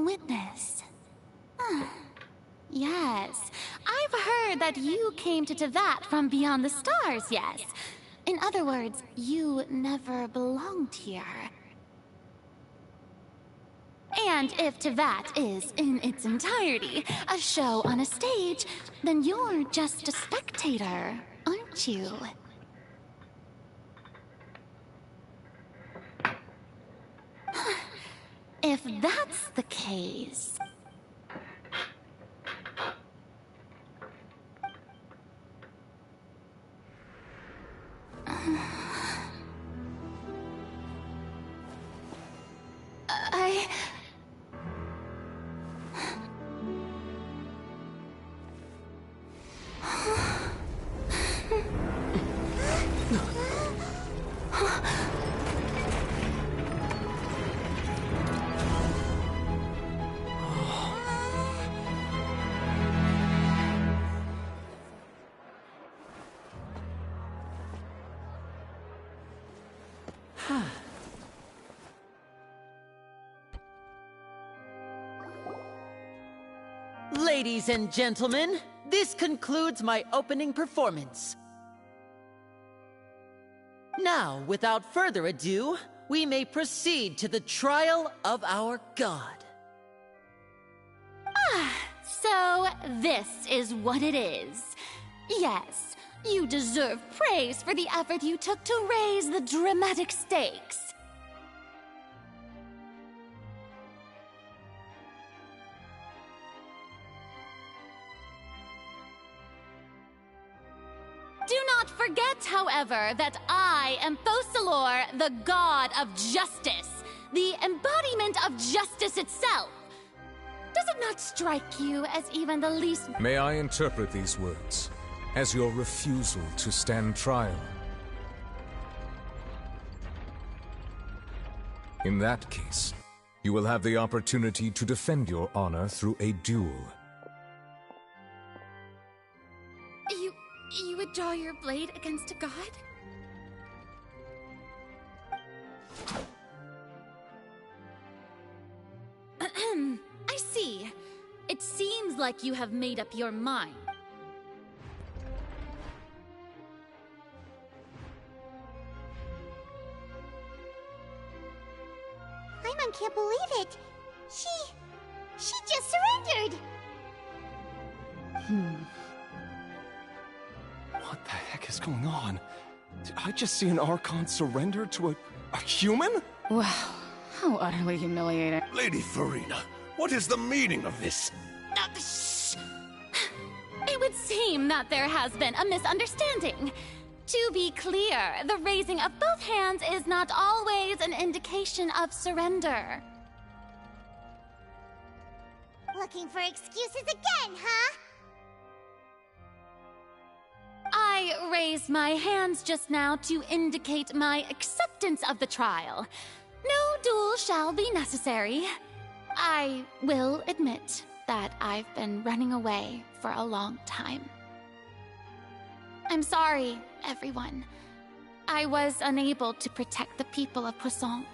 a witness. Yes, I've heard that you came to Tevat from beyond the stars, yes. In other words, you never belonged here. And if Tevat is, in its entirety, a show on a stage, then you're just a spectator, aren't you? If that's the case... Ladies and gentlemen, this concludes my opening performance. Now, without further ado, we may proceed to the trial of our god. So this is what it is. Yes, you deserve praise for the effort you took to raise the dramatic stakes. Do not forget, however, that I am Fosalor, the god of justice, the embodiment of justice itself. Does it not strike you as even the least... May I interpret these words as your refusal to stand trial? In that case, you will have the opportunity to defend your honor through a duel. You would draw your blade against a god? I see. It seems like you have made up your mind. Paimon can't believe it. She just surrendered. What the heck is going on? Did I just see an Archon surrender to a human? Wow, how utterly humiliating. Lady Farina, what is the meaning of this? It would seem that there has been a misunderstanding. To be clear, the raising of both hands is not always an indication of surrender. Looking for excuses again, huh? I raised my hands just now to indicate my acceptance of the trial. No duel shall be necessary. I will admit that I've been running away for a long time. I'm sorry, everyone. I was unable to protect the people of Poisson.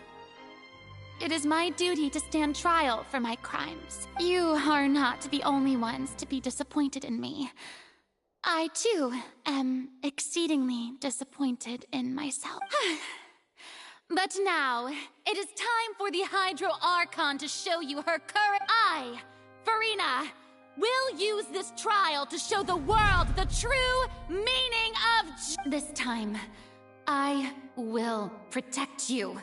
It is my duty to stand trial for my crimes. You are not the only ones to be disappointed in me. I, too, am exceedingly disappointed in myself. But now, it is time for the Hydro Archon to show you her courage. I, Farina, will use this trial to show the world the true meaning of this time, I will protect you.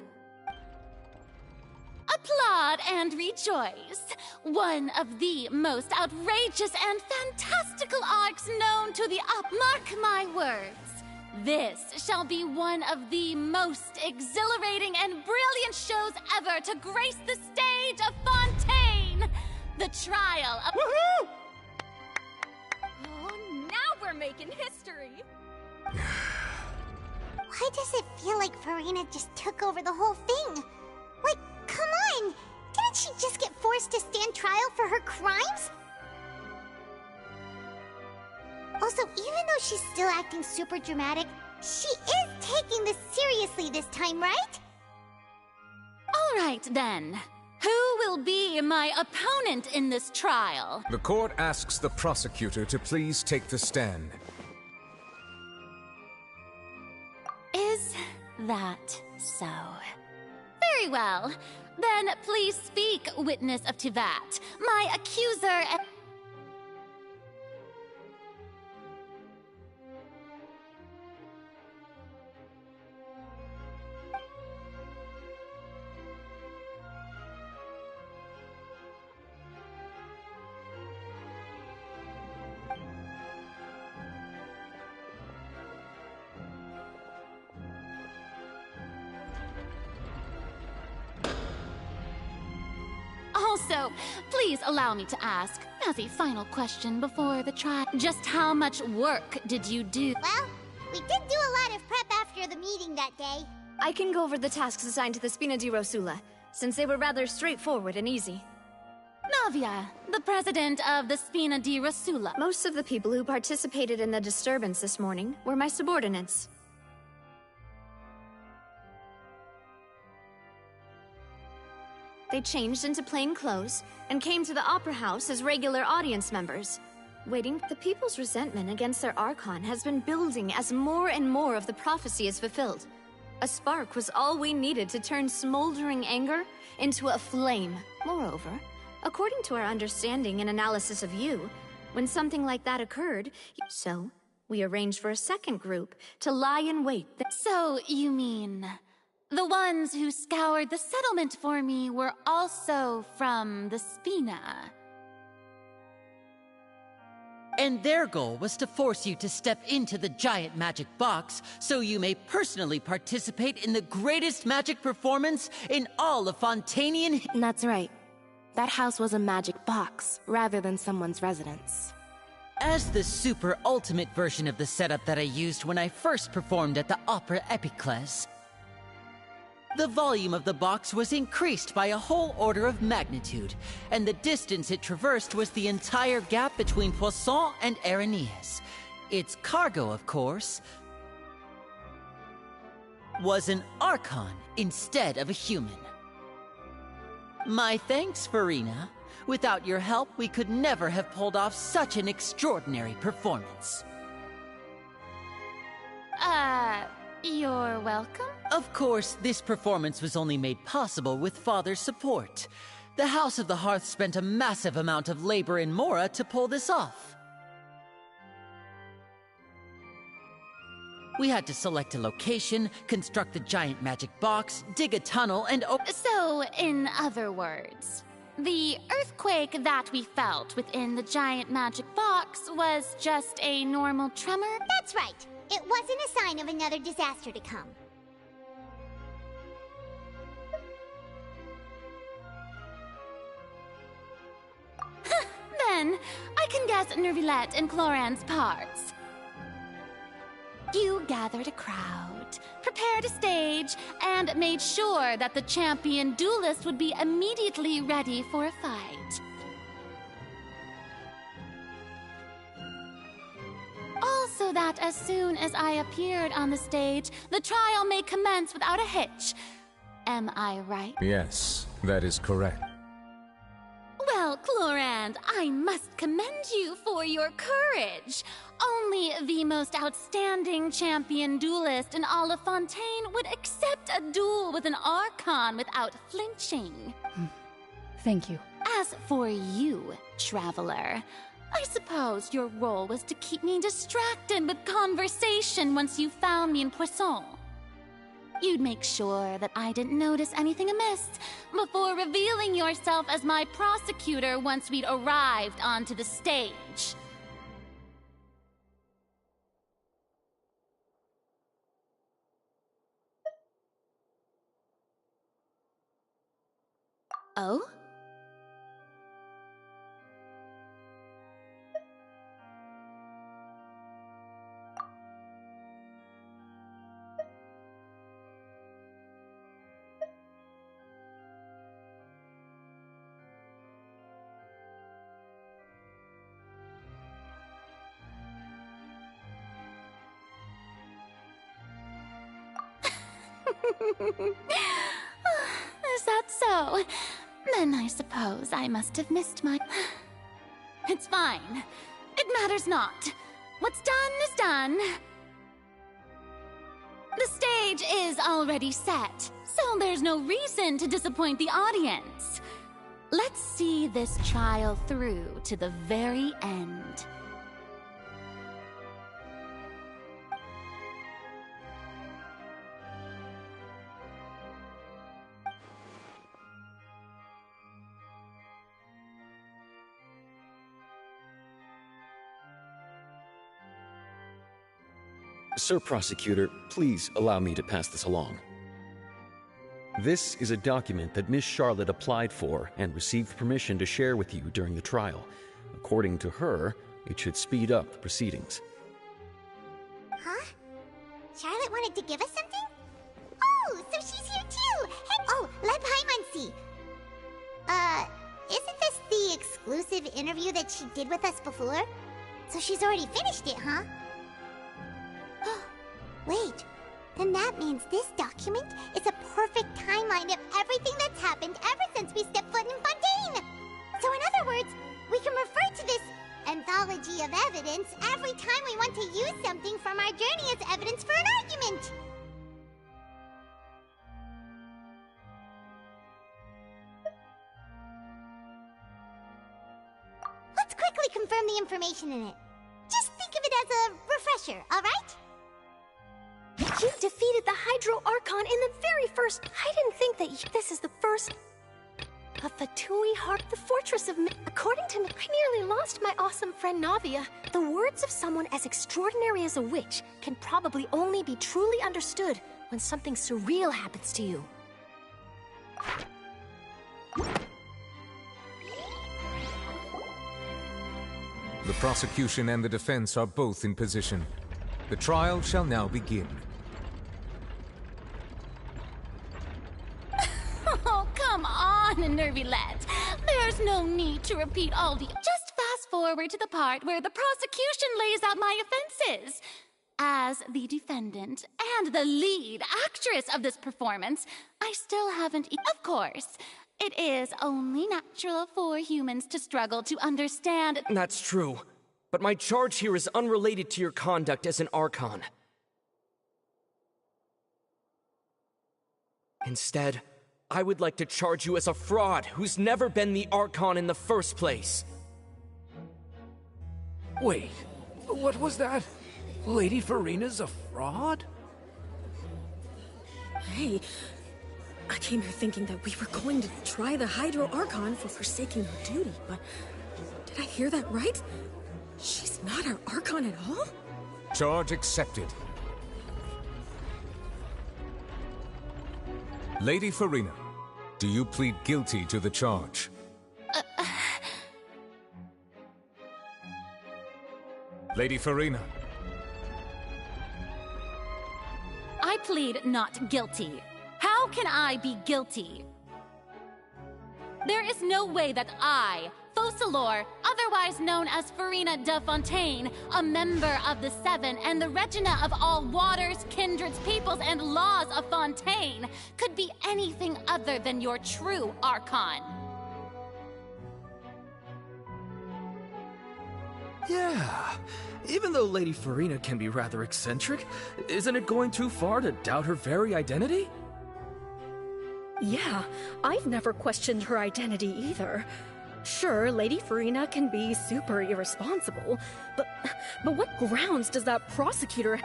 Applaud and rejoice. One of the most outrageous and fantastical arcs known to the Mark my words. This shall be one of the most exhilarating and brilliant shows ever to grace the stage of Fontaine. The trial of... Woohoo! Oh, now we're making history. Why does it feel like Farina just took over the whole thing? Like, come on! Didn't she just get forced to stand trial for her crimes? Also, even though she's still acting super dramatic, she is taking this seriously this time, right? All right, then. Who will will be my opponent in this trial? The court asks the prosecutor to please take the stand. Is that so? Very well. Then please speak, witness of Tivat. My accuser... Also, please allow me to ask, as a final question before the trial, just how much work did you do? Well, we did do a lot of prep after the meeting that day. I can go over the tasks assigned to the Spina di Rosula, since they were rather straightforward and easy. Navia, the president of the Spina di Rosula. Most of the people who participated in the disturbance this morning were my subordinates. They changed into plain clothes and came to the Opera House as regular audience members. Waiting, the people's resentment against their Archon has been building as more and more of the prophecy is fulfilled. A spark was all we needed to turn smoldering anger into a flame. Moreover, according to our understanding and analysis of you, when something like that occurred, so we arranged for a second group to lie in wait. So, you mean... the ones who scoured the settlement for me were also from the Spina. And their goal was to force you to step into the giant magic box so you may personally participate in the greatest magic performance in all of Fontanian... That's right. That house was a magic box, rather than someone's residence. As the super ultimate version of the setup that I used when I first performed at the Opera Epiclese, the volume of the box was increased by a whole order of magnitude, and the distance it traversed was the entire gap between Poisson and Aranias. Its cargo, of course, was an Archon instead of a human. My thanks, Farina. Without your help, we could never have pulled off such an extraordinary performance. You're welcome? Of course, this performance was only made possible with Father's support. The House of the Hearth spent a massive amount of labor in Mora to pull this off. We had to select a location, construct the giant magic box, dig a tunnel, and So, in other words, the earthquake that we felt within the giant magic box was just a normal tremor? That's right. It wasn't a sign of another disaster to come. Then, I can guess Nervilette and Cloran's parts. You gathered a crowd, prepared a stage, and made sure that the champion duelist would be immediately ready for a fight. Also that as soon as I appeared on the stage, the trial may commence without a hitch. Am I right? Yes, that is correct. Well, Clorand, I must commend you for your courage. Only the most outstanding champion duelist in all of Fontaine would accept a duel with an Archon without flinching. Thank you. As for you, Traveler, I suppose your role was to keep me distracted with conversation once you found me in Poisson. You'd make sure that I didn't notice anything amiss before revealing yourself as my prosecutor once we'd arrived onto the stage. Oh? Is that so? Then I suppose I must have missed my... It's fine. It matters not. What's done is done. The stage is already set, so there's no reason to disappoint the audience. Let's see this trial through to the very end. Sir Prosecutor, please allow me to pass this along. This is a document that Miss Charlotte applied for and received permission to share with you during the trial. According to her, it should speed up the proceedings. Huh? Charlotte wanted to give us something? Oh, so she's here too! Hey, oh, let Paimon see. Isn't this the exclusive interview that she did with us before? So she's already finished it, huh? Wait, then that means this document is a perfect timeline of everything that's happened ever since we stepped foot in Fontaine! So in other words, we can refer to this anthology of evidence every time we want to use something from our journey as evidence for an argument! Let's quickly confirm the information in it. Just think of it as a refresher, alright? You defeated the Hydro Archon in the very first... I didn't think that this is the first... A Fatui Heart, the Fortress of... According to me, I nearly lost my awesome friend Navia. The words of someone as extraordinary as a witch can probably only be truly understood when something surreal happens to you. The prosecution and the defense are both in position. The trial shall now begin. Oh, come on, Nervylette. There's no need to repeat all the... Just fast forward to the part where the prosecution lays out my offenses. As the defendant and the lead actress of this performance, I still haven't... Of course, it is only natural for humans to struggle to understand... That's true. But my charge here is unrelated to your conduct as an Archon. Instead, I would like to charge you as a fraud who's never been the Archon in the first place. Wait, what was that? Lady Farina's a fraud? Hey, I came here thinking that we were going to try the Hydro Archon for forsaking her duty, but did I hear that right? She's not our Archon at all? Charge accepted. Lady Farina, do you plead guilty to the charge? Lady Farina. I plead not guilty. How can I be guilty? There is no way that I, Focalor, otherwise known as Farina de Fontaine, a member of the Seven and the Regina of all waters, kindreds, peoples, and laws of Fontaine, could be anything other than your true Archon. Yeah, even though Lady Farina can be rather eccentric, isn't it going too far to doubt her very identity? Yeah, I've never questioned her identity either. Sure, Lady Farina can be super irresponsible, but what grounds does that prosecutor...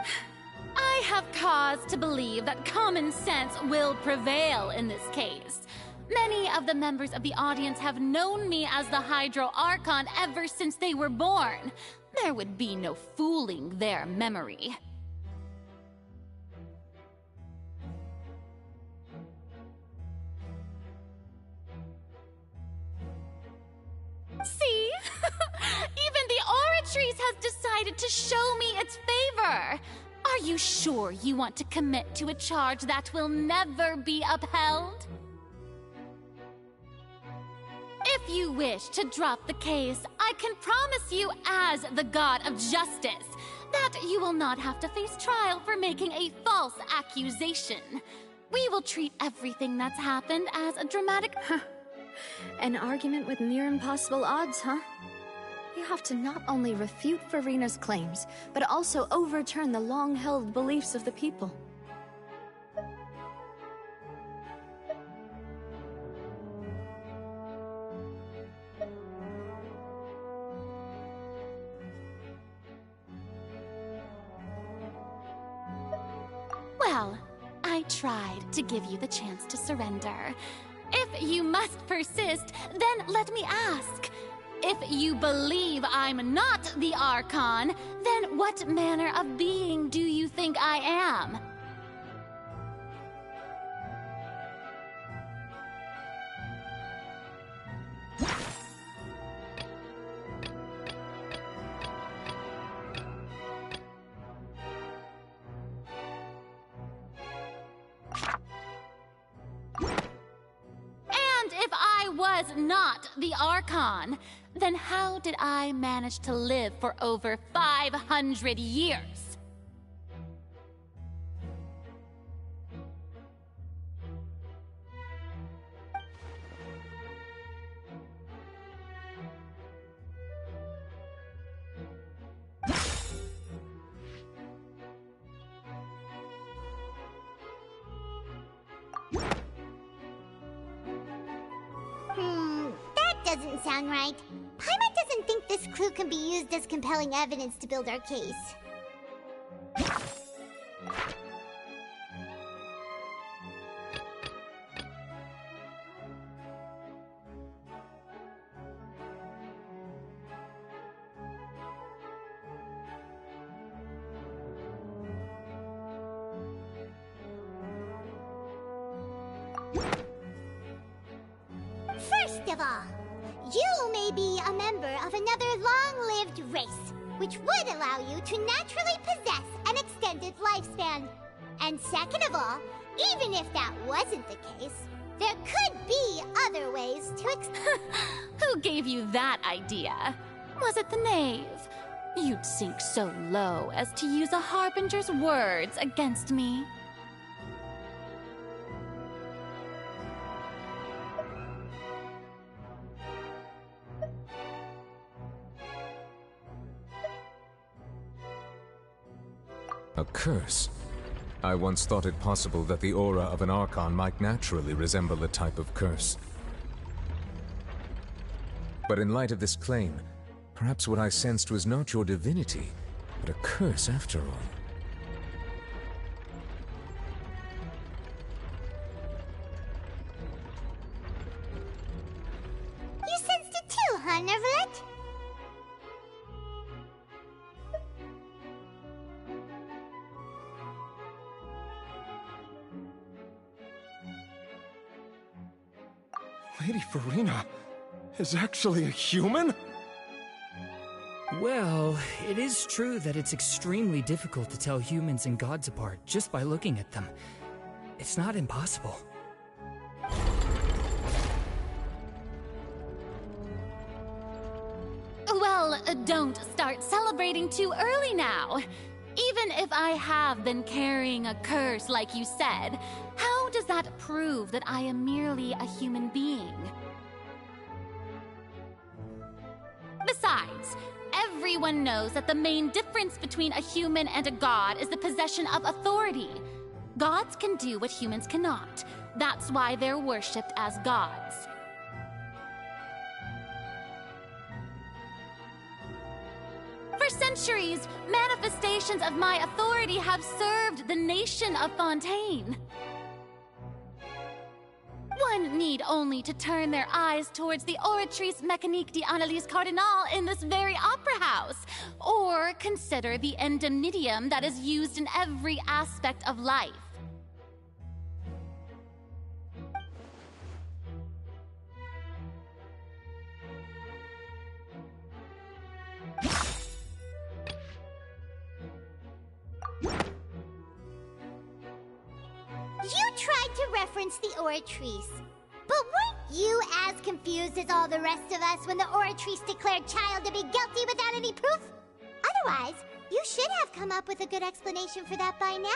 I have cause to believe that common sense will prevail in this case. Many of the members of the audience have known me as the Hydro Archon ever since they were born. There would be no fooling their memory. See? Even the Oratrice has decided to show me its favor. Are you sure you want to commit to a charge that will never be upheld? If you wish to drop the case, I can promise you as the God of Justice that you will not have to face trial for making a false accusation. We will treat everything that's happened as a dramatic... An argument with near impossible odds, huh? You have to not only refute Farina's claims, but also overturn the long-held beliefs of the people. Well, I tried to give you the chance to surrender. If you must persist, then let me ask. If you believe I'm not the Archon, then what manner of being do you think I am? And if I was not the Archon, then how did I manage to live for over 500 years? That doesn't sound right. Paimon doesn't think this clue can be used as compelling evidence to build our case. First of all, you may be a member of another long-lived race, which would allow you to naturally possess an extended lifespan. And second of all, even if that wasn't the case, there could be other ways to Who gave you that idea? Was it the knave? You'd sink so low as to use a harbinger's words against me. A curse? I once thought it possible that the aura of an Archon might naturally resemble a type of curse. But in light of this claim, perhaps what I sensed was not your divinity, but a curse after all. You sensed it too, huh, Nervalet? Lady Farina is actually a human? Well, it is true that it's extremely difficult to tell humans and gods apart just by looking at them. It's not impossible. Well, don't start celebrating too early now. Even if I have been carrying a curse like you said, how does that prove that I am merely a human being? Besides, everyone knows that the main difference between a human and a god is the possession of authority. Gods can do what humans cannot. That's why they're worshipped as gods. For centuries, manifestations of my authority have served the nation of Fontaine. One need only to turn their eyes towards the Oratrice Mécanique d'Analyse Cardinal in this very opera house, or consider the endemnitium that is used in every aspect of life. You tried to reference the Oratrice. But weren't you as confused as all the rest of us when the Oratrice declared Child to be guilty without any proof? Otherwise, you should have come up with a good explanation for that by now.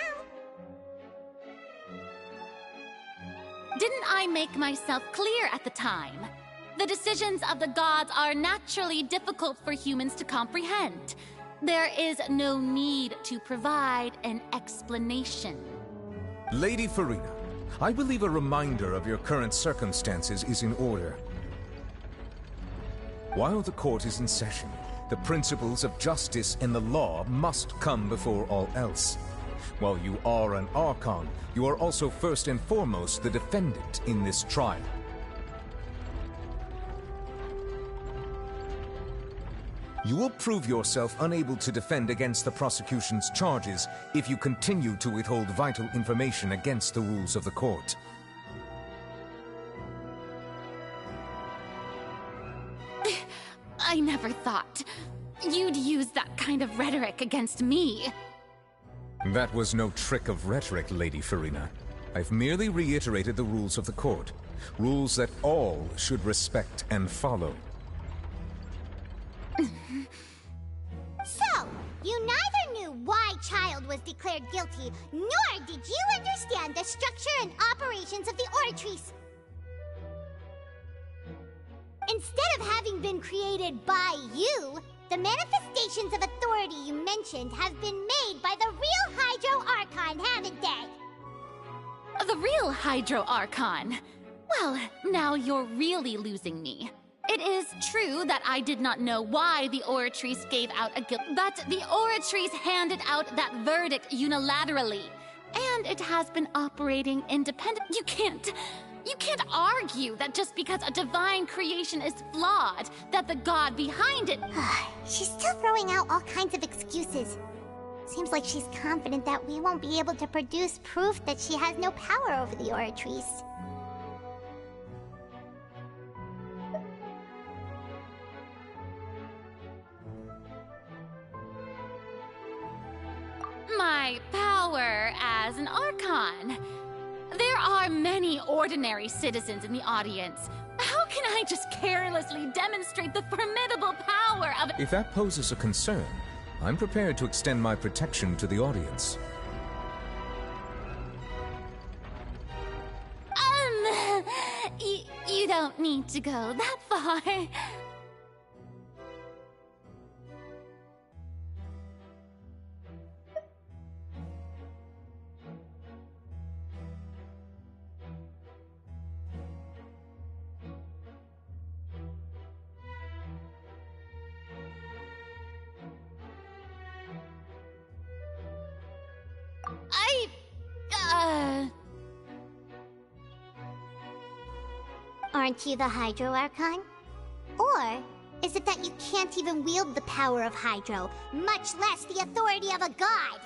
Didn't I make myself clear at the time? The decisions of the gods are naturally difficult for humans to comprehend. There is no need to provide an explanation. Lady Farina, I believe a reminder of your current circumstances is in order. While the court is in session, the principles of justice and the law must come before all else. While you are an Archon, you are also first and foremost the defendant in this trial. You will prove yourself unable to defend against the prosecution's charges if you continue to withhold vital information against the rules of the court. I never thought you'd use that kind of rhetoric against me. That was no trick of rhetoric, Lady Farina. I've merely reiterated the rules of the court. Rules that all should respect and follow. So, you neither knew why Child was declared guilty, nor did you understand the structure and operations of the Oratrice. Instead of having been created by you, the manifestations of authority you mentioned have been made by the real Hydro Archon, haven't they? The real Hydro Archon? Well, now you're really losing me. It is true that I did not know why the Oratrice gave out a guilt, but the Oratrice handed out that verdict unilaterally, and it has been operating independent. You can't argue that just because a divine creation is flawed, that the god behind it... She's still throwing out all kinds of excuses. Seems like she's confident that we won't be able to produce proof that she has no power over the Oratrice. My power as an Archon. There are many ordinary citizens in the audience. How can I just carelessly demonstrate the formidable power of... If that poses a concern, I'm prepared to extend my protection to the audience. You don't need to go that far. Aren't you the Hydro Archon? Or is it that you can't even wield the power of Hydro, much less the authority of a god?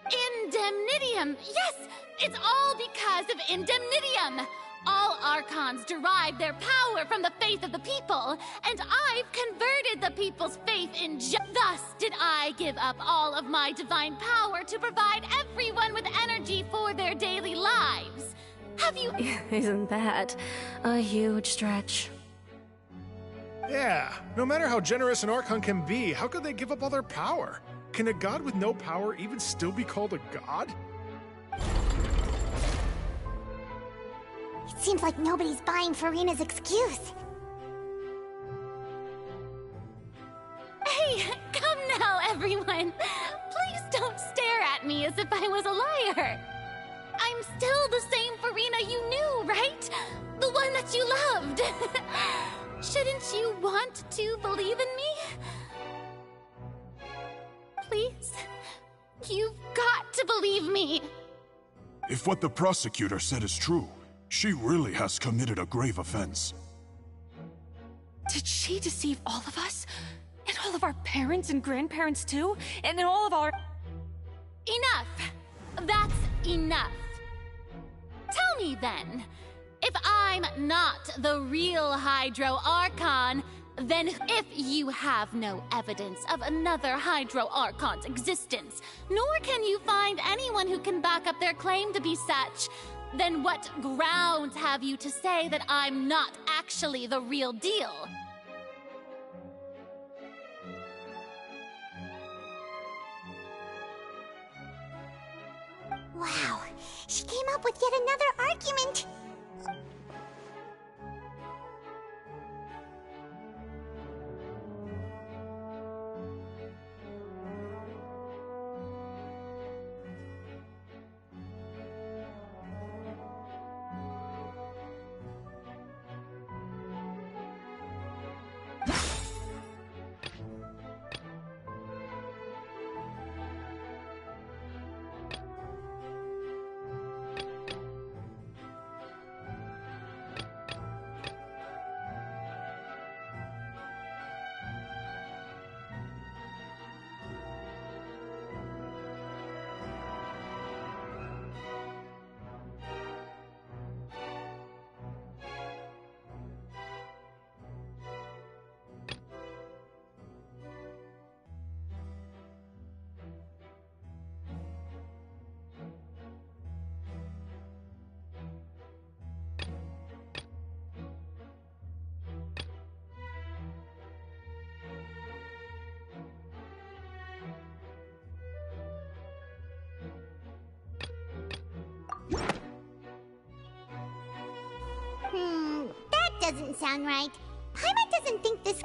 Indemnitium! Yes! It's all because of Indemnitium! All Archons derive their power from the faith of the people, and I've converted the people's faith in Thus did I give up all of my divine power to provide everyone with energy for their daily lives. Have you... Isn't that a huge stretch? Yeah, no matter how generous an Archon can be, how could they give up all their power? Can a god with no power even still be called a god? It seems like nobody's buying Farina's excuse. Hey, come now, everyone! Please don't stare at me as if I was a liar! I'm still the same Farina you knew, right? The one that you loved! Shouldn't you want to believe in me? Please? You've got to believe me! If what the prosecutor said is true, she really has committed a grave offense. Did she deceive all of us? And all of our parents and grandparents too? And all of our... Enough! That's enough! Tell me then, if I'm not the real Hydro Archon, then if you have no evidence of another Hydro Archon's existence, nor can you find anyone who can back up their claim to be such, then what grounds have you to say that I'm not actually the real deal? Wow, she came up with yet another argument. That doesn't sound right. Paimon doesn't think this...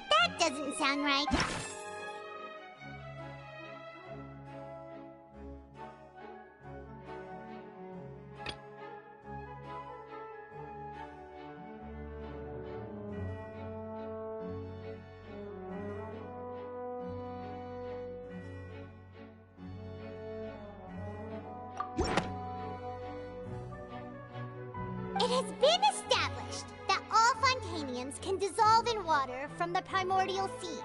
that doesn't sound right. It has been established that all Fontanians can dissolve in water from the primordial sea.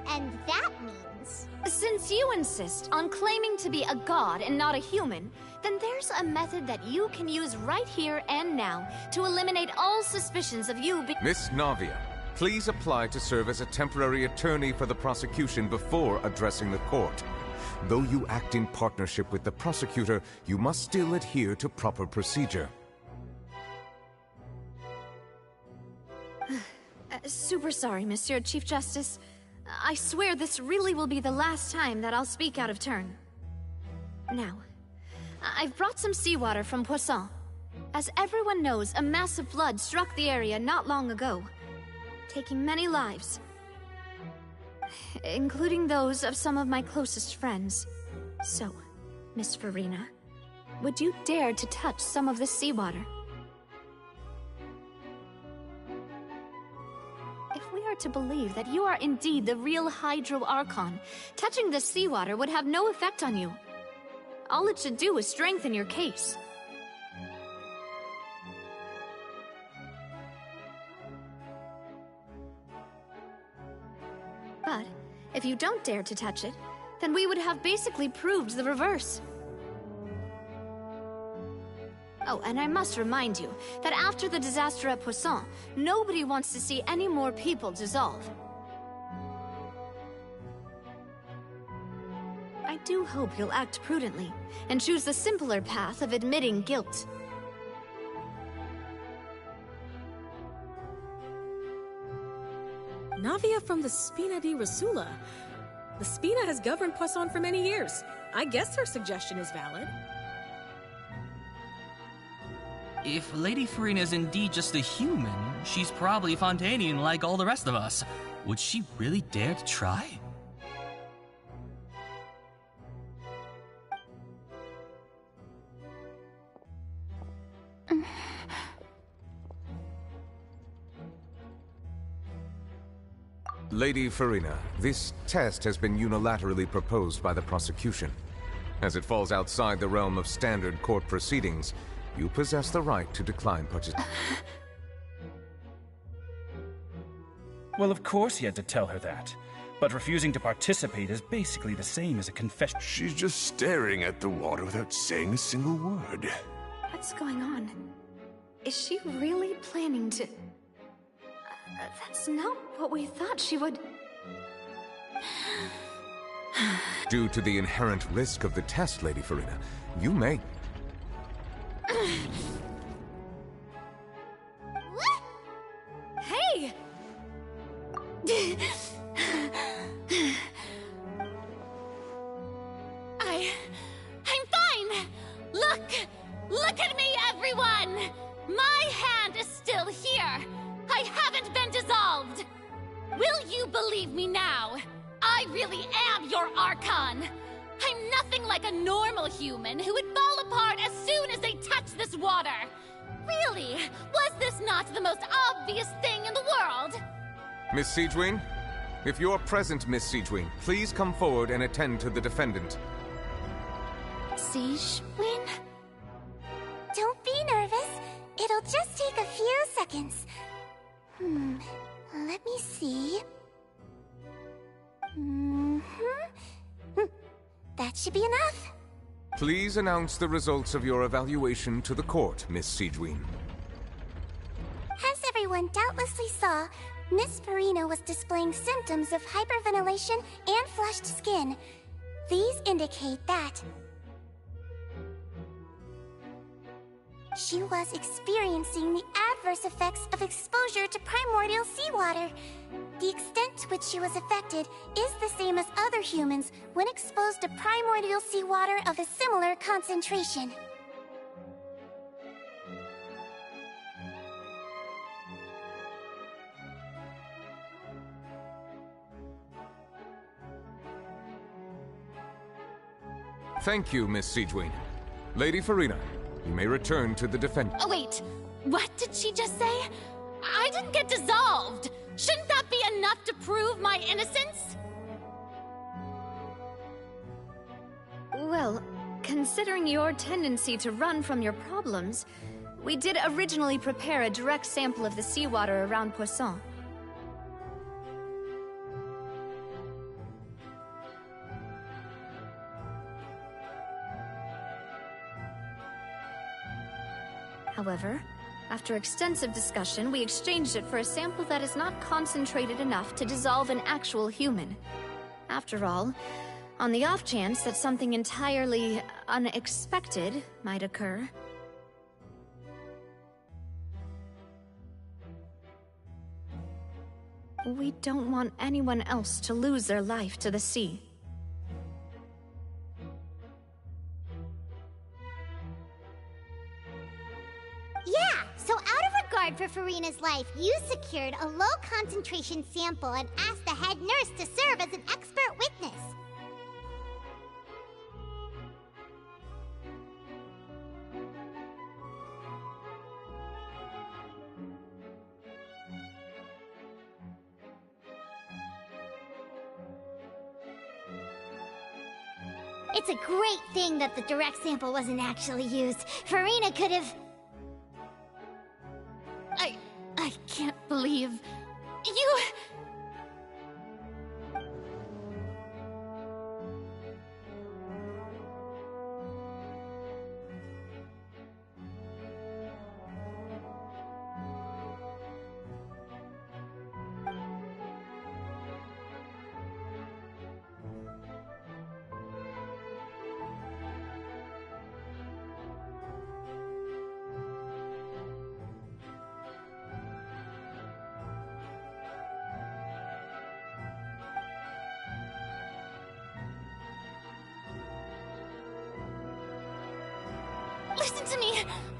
And that means... Since you insist on claiming to be a god and not a human, then there's a method that you can use right here and now to eliminate all suspicions of you Miss Navia, please apply to serve as a temporary attorney for the prosecution before addressing the court. Though you act in partnership with the prosecutor, you must still adhere to proper procedure. Super sorry, Monsieur Chief Justice. I swear this really will be the last time that I'll speak out of turn. Now, I've brought some seawater from Poisson. As everyone knows, a massive flood struck the area not long ago, taking many lives, including those of some of my closest friends. So, Miss Farina, would you dare to touch some of this seawater? If we are to believe that you are indeed the real Hydro Archon, touching the seawater would have no effect on you. All it should do is strengthen your case. But if you don't dare to touch it, then we would have basically proved the reverse. Oh, and I must remind you that after the disaster at Poisson, nobody wants to see any more people dissolve. I do hope you'll act prudently and choose the simpler path of admitting guilt. Navia from the Spina di Rasula. The Spina has governed Poisson for many years. I guess her suggestion is valid. If Lady Farina is indeed just a human, she's probably Fontanian like all the rest of us. Would she really dare to try? Lady Farina, this test has been unilaterally proposed by the prosecution. As it falls outside the realm of standard court proceedings, you possess the right to decline participation. Well, of course he had to tell her that. But refusing to participate is basically the same as a confession. She's just staring at the water without saying a single word. What's going on? Is she really planning to... That's not what we thought she would... Due to the inherent risk of the test, Lady Farina, you may... me! I'm fine! Look at me, everyone! My hand is still here! I haven't been dissolved! Will you believe me now? I really am your Archon! I'm nothing like a normal human who would fall apart as soon as they touch this water! Really? Was this not the most obvious thing in the world? Miss Siegewin? If you're present, Miss Siegewin, please come forward and attend to the defendant. Siegewin? Don't be nervous. It'll just take a few seconds. Let me see. That should be enough. Please announce the results of your evaluation to the court, Miss Siegewin. As everyone doubtlessly saw, Miss Farina was displaying symptoms of hyperventilation and flushed skin. These indicate that she was experiencing the adverse effects of exposure to primordial seawater. The extent to which she was affected is the same as other humans when exposed to primordial seawater of a similar concentration. Thank you, Miss Siegewin. Lady Farina, you may return to the defendant. Oh, wait. What did she just say? I didn't get dissolved. Shouldn't that be enough to prove my innocence? Well, considering your tendency to run from your problems, we did originally prepare a direct sample of the seawater around Poisson. However, after extensive discussion, we exchanged it for a sample that is not concentrated enough to dissolve an actual human. After all, on the off chance that something entirely unexpected might occur. We don't want anyone else to lose their life to the sea. Yeah, so out of regard for Farina's life, you secured a low-concentration sample and asked the head nurse to serve as an expert witness. It's a great thing that the direct sample wasn't actually used. Farina could have... I can't believe... you...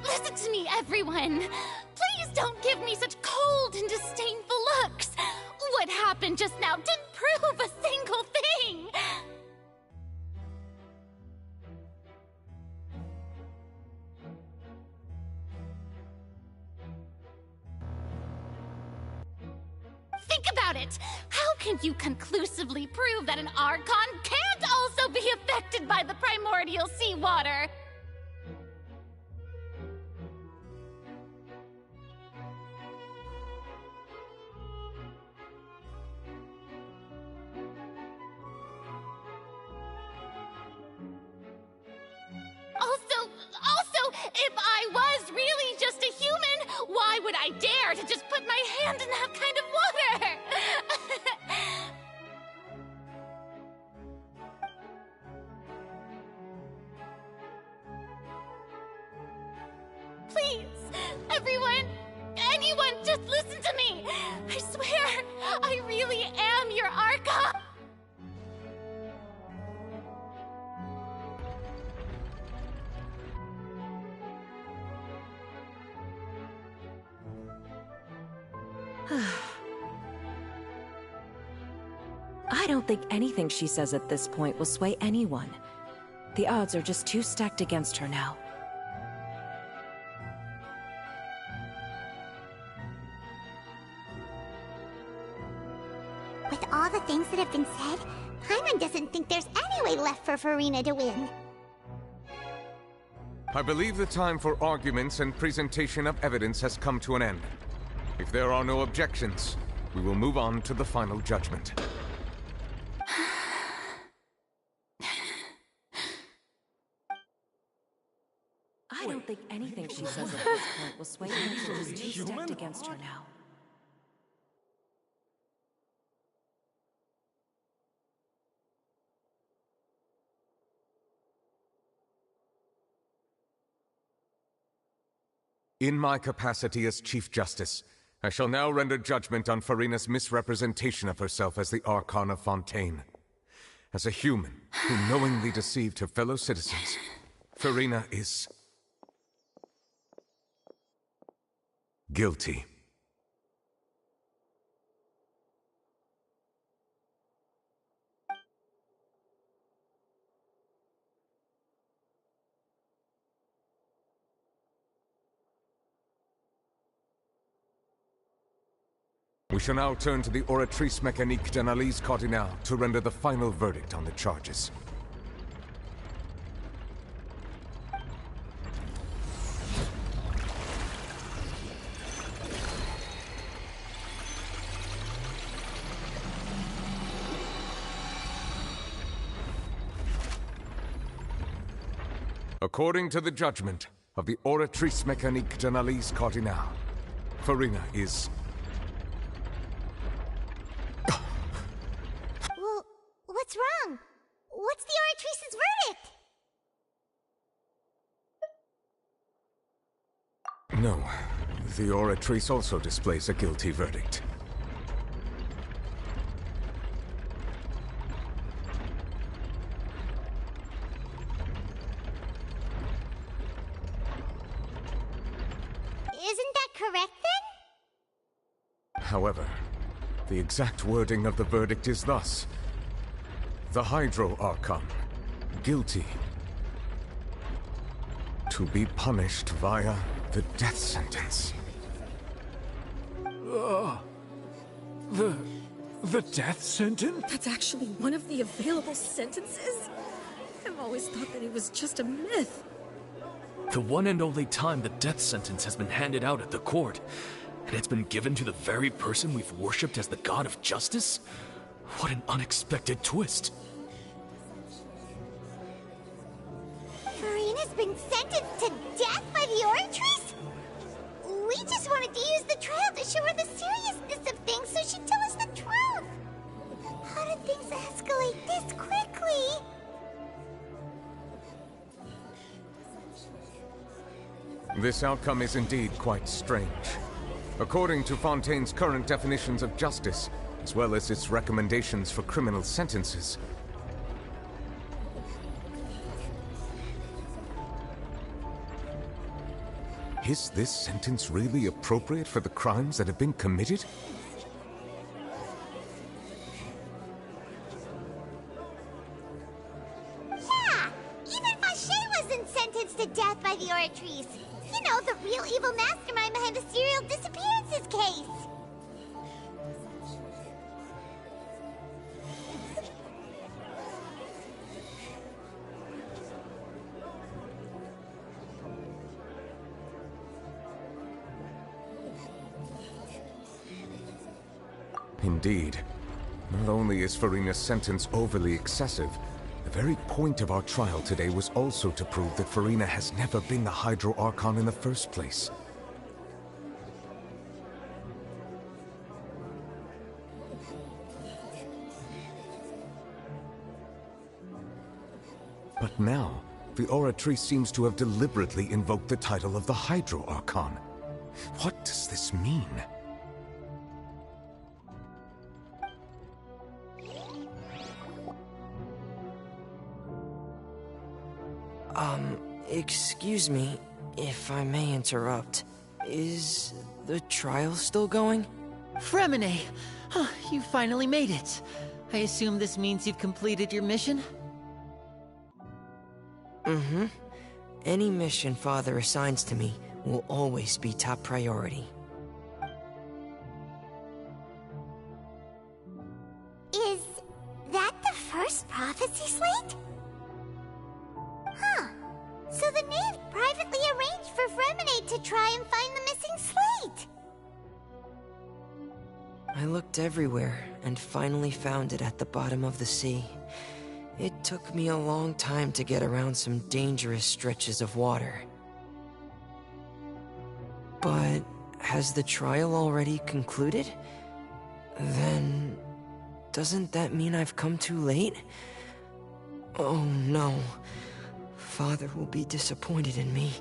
Listen to me, everyone! Please don't give me such cold and disdainful looks! What happened just now didn't prove a single thing! Think about it! How can you conclusively prove that an Archon can't also be affected by the primordial seawater? Also, if I was really just a human, why would I dare to just put my hand in that kind of water? Please, everyone, anyone, just listen to me. I don't think anything she says at this point will sway anyone. The odds are just too stacked against her now. With all the things that have been said, Paimon doesn't think there's any way left for Furina to win. I believe the time for arguments and presentation of evidence has come to an end. If there are no objections, we will move on to the final judgment. I don't think anything she says at this point will sway her. She's too stacked against her now. In my capacity as Chief Justice, I shall now render judgment on Furina's misrepresentation of herself as the Archon of Fontaine. As a human who knowingly deceived her fellow citizens, Furina is guilty. We shall now turn to the Oratrice Mécanique d'Analyse Cardinale to render the final verdict on the charges. According to the judgment of the Oratrice Mécanique d'Analyse Cardinale, Furina is... Well, what's wrong? What's the Oratrice's verdict? No, the Oratrice also displays a guilty verdict. Isn't that correct then? However, the exact wording of the verdict is thus. The Hydro Archon, guilty. To be punished via the death sentence. The death sentence? That's actually one of the available sentences? I've always thought that it was just a myth. The one and only time the death sentence has been handed out at the court, and it's been given to the very person we've worshipped as the god of justice? What an unexpected twist. Furina's been sentenced to death by the Oratrice? We just wanted to use the trial to show her the seriousness of things so she'd tell us the truth. How did things escalate this quickly? This outcome is indeed quite strange. According to Fontaine's current definitions of justice, as well as its recommendations for criminal sentences, is this sentence really appropriate for the crimes that have been committed? Yeah! Even Fache wasn't sentenced to death by the Oratrice. You know, the real evil mastermind behind the serial disappearances case. Indeed. Not only is Furina's sentence overly excessive, the very point of our trial today was also to prove that Furina has never been the Hydro Archon in the first place. But now, the Oratrice seems to have deliberately invoked the title of the Hydro Archon. What does this mean? Excuse me, if I may interrupt. Is the trial still going? Fremine! You finally made it. I assume this means you've completed your mission? Mm-hmm. Any mission Father assigns to me will always be top priority. Is that the first prophecy slate? Huh. So the knave privately arranged for Fremenade to try and find the missing slate. I looked everywhere and finally found it at the bottom of the sea. It took me a long time to get around some dangerous stretches of water. But has the trial already concluded? Then doesn't that mean I've come too late? Oh no. Father will be disappointed in me.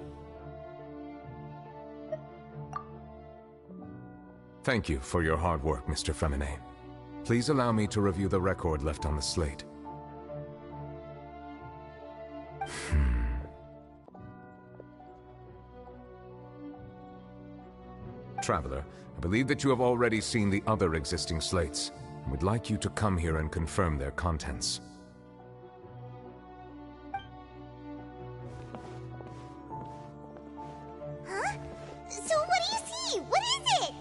Thank you for your hard work, Mr. Fremenade. Please allow me to review the record left on the slate. Traveler, I believe that you have already seen the other existing slates, and would like you to come here and confirm their contents. Huh? So what do you see? What is it?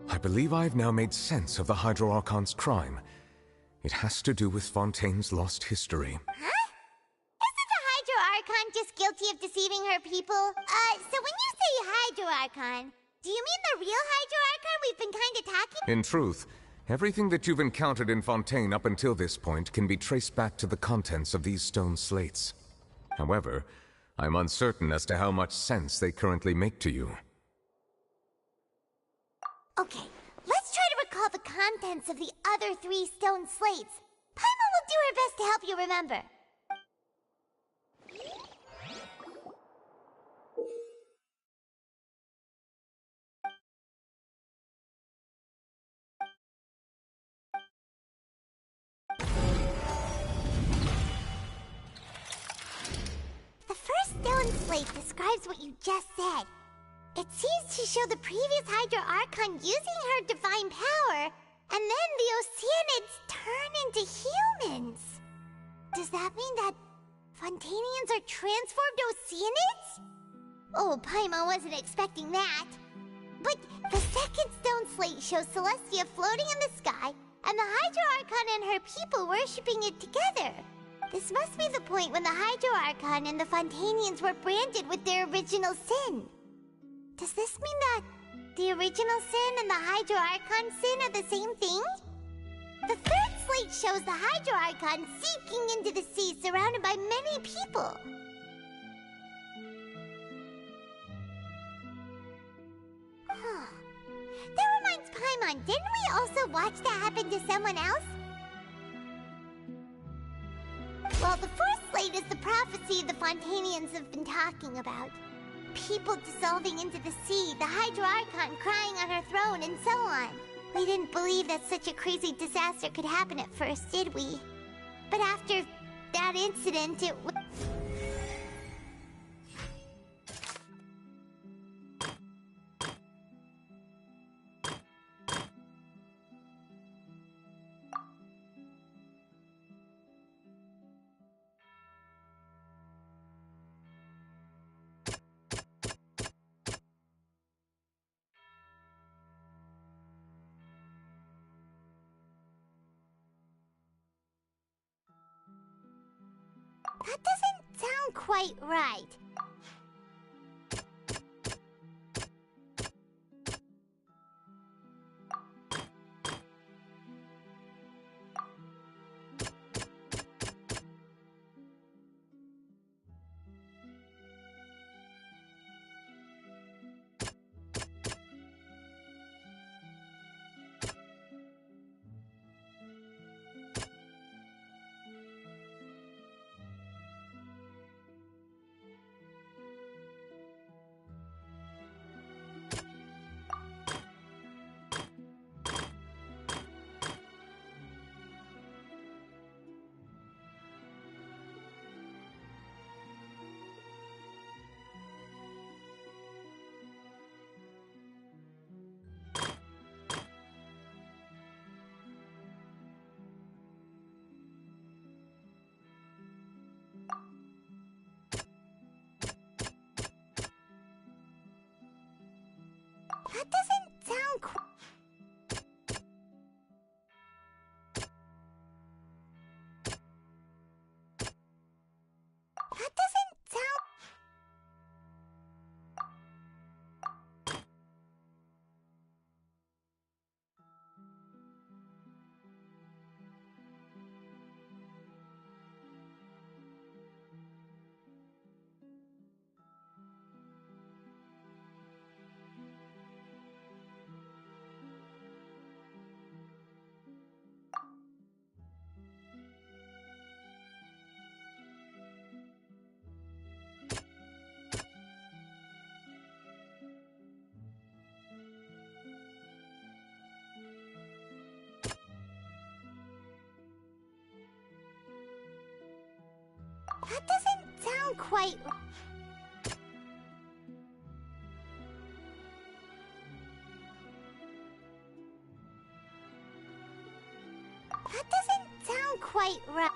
I believe I have now made sense of the Hydro Archon's crime. It has to do with Fontaine's lost history. Huh? Isn't the Hydro Archon just guilty of deceiving her people? So when you say Hydro Archon, do you mean the real Hydro Archon we've been kinda talking? In truth, everything that you've encountered in Fontaine up until this point can be traced back to the contents of these stone slates. However, I'm uncertain as to how much sense they currently make to you. Okay, let's try to recall the contents of the other 3 stone slates. Paimon will do her best to help you remember. The first stone slate describes what you just said. It seems to show the previous Hydro Archon using her divine power, and then the Oceanids turn into humans. Does that mean that Fontainians are transformed Oceanids? Oh, Paimon wasn't expecting that. But the second stone slate shows Celestia floating in the sky, and the Hydro Archon and her people worshipping it together. This must be the point when the Hydro Archon and the Fontainians were branded with their original sin. Does this mean that the original sin and the Hydro Archon sin are the same thing? The third slate shows the Hydro Archon sinking into the sea surrounded by many people. That reminds Paimon, didn't we also watch that happen to someone else? Well, the fourth slate is the prophecy the Fontainians have been talking about. People dissolving into the sea, the Hydro Archon crying on her throne, and so on. We didn't believe that such a crazy disaster could happen at first, did we? But after that incident, it was... That doesn't sound quite right. That doesn't sound... That doesn't sound quite... That doesn't sound quite right.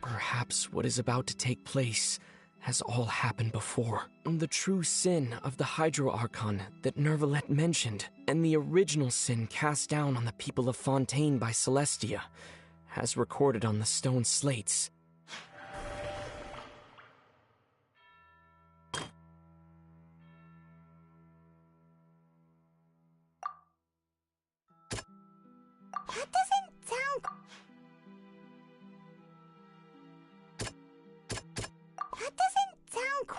Perhaps what is about to take place has all happened before. The true sin of the Hydro Archon that Nervalet mentioned, and the original sin cast down on the people of Fontaine by Celestia, as recorded on the stone slates. That doesn't sound... That doesn't sound...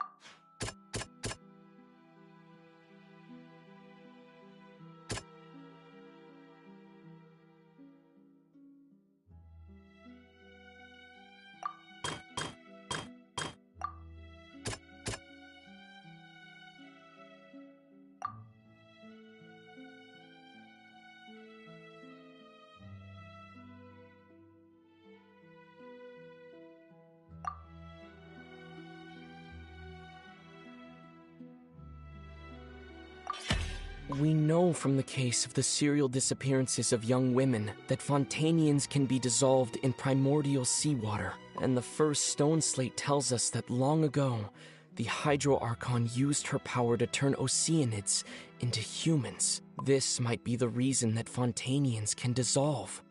We know from the case of the serial disappearances of young women that Fontainians can be dissolved in primordial seawater, and the first stone slate tells us that long ago, the Hydro Archon used her power to turn Oceanids into humans. This might be the reason that Fontainians can dissolve.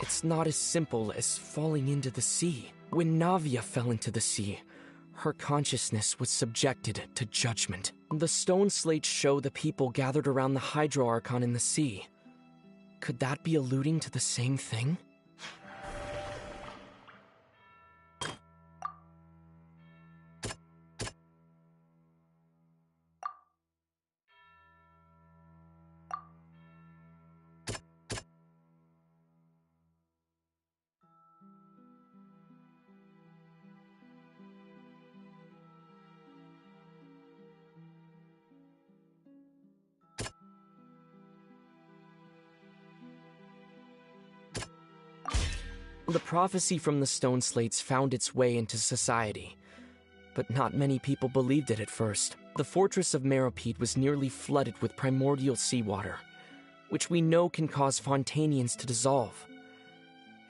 It's not as simple as falling into the sea. When Navia fell into the sea, her consciousness was subjected to judgment. The stone slates show the people gathered around the Hydro Archon in the sea. Could that be alluding to the same thing? The prophecy from the stone slates found its way into society, but not many people believed it at first. The fortress of Meropide was nearly flooded with primordial seawater, which we know can cause Fontainians to dissolve.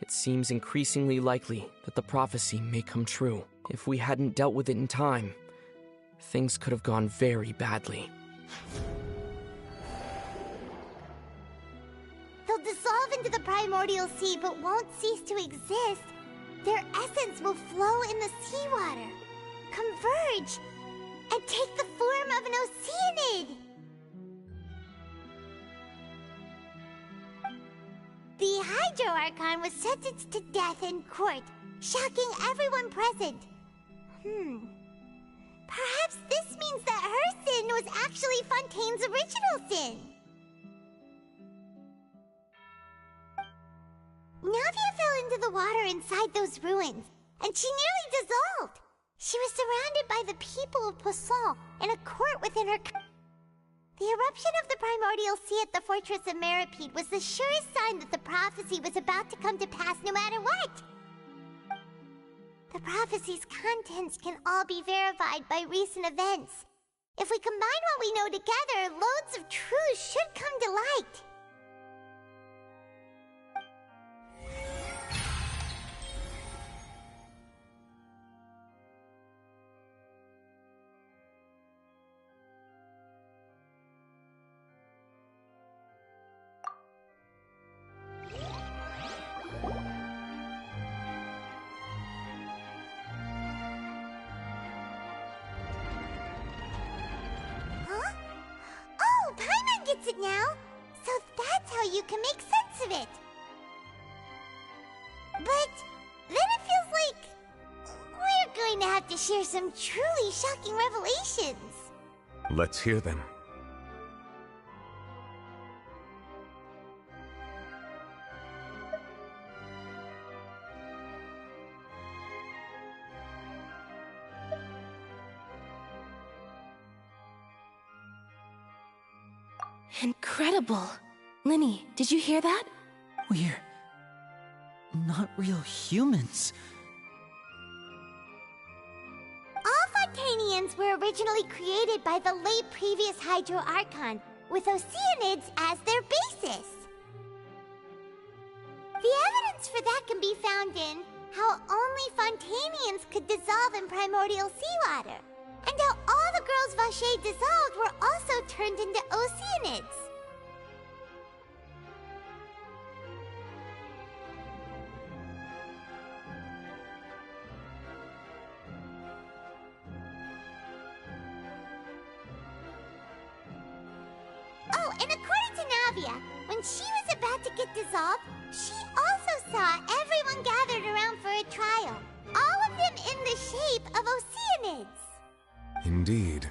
It seems increasingly likely that the prophecy may come true. If we hadn't dealt with it in time, things could have gone very badly. They'll dissolve into the primordial sea but won't cease to exist. Their essence will flow in the seawater, converge, and take the form of an oceanid. The Hydro Archon was sentenced to death in court, shocking everyone present. Perhaps this means that her sin was actually Fontaine's original sin. Navia fell into the water inside those ruins, and she nearly dissolved. She was surrounded by the people of Poisson in a court within her... The eruption of the primordial sea at the fortress of Meripede was the surest sign that the prophecy was about to come to pass no matter what. The prophecy's contents can all be verified by recent events. If we combine what we know together, loads of truths should come to light. It now, so that's how you can make sense of it. But then it feels like we're going to have to share some truly shocking revelations. Let's hear them. Incredible! Linny, did you hear that? We're not real humans. All Fontanians were originally created by the late previous Hydro Archon, with Oceanids as their basis. The evidence for that can be found in how only Fontanians could dissolve in primordial seawater, and how all the girls Vacher dissolved were also turned into Oceanids. Oh, and according to Navia, when she was about to get dissolved, she also saw everyone gathered around for a trial. All of them in the shape of Oceanids. Indeed.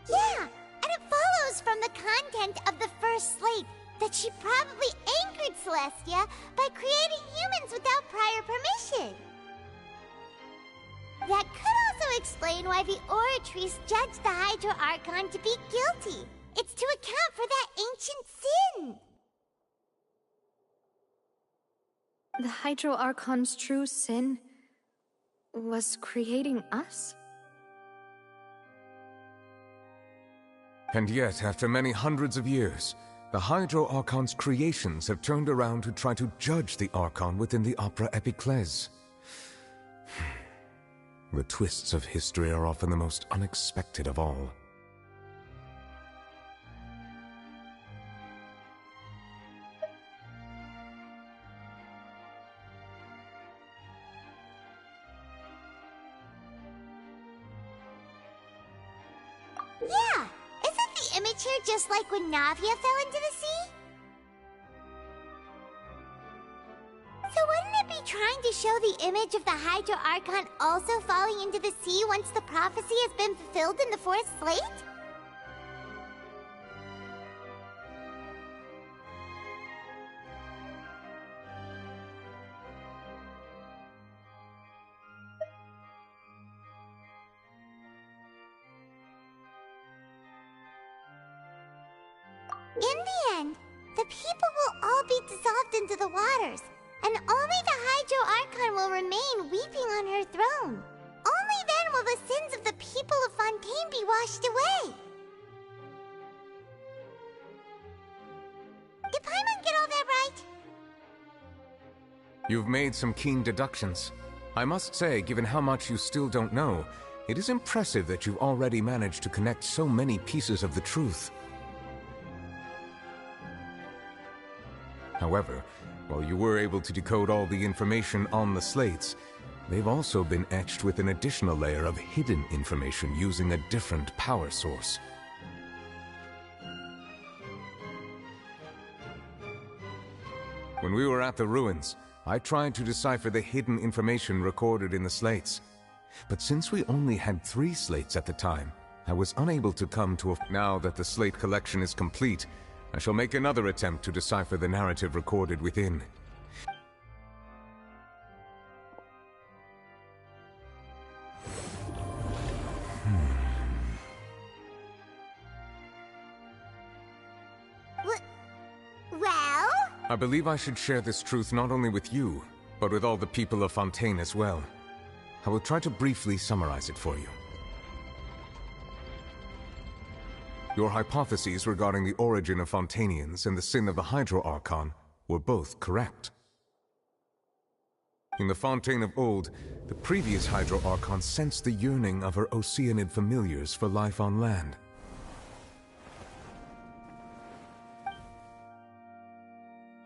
Yeah, and it follows from the content of the first slate that she probably angered Celestia by creating humans without prior permission. That could also explain why the Oratrice judged the Hydro Archon to be guilty. It's to account for that ancient sin. The Hydro Archon's true sin was creating us? And yet, after many hundreds of years, the Hydro Archon's creations have turned around to try to judge the Archon within the Opera Epiclese. The twists of history are often the most unexpected of all. Yeah, isn't the image here just like when Navia fell into the sea? So wouldn't it be trying to show the image of the Hydro Archon also falling into the sea once the prophecy has been fulfilled in the fourth slate? In the end, the people will all be dissolved into the waters, and only the will remain weeping on her throne. Only then will the sins of the people of Fontaine be washed away. Did Paimon get all that right? You've made some keen deductions. I must say, given how much you still don't know, it is impressive that you've already managed to connect so many pieces of the truth. However, while you were able to decode all the information on the slates, they've also been etched with an additional layer of hidden information using a different power source. When we were at the ruins, I tried to decipher the hidden information recorded in the slates. But since we only had 3 slates at the time, I was unable to come to a... Now that the slate collection is complete, I shall make another attempt to decipher the narrative recorded within. Well? I believe I should share this truth not only with you, but with all the people of Fontaine as well. I will try to briefly summarize it for you. Your hypotheses regarding the origin of Fontainians and the sin of the Hydro Archon were both correct. In the Fontaine of old, the previous Hydro Archon sensed the yearning of her Oceanid familiars for life on land.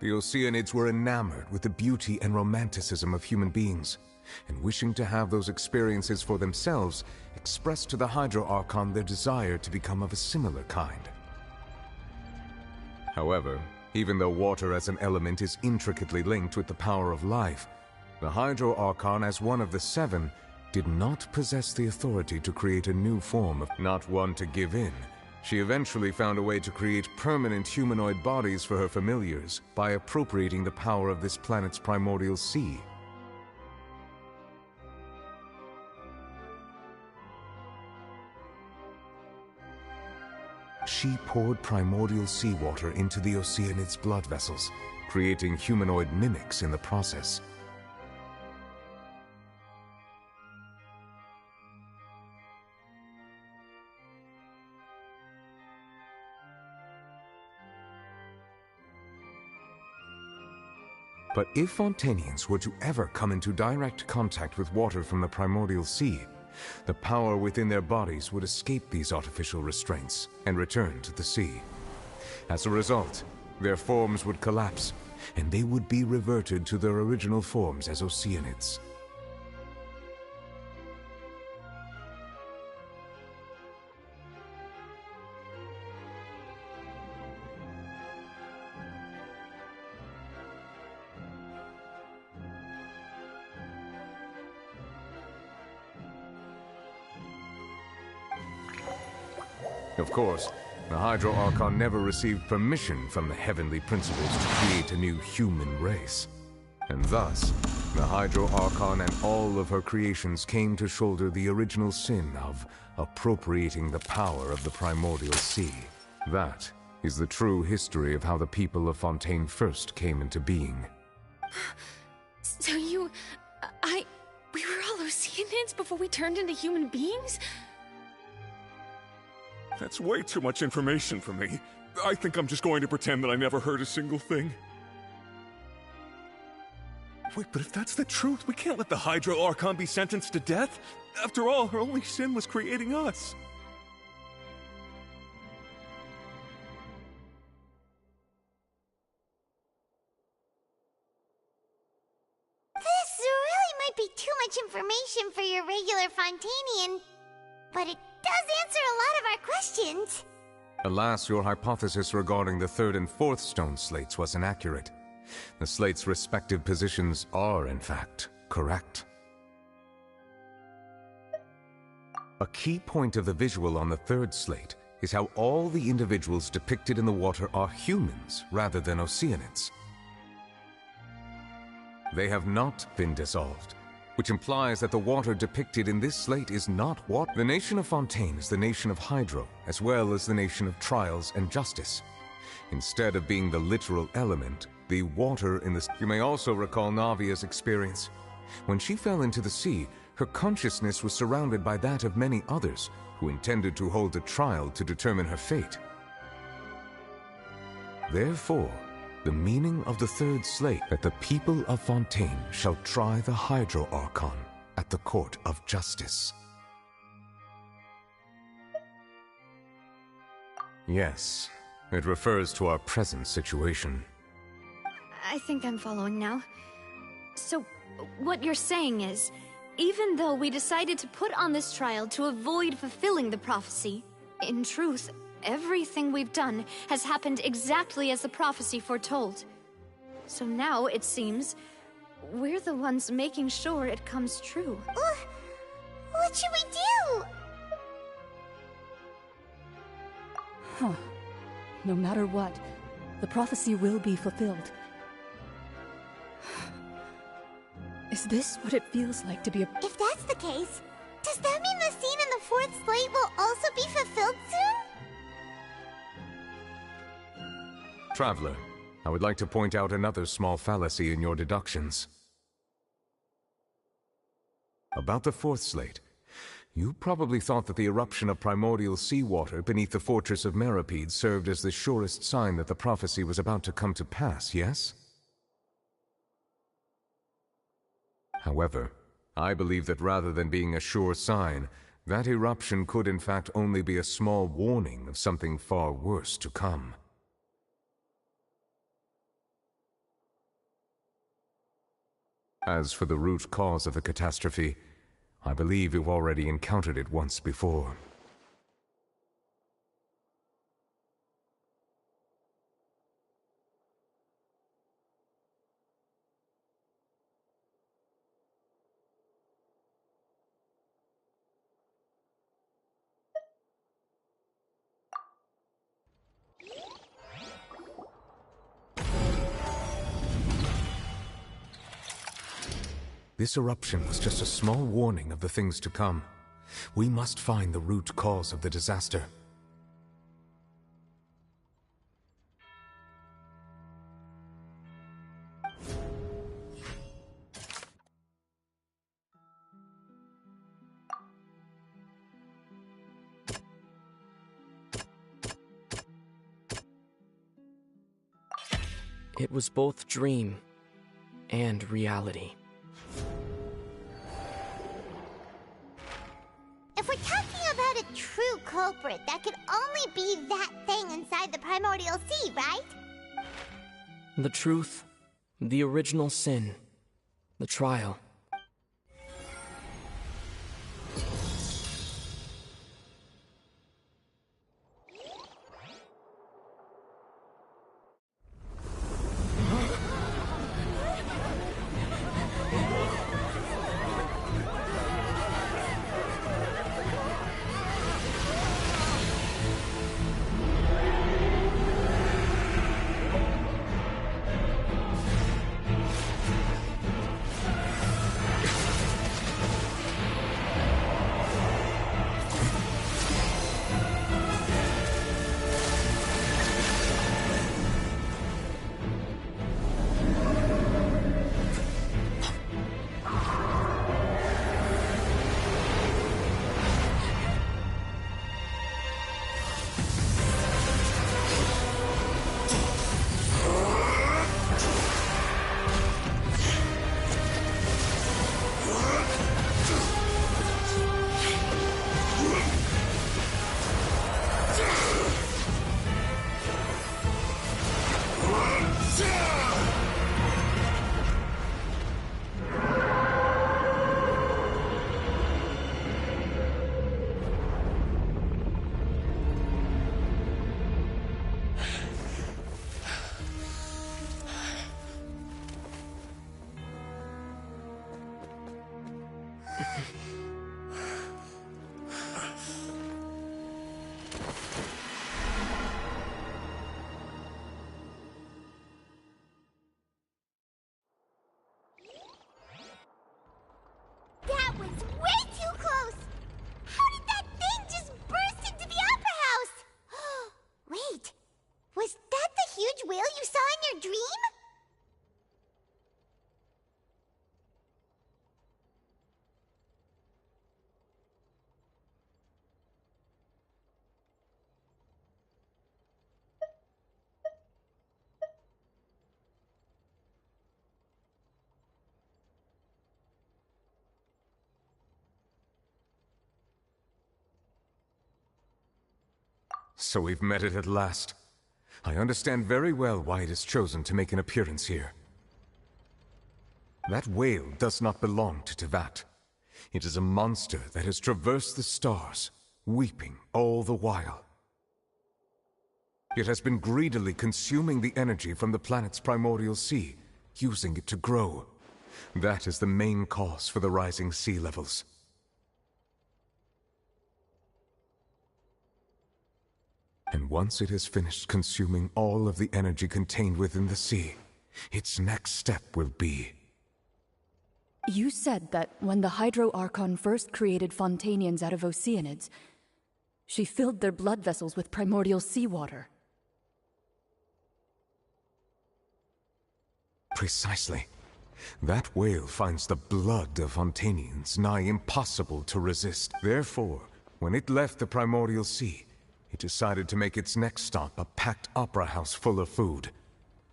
The Oceanids were enamored with the beauty and romanticism of human beings, and wishing to have those experiences for themselves, expressed to the Hydro Archon their desire to become of a similar kind. However, even though water as an element is intricately linked with the power of life, the Hydro Archon, as one of the 7, did not possess the authority to create a new form of... Not one to give in, she eventually found a way to create permanent humanoid bodies for her familiars by appropriating the power of this planet's primordial sea. She poured primordial seawater into the Oceanid's blood vessels, creating humanoid mimics in the process. But if Fontainians were to ever come into direct contact with water from the primordial sea, the power within their bodies would escape these artificial restraints and return to the sea. As a result, their forms would collapse, and they would be reverted to their original forms as Oceanids. Of course, the Hydro Archon never received permission from the heavenly principles to create a new human race. And thus, the Hydro Archon and all of her creations came to shoulder the original sin of appropriating the power of the primordial sea. That is the true history of how the people of Fontaine first came into being. So we were all Oceanids before we turned into human beings? That's way too much information for me. I think I'm just going to pretend that I never heard a single thing. Wait, but if that's the truth, we can't let the Hydro Archon be sentenced to death. After all, her only sin was creating us. This really might be too much information for your regular Fontainian, but it does answer a lot of our questions. Alas, your hypothesis regarding the 3rd and 4th stone slates was inaccurate. The slates' respective positions are, in fact, correct. A key point of the visual on the 3rd slate is how all the individuals depicted in the water are humans rather than Oceanids. They have not been dissolved, which implies that the water depicted in this slate is not water. The nation of Fontaine is the nation of Hydro, as well as the nation of trials and justice. Instead of being the literal element, the water in the... You may also recall Navia's experience. When she fell into the sea, her consciousness was surrounded by that of many others who intended to hold a trial to determine her fate. Therefore, the meaning of the third slate, that the people of Fontaine shall try the Hydro Archon at the court of justice. Yes, it refers to our present situation. I think I'm following now. So, what you're saying is, even though we decided to put on this trial to avoid fulfilling the prophecy, in truth, everything we've done has happened exactly as the prophecy foretold. So now, it seems, we're the ones making sure it comes true. What should we do? Huh. No matter what, the prophecy will be fulfilled. Is this what it feels like to be a— If that's the case, does that mean the scene in the fourth slate will also be fulfilled soon? Traveler, I would like to point out another small fallacy in your deductions. About the fourth slate, you probably thought that the eruption of primordial seawater beneath the fortress of Meripede served as the surest sign that the prophecy was about to come to pass, yes? However, I believe that rather than being a sure sign, that eruption could in fact only be a small warning of something far worse to come. As for the root cause of the catastrophe, I believe you've already encountered it once before. This eruption was just a small warning of the things to come. We must find the root cause of the disaster. It was both dream and reality. If we're talking about a true culprit, that could only be that thing inside the primordial sea, right? The truth, the original sin, the trial. That was way too close! How did that thing just burst into the Opera House? Wait, was that the huge whale you saw in your dream? So we've met it at last. I understand very well why it has chosen to make an appearance here. That whale does not belong to Teyvat. It is a monster that has traversed the stars, weeping all the while. It has been greedily consuming the energy from the planet's primordial sea, using it to grow. That is the main cause for the rising sea levels. And once it has finished consuming all of the energy contained within the sea, its next step will be... You said that when the Hydro Archon first created Fontanians out of Oceanids, she filled their blood vessels with primordial seawater. Precisely. That whale finds the blood of Fontanians nigh impossible to resist. Therefore, when it left the primordial sea, it decided to make its next stop a packed opera house full of food.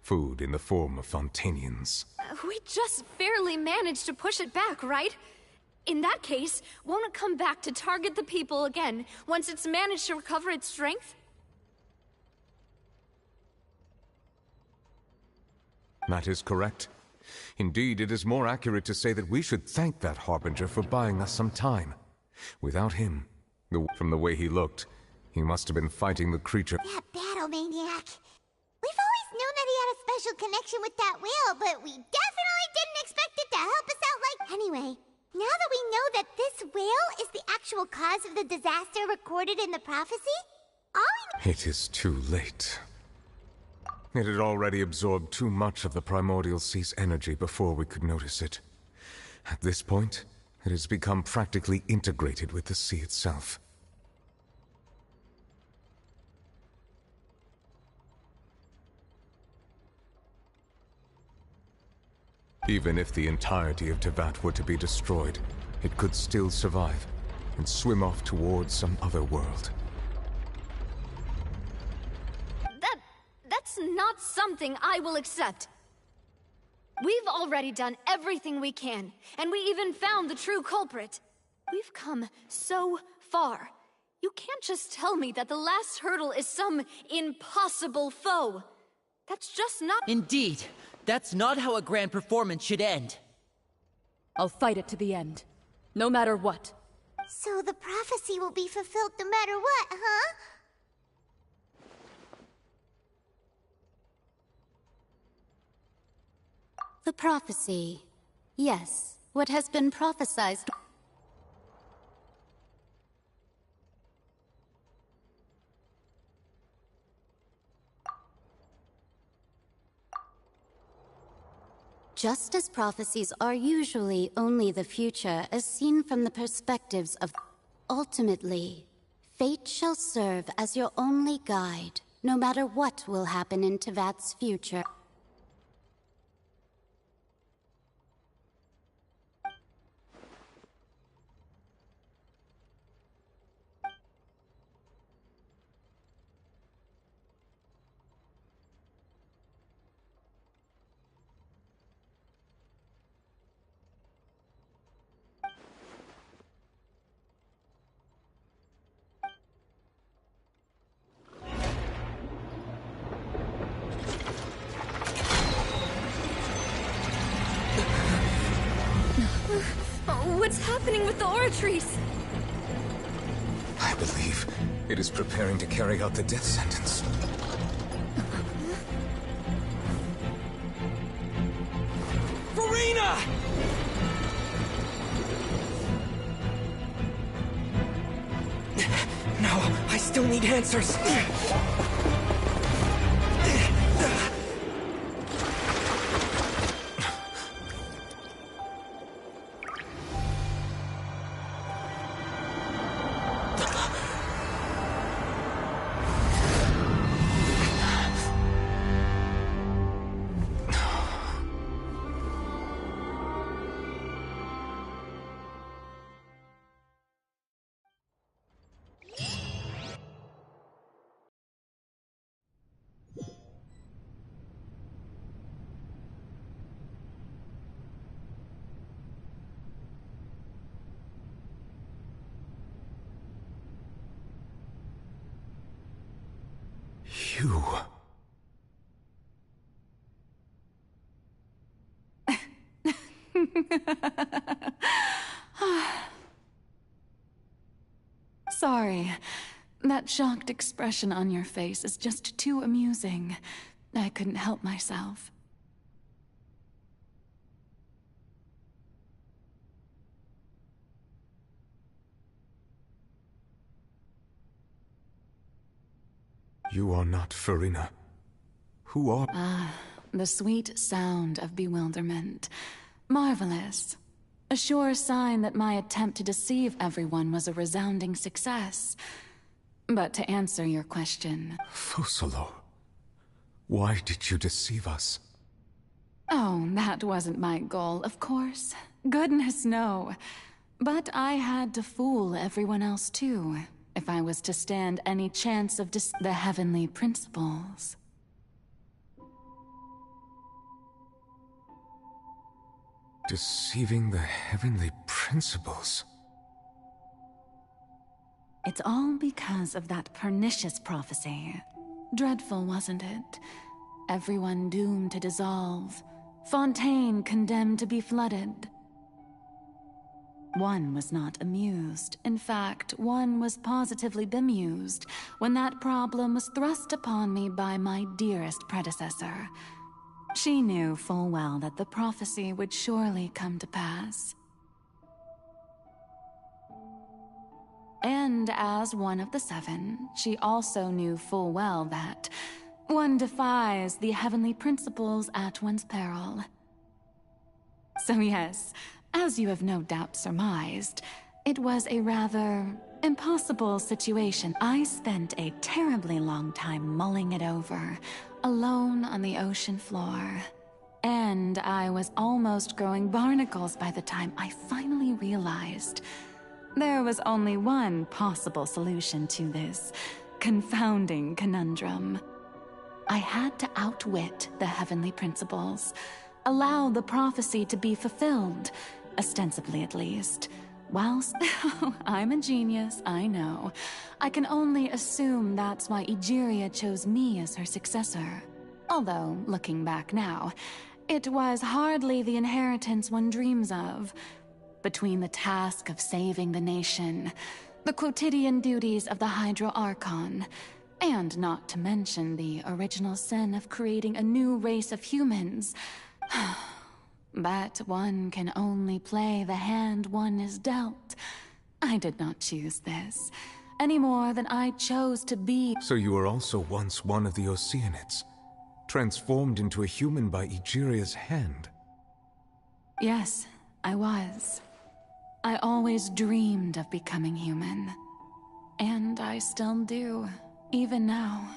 Food in the form of Fontanians. We just barely managed to push it back, right? In that case, won't it come back to target the people again once it's managed to recover its strength? That is correct. Indeed, it is more accurate to say that we should thank that Harbinger for buying us some time. Without him, from the way he looked, he must have been fighting the creature. That battle maniac. We've always known that he had a special connection with that whale, but we definitely didn't expect it to help us out like... Anyway, now that we know that this whale is the actual cause of the disaster recorded in the prophecy, It is too late. It had already absorbed too much of the primordial sea's energy before we could notice it. At this point, it has become practically integrated with the sea itself. Even if the entirety of Teyvat were to be destroyed, it could still survive and swim off towards some other world. That's not something I will accept. We've already done everything we can, and we even found the true culprit. We've come so far. You can't just tell me that the last hurdle is some impossible foe. That's just not— Indeed. That's not how a grand performance should end. I'll fight it to the end. No matter what. So the prophecy will be fulfilled no matter what, huh? The prophecy. Yes, what has been prophesied. Just as prophecies are usually only the future as seen from the perspectives of... Ultimately, fate shall serve as your only guide, no matter what will happen in Teyvat's future. What's happening with the oratories? I believe it is preparing to carry out the death sentence. Farina! No, I still need answers. You... Sorry. That shocked expression on your face is just too amusing. I couldn't help myself. You are not Farina. Who are... Ah, the sweet sound of bewilderment. Marvelous. A sure sign that my attempt to deceive everyone was a resounding success. But to answer your question... Focalors. Why did you deceive us? Oh, that wasn't my goal, of course. Goodness, no. But I had to fool everyone else too, if I was to stand any chance of the heavenly principles. Deceiving the heavenly principles? It's all because of that pernicious prophecy. Dreadful, wasn't it? Everyone doomed to dissolve. Fontaine condemned to be flooded. One was not amused. In fact, one was positively bemused when that problem was thrust upon me by my dearest predecessor. She knew full well that the prophecy would surely come to pass. And as one of the seven, she also knew full well that one defies the heavenly principles at one's peril. So yes, as you have no doubt surmised, it was a rather impossible situation. I spent a terribly long time mulling it over, alone on the ocean floor. And I was almost growing barnacles by the time I finally realized there was only one possible solution to this confounding conundrum. I had to outwit the heavenly principles, allow the prophecy to be fulfilled, ostensibly at least. Whilst I'm a genius, I know. I can only assume that's why Egeria chose me as her successor. Although, looking back now, it was hardly the inheritance one dreams of. Between the task of saving the nation, the quotidian duties of the Hydro Archon, and not to mention the original sin of creating a new race of humans. But one can only play the hand one is dealt. I did not choose this, any more than I chose to be. So you were also once one of the Oceanids, transformed into a human by Egeria's hand? Yes, I was. I always dreamed of becoming human. And I still do, even now.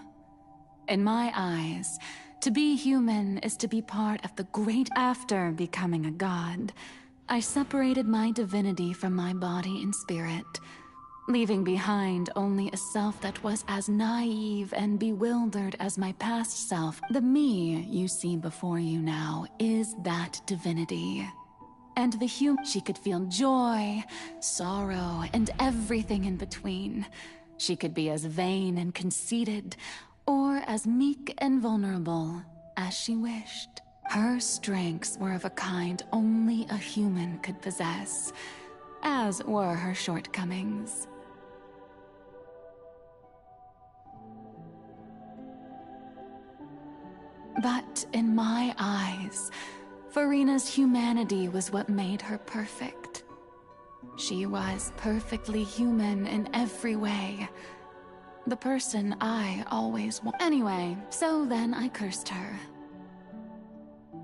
In my eyes, to be human is to be part of the great after becoming a god. I separated my divinity from my body and spirit, leaving behind only a self that was as naive and bewildered as my past self. The me you see before you now is that divinity. And the human, she could feel joy, sorrow, and everything in between. She could be as vain and conceited, or as meek and vulnerable as she wished. Her strengths were of a kind only a human could possess, as were her shortcomings. But in my eyes, Farina's humanity was what made her perfect. She was perfectly human in every way. The person I always wanted. Anyway, so then I cursed her.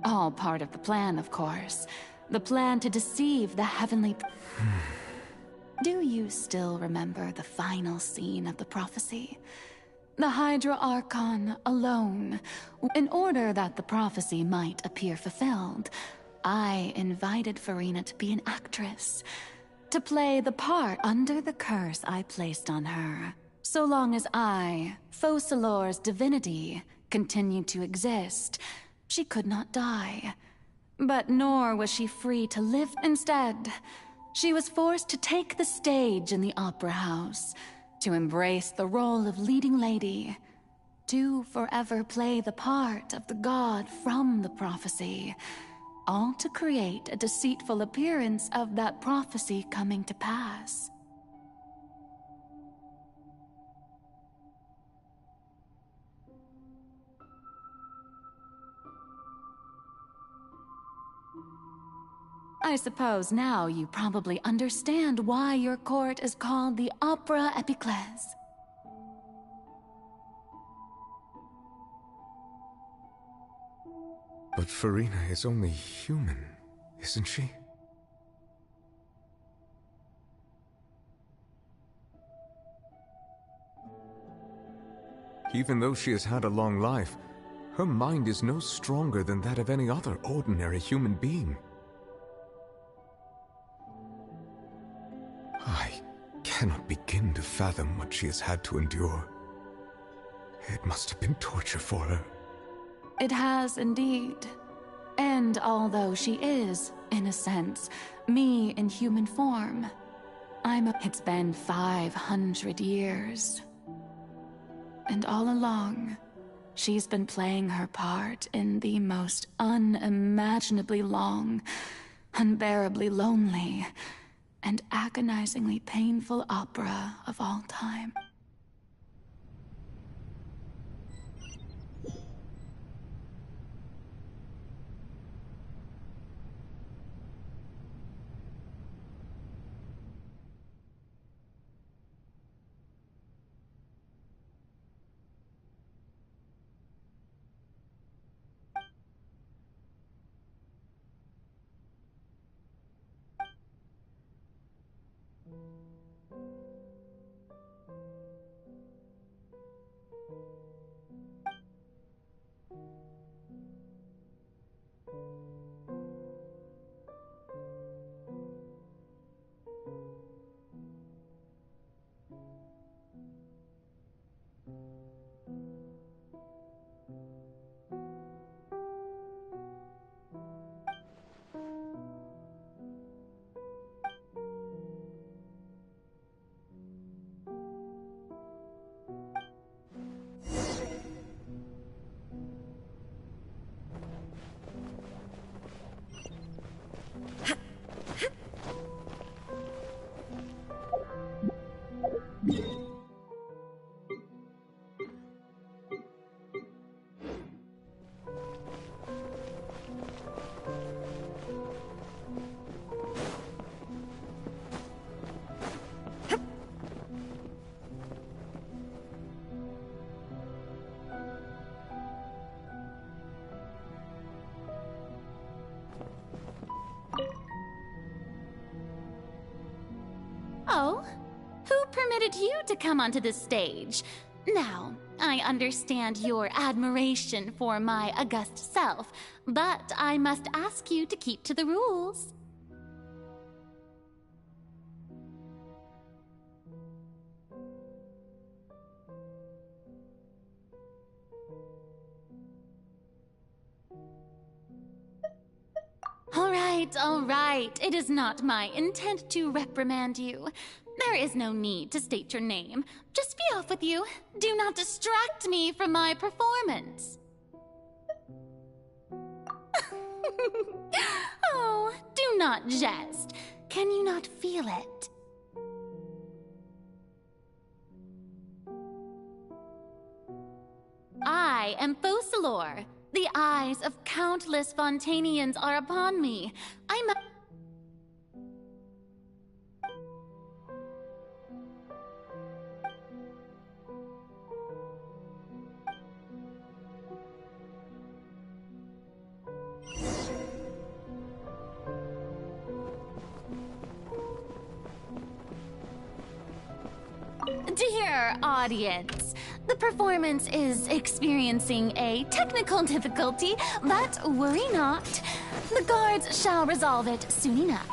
All part of the plan, of course. The plan to deceive the heavenly... Do you still remember the final scene of the prophecy? The Hydra Archon alone. In order that the prophecy might appear fulfilled, I invited Farina to be an actress, to play the part under the curse I placed on her. So long as I, Focalors' divinity, continued to exist, she could not die. But nor was she free to live. Instead, she was forced to take the stage in the opera house, to embrace the role of leading lady. to forever play the part of the god from the prophecy, all to create a deceitful appearance of that prophecy coming to pass. I suppose now you probably understand why your court is called the Opera Epiclese. But Farina is only human, isn't she? Even though she has had a long life, her mind is no stronger than that of any other ordinary human being. I cannot begin to fathom what she has had to endure. It must have been torture for her. It has indeed. And although she is, in a sense, me in human form, it's been 500 years. And all along, she's been playing her part in the most unimaginably long, unbearably lonely, and agonizingly painful opera of all time. Oh? Who permitted you to come onto the stage? Now, I understand your admiration for my august self, but I must ask you to keep to the rules. All right. It is not my intent to reprimand you. There is no need to state your name. Just be off with you. Do not distract me from my performance. Oh, do not jest. Can you not feel it? I am Focalor. The eyes of countless Fontanians are upon me. Dear audience, the performance is experiencing a technical difficulty, but worry not. The guards shall resolve it soon enough.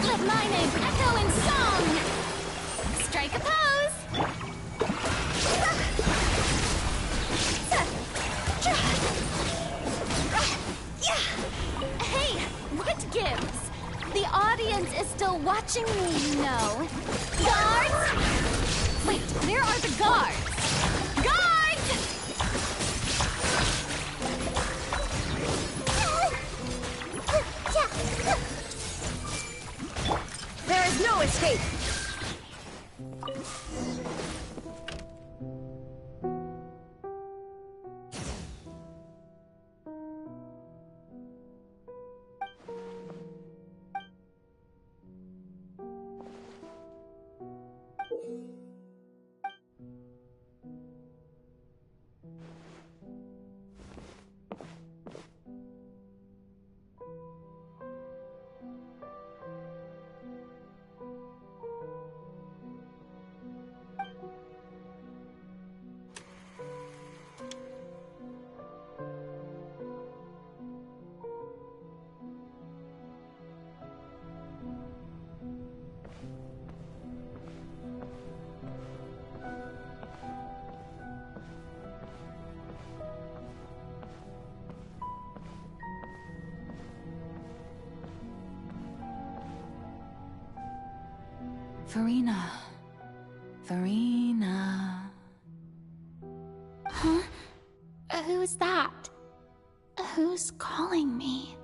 Let my name echo in song! Strike a pose! Hey, what gives? Prince is still watching me, you know. Guards! Wait, where are the guards? Guards! There is no escape! Farina. Farina. Huh? Who's that? Who's calling me?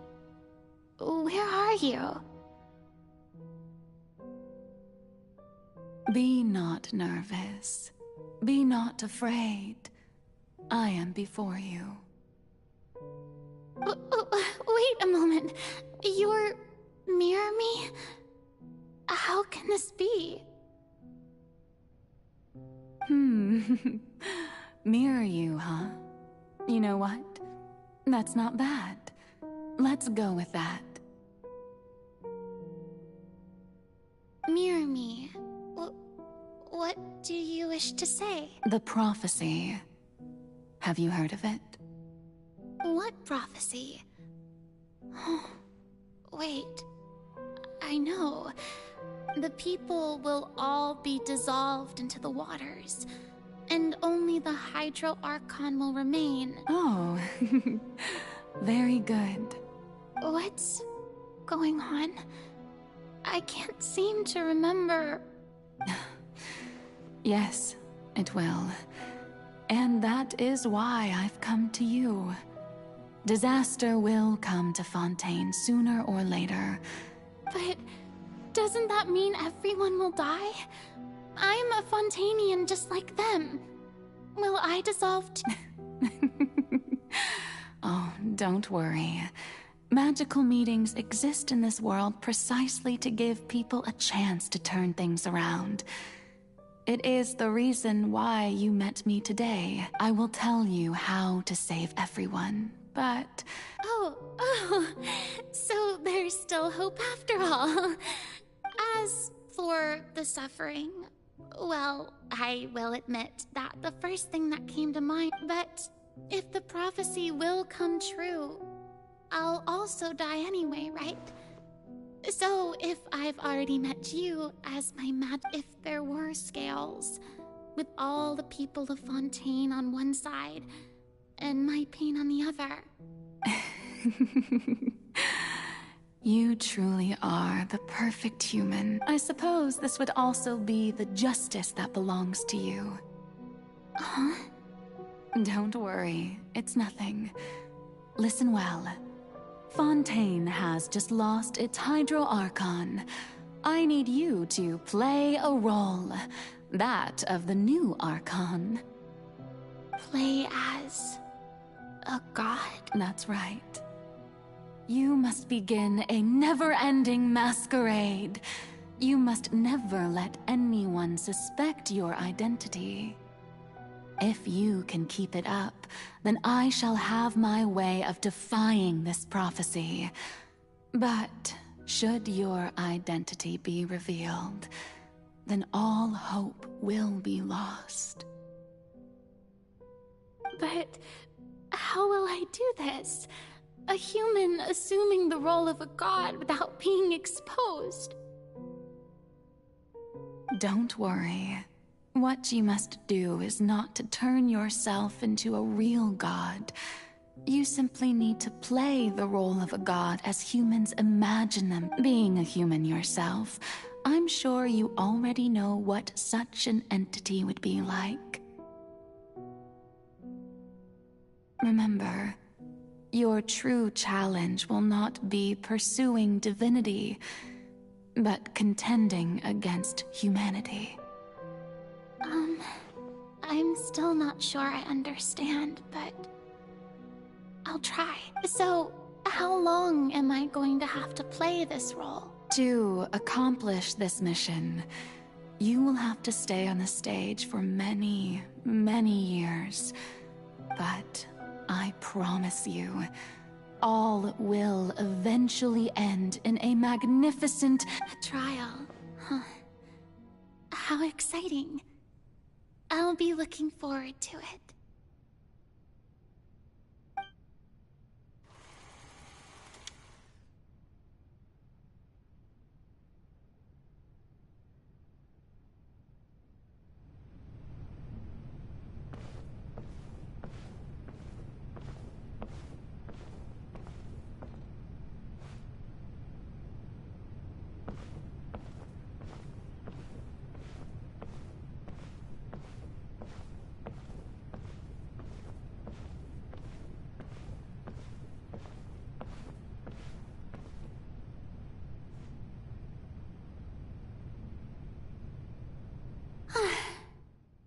Where are you? Be not nervous. Be not afraid. I am before you. Wait a moment. You're... mirror me? How can this be? Mirror you, huh? You know what? That's not bad. Let's go with that. Mirror me. What do you wish to say? The prophecy. Have you heard of it? What prophecy? Wait. I know. The people will all be dissolved into the waters, and only the Hydro Archon will remain. Oh, very good. What's going on? I can't seem to remember. Yes, it will. And that is why I've come to you. Disaster will come to Fontaine sooner or later. But doesn't that mean everyone will die? I'm a Fontainian just like them. Will I dissolve too? Oh, don't worry. Magical meetings exist in this world precisely to give people a chance to turn things around. It is the reason why you met me today. I will tell you how to save everyone, but... Oh, so there's still hope after all. As for the suffering, well, I will admit that the first thing that came to mind, but if the prophecy will come true, I'll also die anyway, right? So if I've already met you as my if there were scales, with all the people of Fontaine on one side, and my pain on the other. You truly are the perfect human. I suppose this would also be the justice that belongs to you. Huh? Don't worry, it's nothing. Listen well. Fontaine has just lost its Hydro Archon. I need you to play a role. That of the new Archon. Play as... a god? That's right. You must begin a never-ending masquerade. You must never let anyone suspect your identity. If you can keep it up, then I shall have my way of defying this prophecy. But should your identity be revealed, then all hope will be lost. But how will I do this? A human assuming the role of a god without being exposed. Don't worry. What you must do is not to turn yourself into a real god, You simply need to play the role of a god as humans imagine them. Being a human yourself, I'm sure you already know what such an entity would be like. Remember, your true challenge will not be pursuing divinity, but contending against humanity. I'm still not sure I understand, but I'll try. So, how long am I going to have to play this role? To accomplish this mission, you will have to stay on the stage for many, many years. But I promise you, all will eventually end in a magnificent trial. Huh. How exciting. I'll be looking forward to it.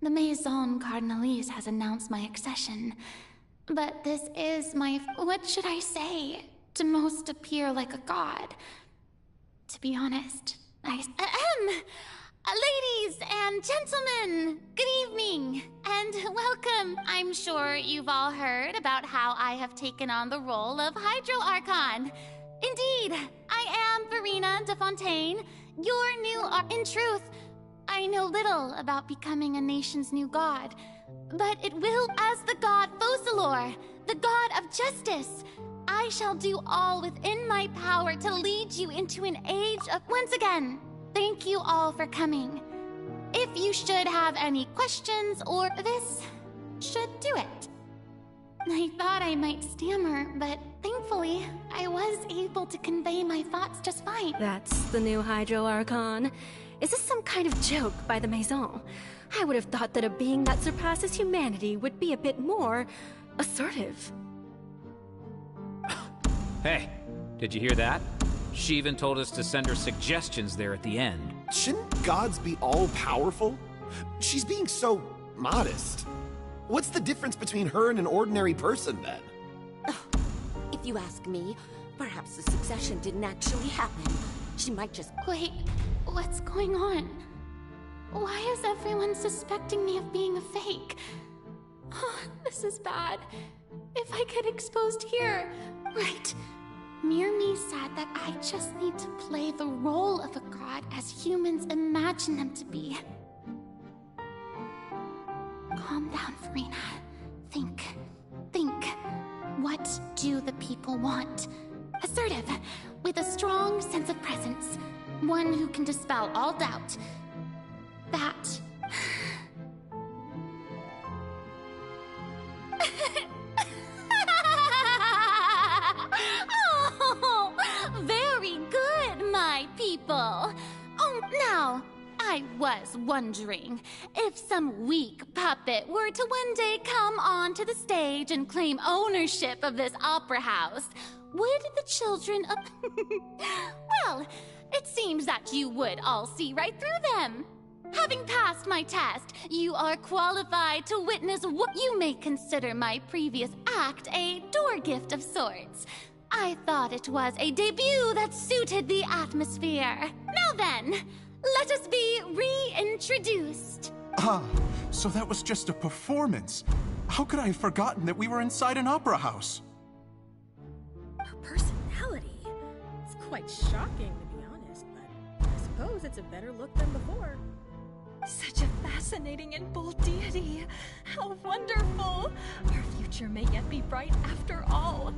The Maison Cardinalise has announced my accession, but this is my... what should I say? To most appear like a god. To be honest, ladies and gentlemen, good evening, and welcome. I'm sure you've all heard about how I have taken on the role of Hydro Archon. Indeed, I am Verena de Fontaine, your new... In truth, I know little about becoming a nation's new god, but it will as the god Focalor, the god of justice. I shall do all within my power to lead you into an age of... Once again, thank you all for coming. If you should have any questions, or this should do it. I thought I might stammer, but thankfully, I was able to convey my thoughts just fine. That's the new Hydro Archon. Is this some kind of joke by the Maison? I would have thought that a being that surpasses humanity would be a bit more... assertive. Hey, did you hear that? She even told us to send her suggestions there at the end. Shouldn't gods be all-powerful? She's being so modest. What's the difference between her and an ordinary person, then? If you ask me, perhaps the succession didn't actually happen. She might just... Wait, what's going on? Why is everyone suspecting me of being a fake? Oh, this is bad. If I get exposed here... Right. Myrmi said that I just need to play the role of a god as humans imagine them to be. Calm down, Verena. Think. What do the people want? Assertive, with a strong sense of presence. One who can dispel all doubt. That... Oh, very good, my people. Oh, now, I was wondering if some weak puppet were to one day come onto the stage and claim ownership of this opera house, would the children of... Well, it seems that you would all see right through them. Having passed my test, you are qualified to witness what you may consider my previous act a door gift of sorts. I thought it was a debut that suited the atmosphere. Now then, let us be reintroduced. Ah, so that was just a performance. How could I have forgotten that we were inside an opera house? Her personality? It's quite shocking, to be honest, but I suppose it's a better look than before. Such a fascinating and bold deity. How wonderful! Our future may yet be bright after all.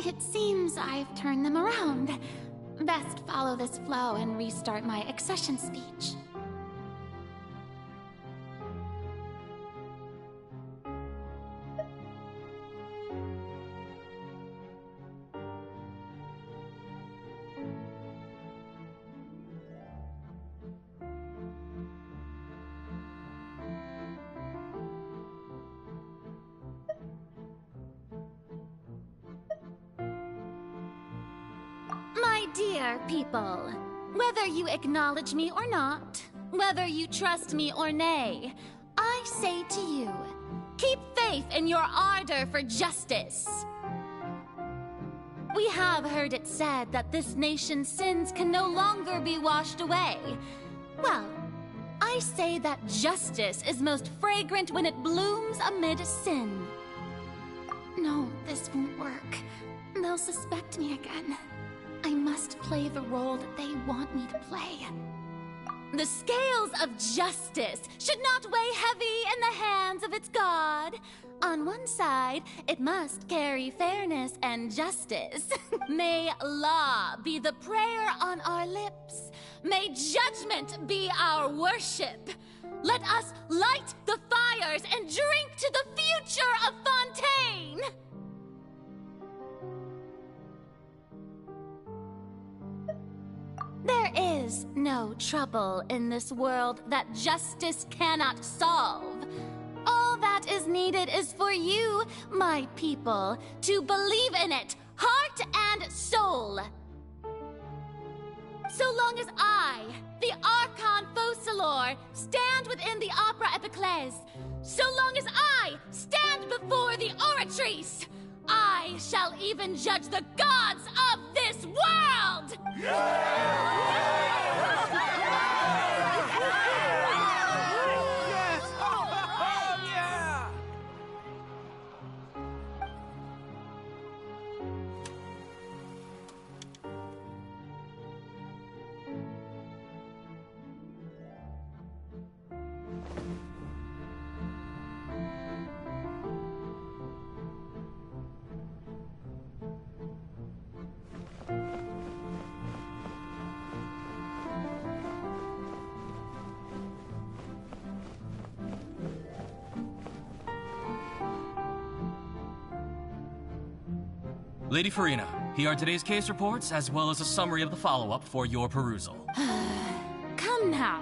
It seems I've turned them around. Best follow this flow and restart my accession speech. dear people, whether you acknowledge me or not, whether you trust me or nay, I say to you, keep faith in your ardor for justice. We have heard it said that this nation's sins can no longer be washed away. Well, I say that justice is most fragrant when it blooms amid sin. No, this won't work. They'll suspect me again. I must play the role that they want me to play. The scales of justice should not weigh heavy in the hands of its god. On one side, it must carry fairness and justice. May law be the prayer on our lips. May judgment be our worship. Let us light the fires and drink to the future of Fontaine! There is no trouble in this world that justice cannot solve. All that is needed is for you, my people, to believe in it, heart and soul. So long as I, the Archon Focalor, stand within the Opera Epiclese, so long as I stand before the Oratrice, I shall even judge the gods of this world! Lady Farina, here are today's case reports, as well as a summary of the follow-up for your perusal. Come now,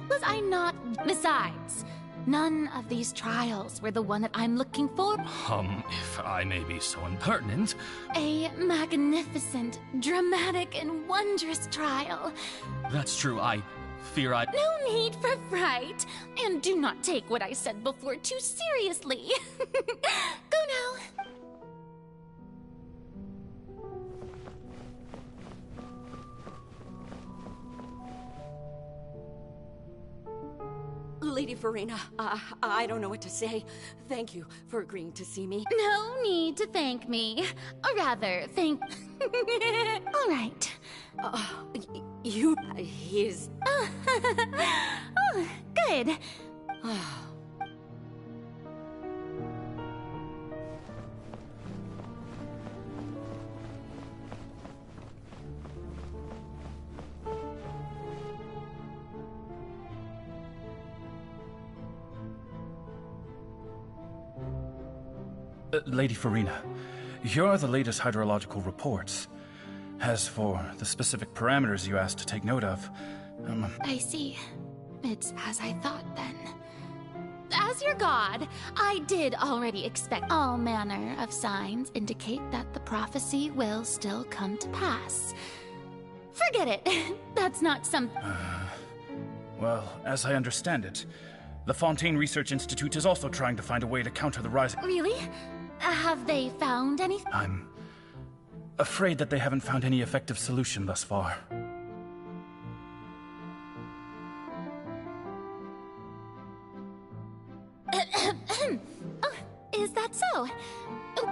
was I not... Besides, none of these trials were the one that I'm looking for. If I may be so impertinent... A magnificent, dramatic, and wondrous trial. That's true, I fear I... No need for fright, and do not take what I said before too seriously. Go now. Lady Farina, I don't know what to say. Thank you for agreeing to see me. No need to thank me. Or rather, thank... All right. He's... Oh, good. Lady Farina, here are the latest hydrological reports. As for the specific parameters you asked to take note of, I see. It's as I thought, then. As your god, I did already expect all manner of signs indicate that the prophecy will still come to pass. Forget it. That's not something... Well, as I understand it, the Fontaine Research Institute is also trying to find a way to counter the rising... Really? Have they found anything? I'm afraid that they haven't found any effective solution thus far. Oh, is that so? Oh.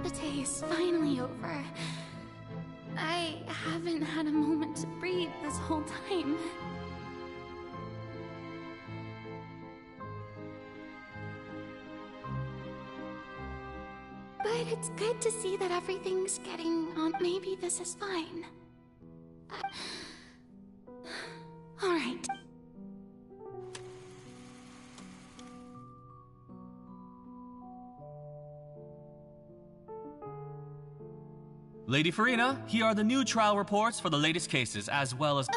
The day is finally over. I haven't had a moment to breathe this whole time. But it's good to see that everything's getting on. Maybe this is fine. All right. Lady Farina, here are the new trial reports for the latest cases, as well as...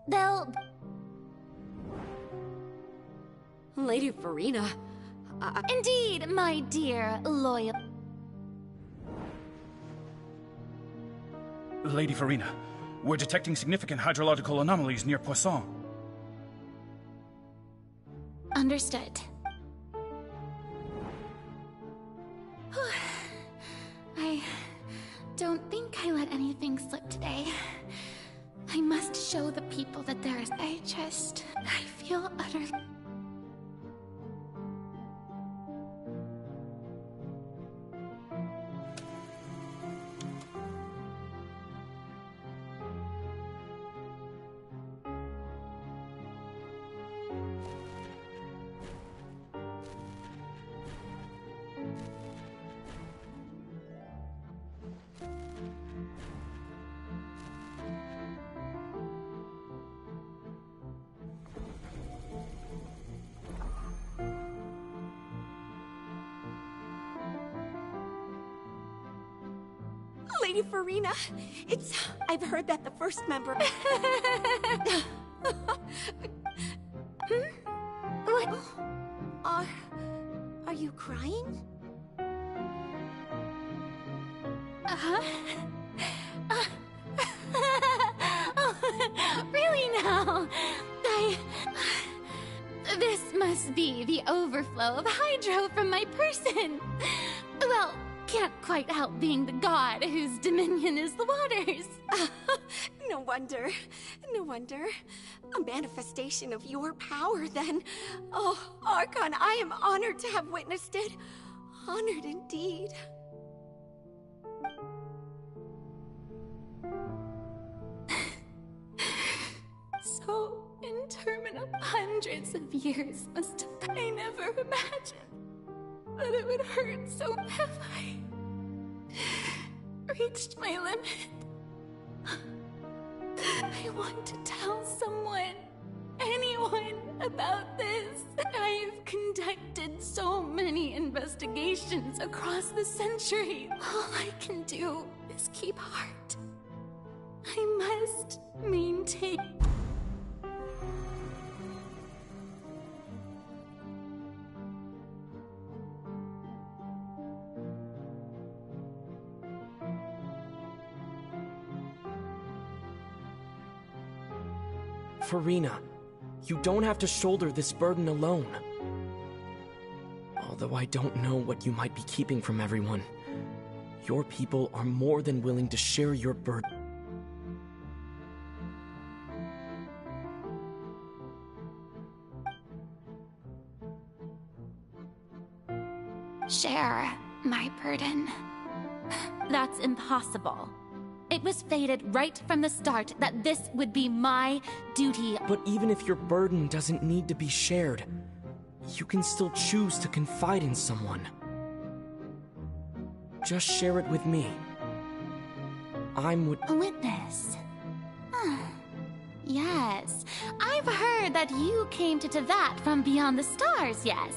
They'll... Lady Farina, Indeed, my dear loyal... Lady Farina, we're detecting significant hydrological anomalies near Poisson. Understood. I don't think I let anything slip today. I must show the people that there is... I feel utterly... Lady Farina, I've heard that the first member... What? Are you crying? Uh-huh. Really now? This must be the overflow of hydro from my person. Well, can't quite help being the god whose dominion is the waters. No wonder. No wonder. A manifestation of your power, then. Oh, Archon, I am honored to have witnessed it. Honored indeed. So interminable. Hundreds of years must have... I never imagined that it would hurt so have I reached my limit. I want to tell someone, anyone, about this. I have conducted so many investigations across the century. All I can do is keep heart. I must maintain... Farina, you don't have to shoulder this burden alone. Although I don't know what you might be keeping from everyone, your people are more than willing to share your burden. Share my burden. That's impossible. It was fated right from the start that this would be my duty. But even if your burden doesn't need to be shared, you can still choose to confide in someone. Just share it with me. I'm a witness. Yes, I've heard that you came to Tevat from beyond the stars, yes.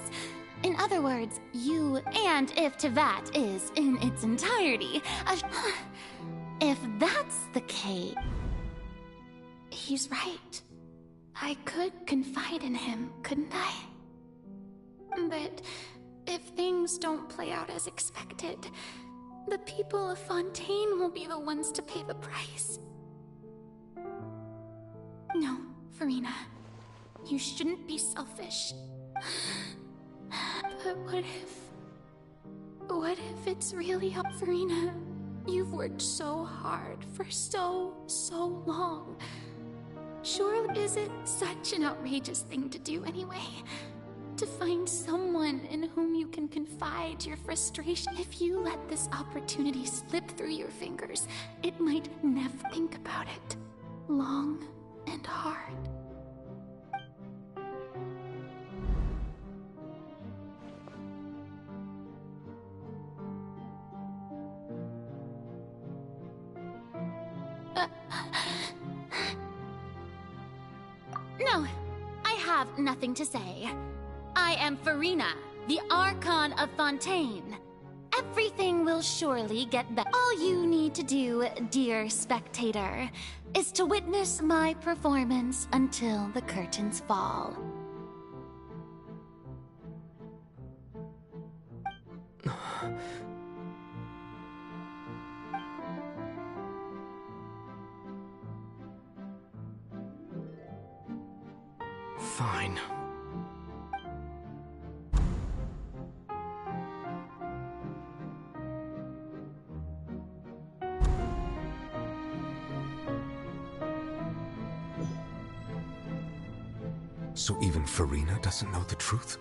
In other words, you, and if Tevat is in its entirety, if that's the case... He's right. I could confide in him, couldn't I? But if things don't play out as expected, the people of Fontaine will be the ones to pay the price. No, Farina. You shouldn't be selfish. But what if it's really up, Farina? You've worked so hard for so long. Surely is it such an outrageous thing to do anyway? To find someone in whom you can confide your frustration. If you let this opportunity slip through your fingers, it might never think about it. Long and hard. No, I have nothing to say. I am Farina, the Archon of Fontaine. Everything will surely get better. All you need to do, dear spectator, is to witness my performance until the curtains fall. Fine. So even Farina doesn't know the truth?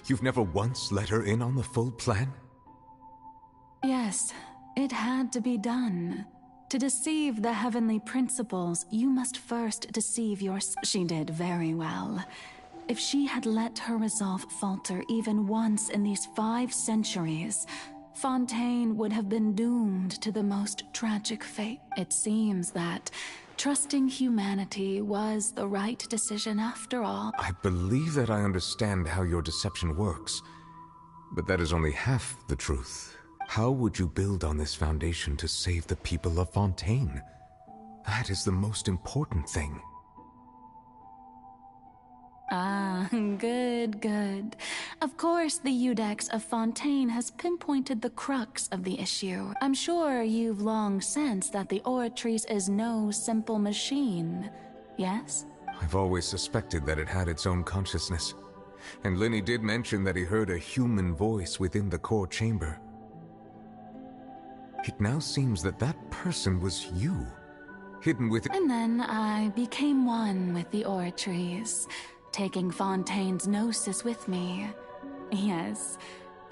You've never once let her in on the full plan? Yes, it had to be done. To deceive the heavenly principles, you must first deceive yourself. She did very well. If she had let her resolve falter even once in these 5 centuries, Fontaine would have been doomed to the most tragic fate. It seems that trusting humanity was the right decision after all. I believe that I understand how your deception works, but that is only half the truth. How would you build on this foundation to save the people of Fontaine? That is the most important thing. Ah, good. Of course, the Iudex of Fontaine has pinpointed the crux of the issue. I'm sure you've long sensed that the Oratrice is no simple machine, yes? I've always suspected that it had its own consciousness. And Lenny did mention that he heard a human voice within the core chamber. It now seems that that person was you, hidden within— And then I became one with the Oratrice, taking Fontaine's gnosis with me. Yes.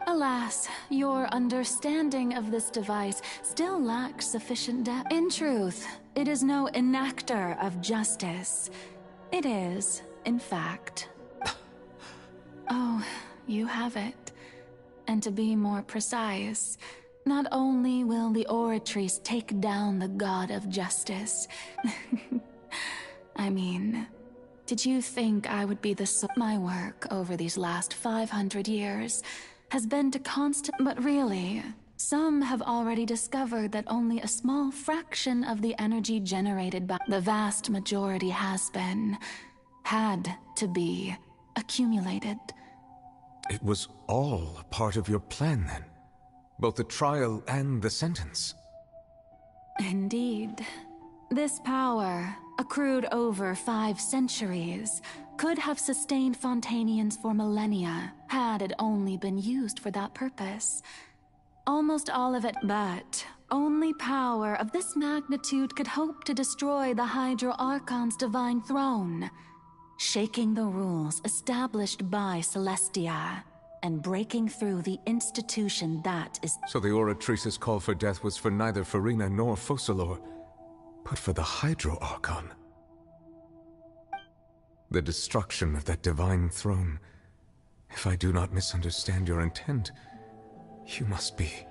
Alas, your understanding of this device still lacks sufficient depth. In truth, it is no enactor of justice. It is, in fact. Oh, you have it. And to be more precise, not only will the Oratrice take down the god of justice. I mean, did you think I would be my work over these last 500 years has been to but really, some have already discovered that only a small fraction of the energy generated by the vast majority had to be accumulated. It was all part of your plan, then? Both the trial and the sentence? Indeed. This power, accrued over 5 centuries, could have sustained Fontainians for millennia, had it only been used for that purpose. Almost all of it, but only power of this magnitude could hope to destroy the Hydro Archon's divine throne, shaking the rules established by Celestia, and breaking through the institution that is— So the Oratrice's call for death was for neither Farina nor Focalor, but for the Hydro Archon. The destruction of that divine throne. If I do not misunderstand your intent, you must be—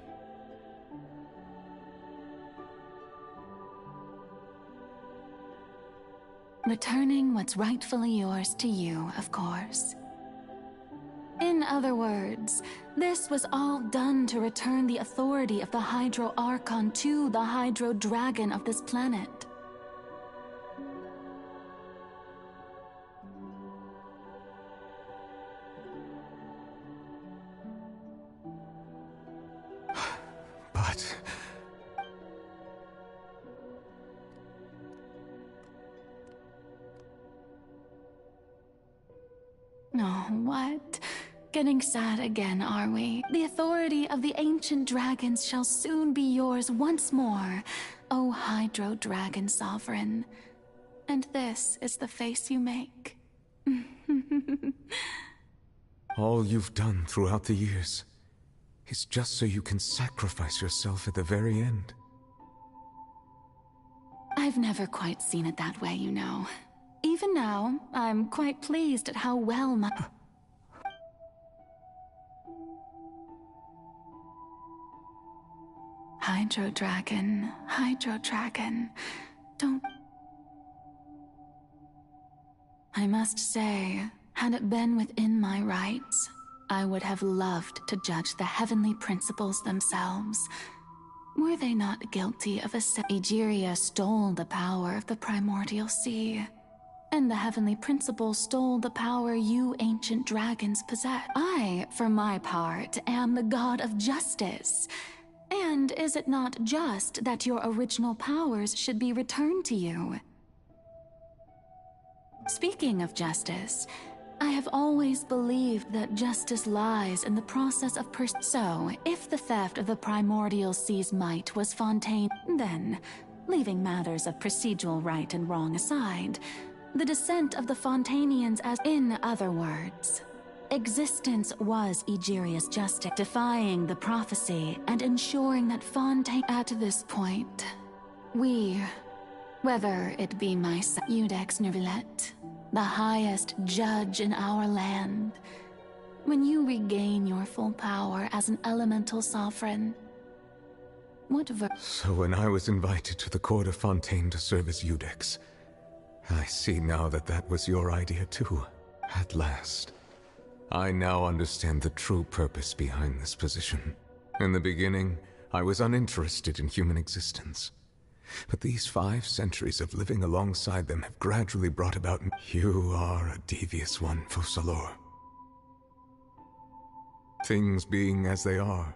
returning what's rightfully yours to you, of course. In other words, this was all done to return the authority of the Hydro Archon to the Hydro Dragon of this planet. But— Oh, what? Getting sad again, are we? The authority of the ancient dragons shall soon be yours once more, O Hydro Dragon Sovereign. And this is the face you make. all you've done throughout the years is just so you can sacrifice yourself at the very end. I've never quite seen it that way, you know. Even now, I'm quite pleased at how well my— Hydro Dragon, don't— I must say, had it been within my rights, I would have loved to judge the heavenly principles themselves. Were they not guilty of a— Egeria stole the power of the primordial sea. And the heavenly principle stole the power you ancient dragons possess. I, for my part, am the god of justice. And is it not just that your original powers should be returned to you? Speaking of justice, I have always believed that justice lies in the process of So, if the theft of the primordial sea's might was Fontaine, then, leaving matters of procedural right and wrong aside, the descent of the Fontanians as, in other words, existence was Egeria's justice, defying the prophecy and ensuring that Fontaine. At this point, we, whether it be myself, Eudex Nervillet, the highest judge in our land, when you regain your full power as an elemental sovereign, what So when I was invited to the court of Fontaine to serve as Eudex, I see now that that was your idea too. At last. I now understand the true purpose behind this position. In the beginning, I was uninterested in human existence. But these 5 centuries of living alongside them have gradually brought about... You are a devious one, Focalors. Things being as they are,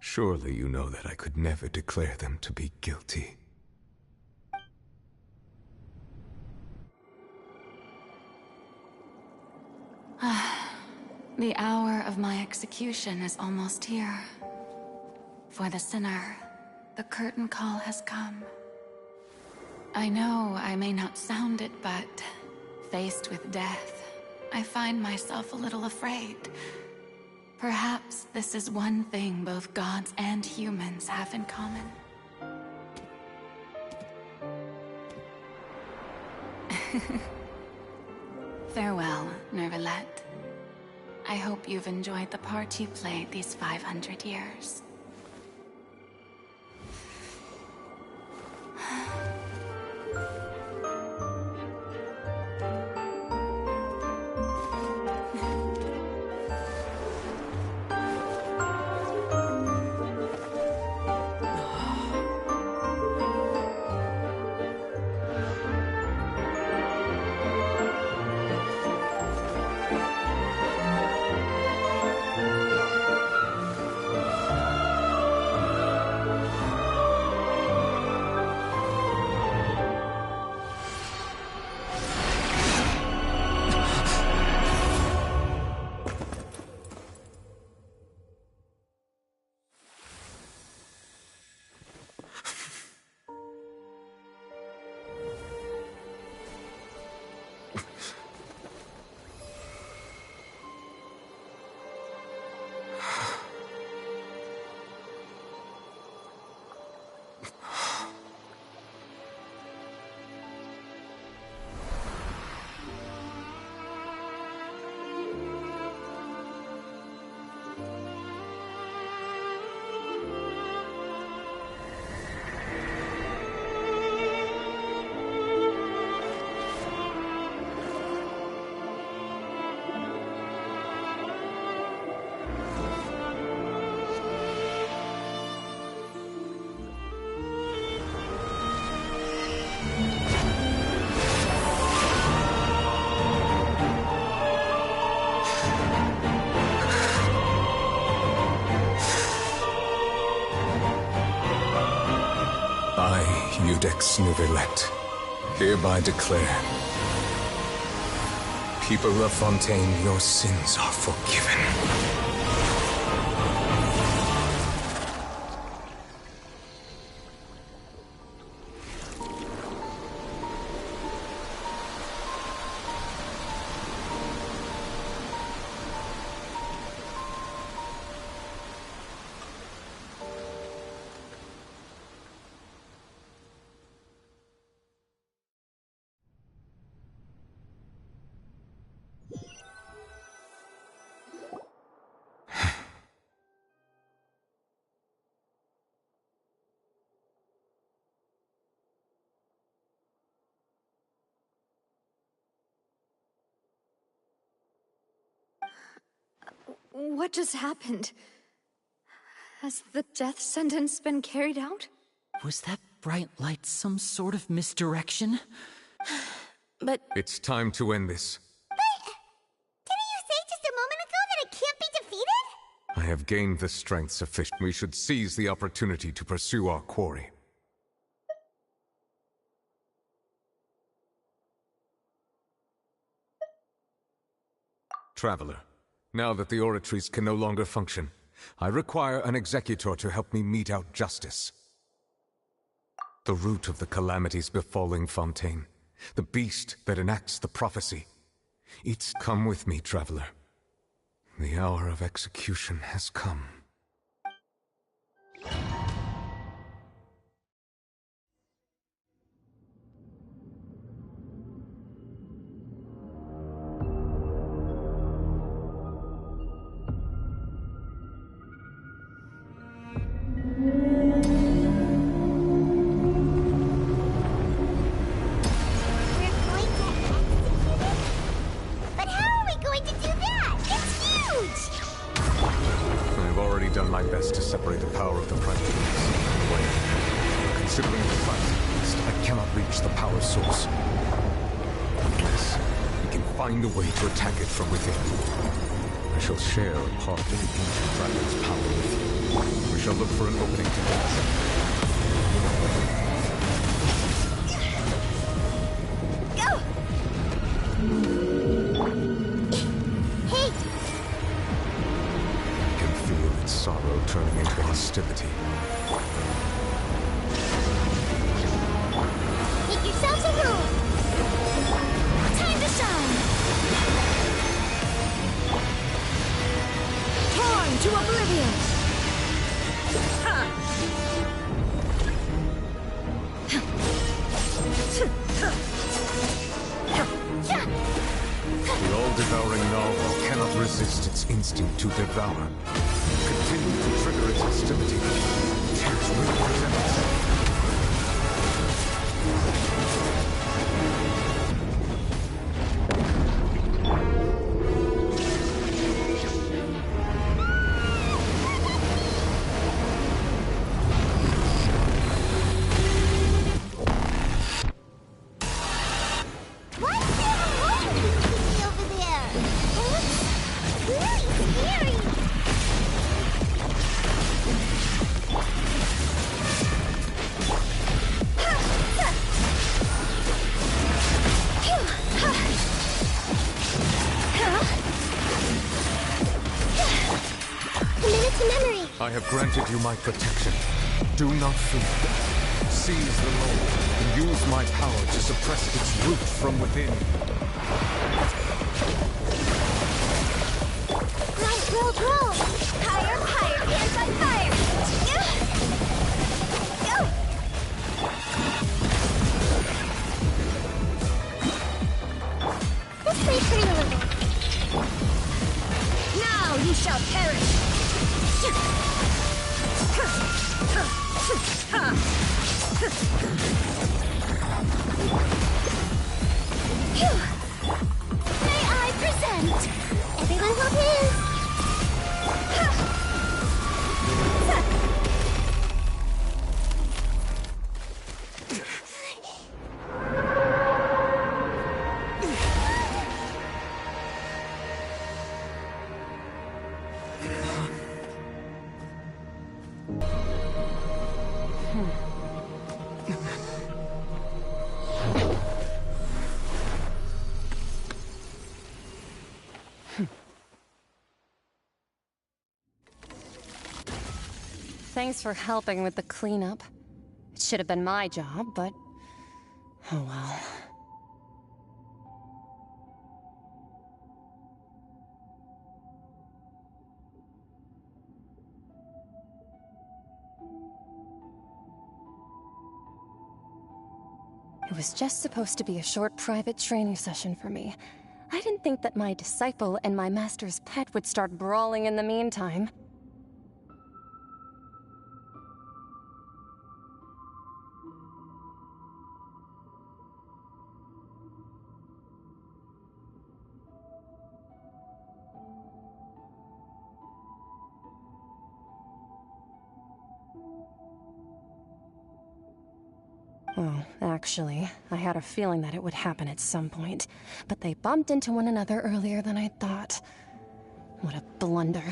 surely you know that I could never declare them to be guilty. The hour of my execution is almost here. For the sinner, the curtain call has come. I know I may not sound it, but faced with death, I find myself a little afraid. Perhaps this is one thing both gods and humans have in common. Farewell, Nervillet. I hope you've enjoyed the part you played these 500 years. Eudex Nervillet, hereby declare, people of Fontaine, your sins are forgiven. What just happened? Has the death sentence been carried out? Was that bright light some sort of misdirection? But... It's time to end this. Didn't you say just a moment ago that it can't be defeated? I have gained the strength sufficient. We should seize the opportunity to pursue our quarry. Traveler, now that the oratories can no longer function, I require an executor to help me mete out justice. The root of the calamities befalling Fontaine, the beast that enacts the prophecy. It's come with me, traveler. The hour of execution has come. Done my best to separate the power of the private considering the fact I cannot reach the power source. Unless we can find a way to attack it from within. I shall share a part of the ancient dragon's power with you. We shall look for an opening together. Sorrow turning into hostility. Make yourselves a room! Time to shine! Torn to oblivion! The all-devouring narwhal cannot resist its instinct to devour. Continue to trigger its hostility. Tears will present itself. I have granted you my protection. Do not fear. Seize the moment and use my power to suppress its root from within. Grow! Higher, hands on fire! This may hurt a little. Now you shall perish! May I present? Everyone hold hands! Thanks for helping with the cleanup. It should have been my job, but... oh well. It was just supposed to be a short private training session for me. I didn't think that my disciple and my master's pet would start brawling in the meantime. Well, actually, I had a feeling that it would happen at some point, but they bumped into one another earlier than I thought. What a blunder.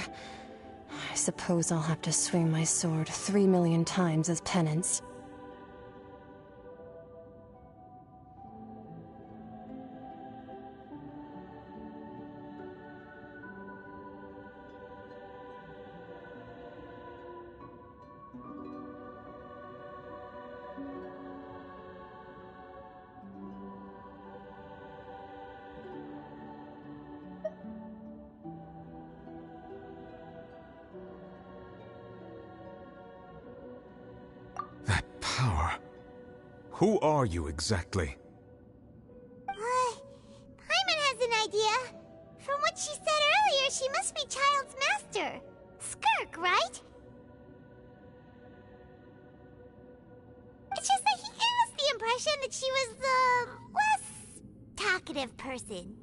I suppose I'll have to swing my sword 3 million times as penance. Power. Who are you exactly? Paimon has an idea. From what she said earlier, she must be Child's master. Skirk, right? It's just that he gave us the impression that she was the less talkative person.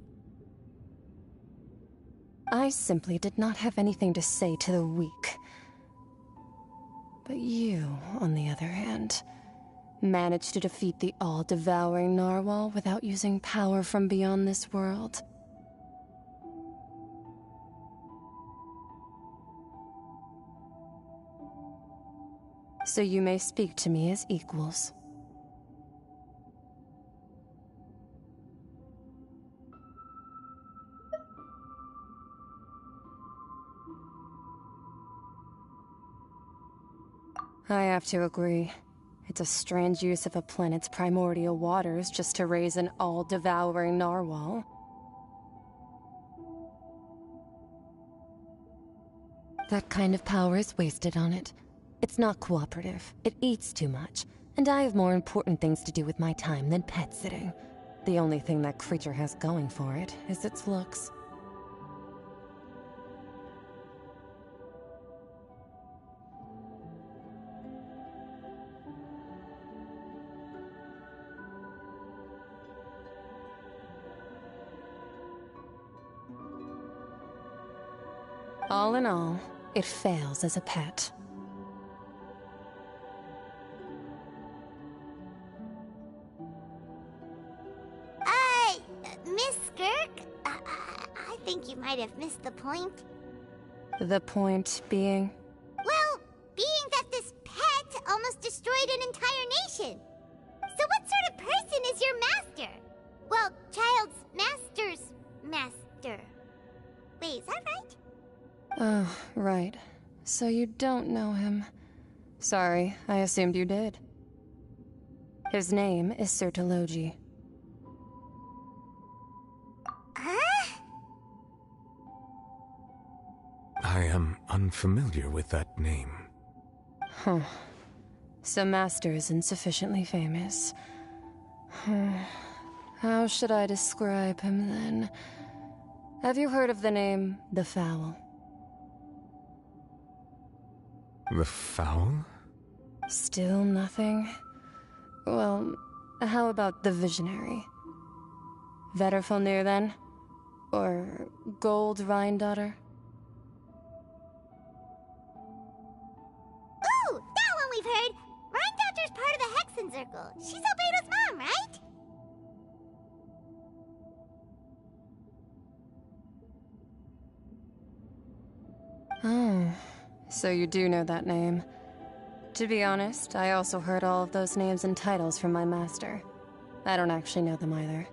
I simply did not have anything to say to the weak. But you, on the other hand, managed to defeat the all-devouring narwhal without using power from beyond this world. So you may speak to me as equals. I have to agree. It's a strange use of a planet's primordial waters just to raise an all-devouring narwhal. That kind of power is wasted on it. It's not cooperative. It eats too much. And I have more important things to do with my time than pet sitting. The only thing that creature has going for it is its looks. All in all, it fails as a pet. Miss Skirk? I think you might have missed the point. The point being? Well, being that this pet almost destroyed an entire nation. So what sort of person is your master? Well, Child's master's master. Wait, is that right? Oh, right. So you don't know him. Sorry, I assumed you did. His name is Sir Taloji. I am unfamiliar with that name. Huh. So Master isn't sufficiently famous. How should I describe him then? Have you heard of the name The Fowl? The Fowl? Still nothing? Well, how about the Visionary? Vetterfulnir then? Or Gold Rhine-daughter? Ooh, that one we've heard! Rhine-daughter's part of the Hexen Circle. She's Albedo's mom, right? Oh, so you do know that name. To be honest, I also heard all of those names and titles from my master. I don't actually know them either.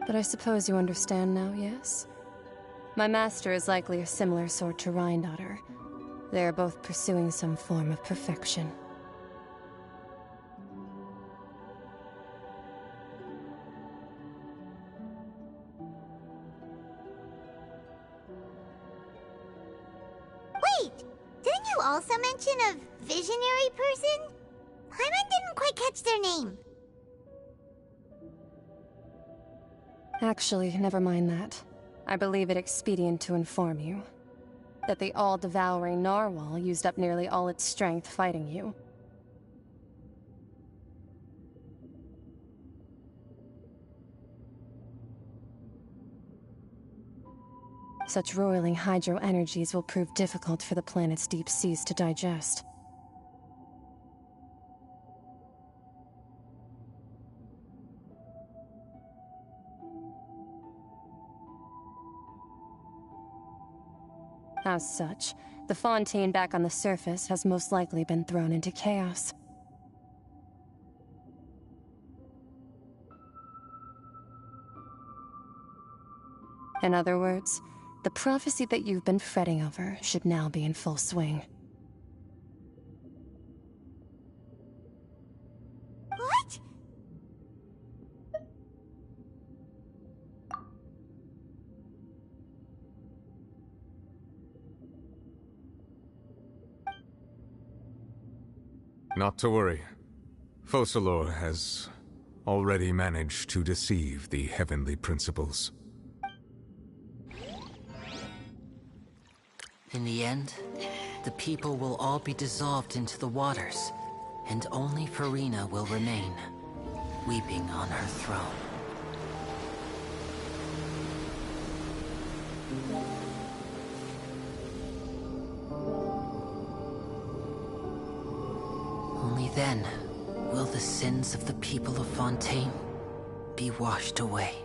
But I suppose you understand now, yes? My master is likely a similar sort to Rhine-daughter. They are both pursuing some form of perfection. Wait! Didn't you also mention a visionary person? Paimon didn't quite catch their name. Actually, never mind that. I believe it expedient to inform you that the all-devouring narwhal used up nearly all its strength fighting you. Such roiling hydro energies will prove difficult for the planet's deep seas to digest. As such, the fontaine back on the surface has most likely been thrown into chaos. In other words, the prophecy that you've been fretting over should now be in full swing. What? Not to worry. Focalor has already managed to deceive the heavenly principles. In the end, the people will all be dissolved into the waters, and only Farina will remain, weeping on her throne. Only then will the sins of the people of Fontaine be washed away.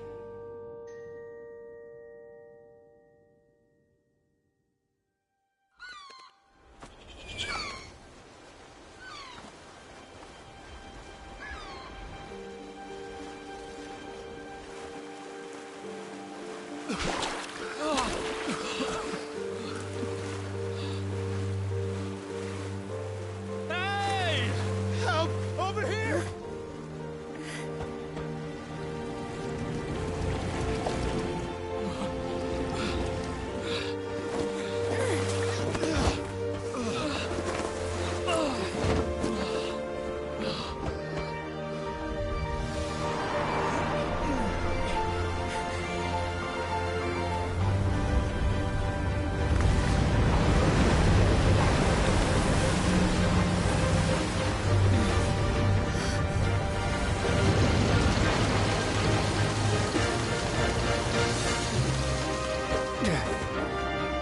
Hey! Help! Over here!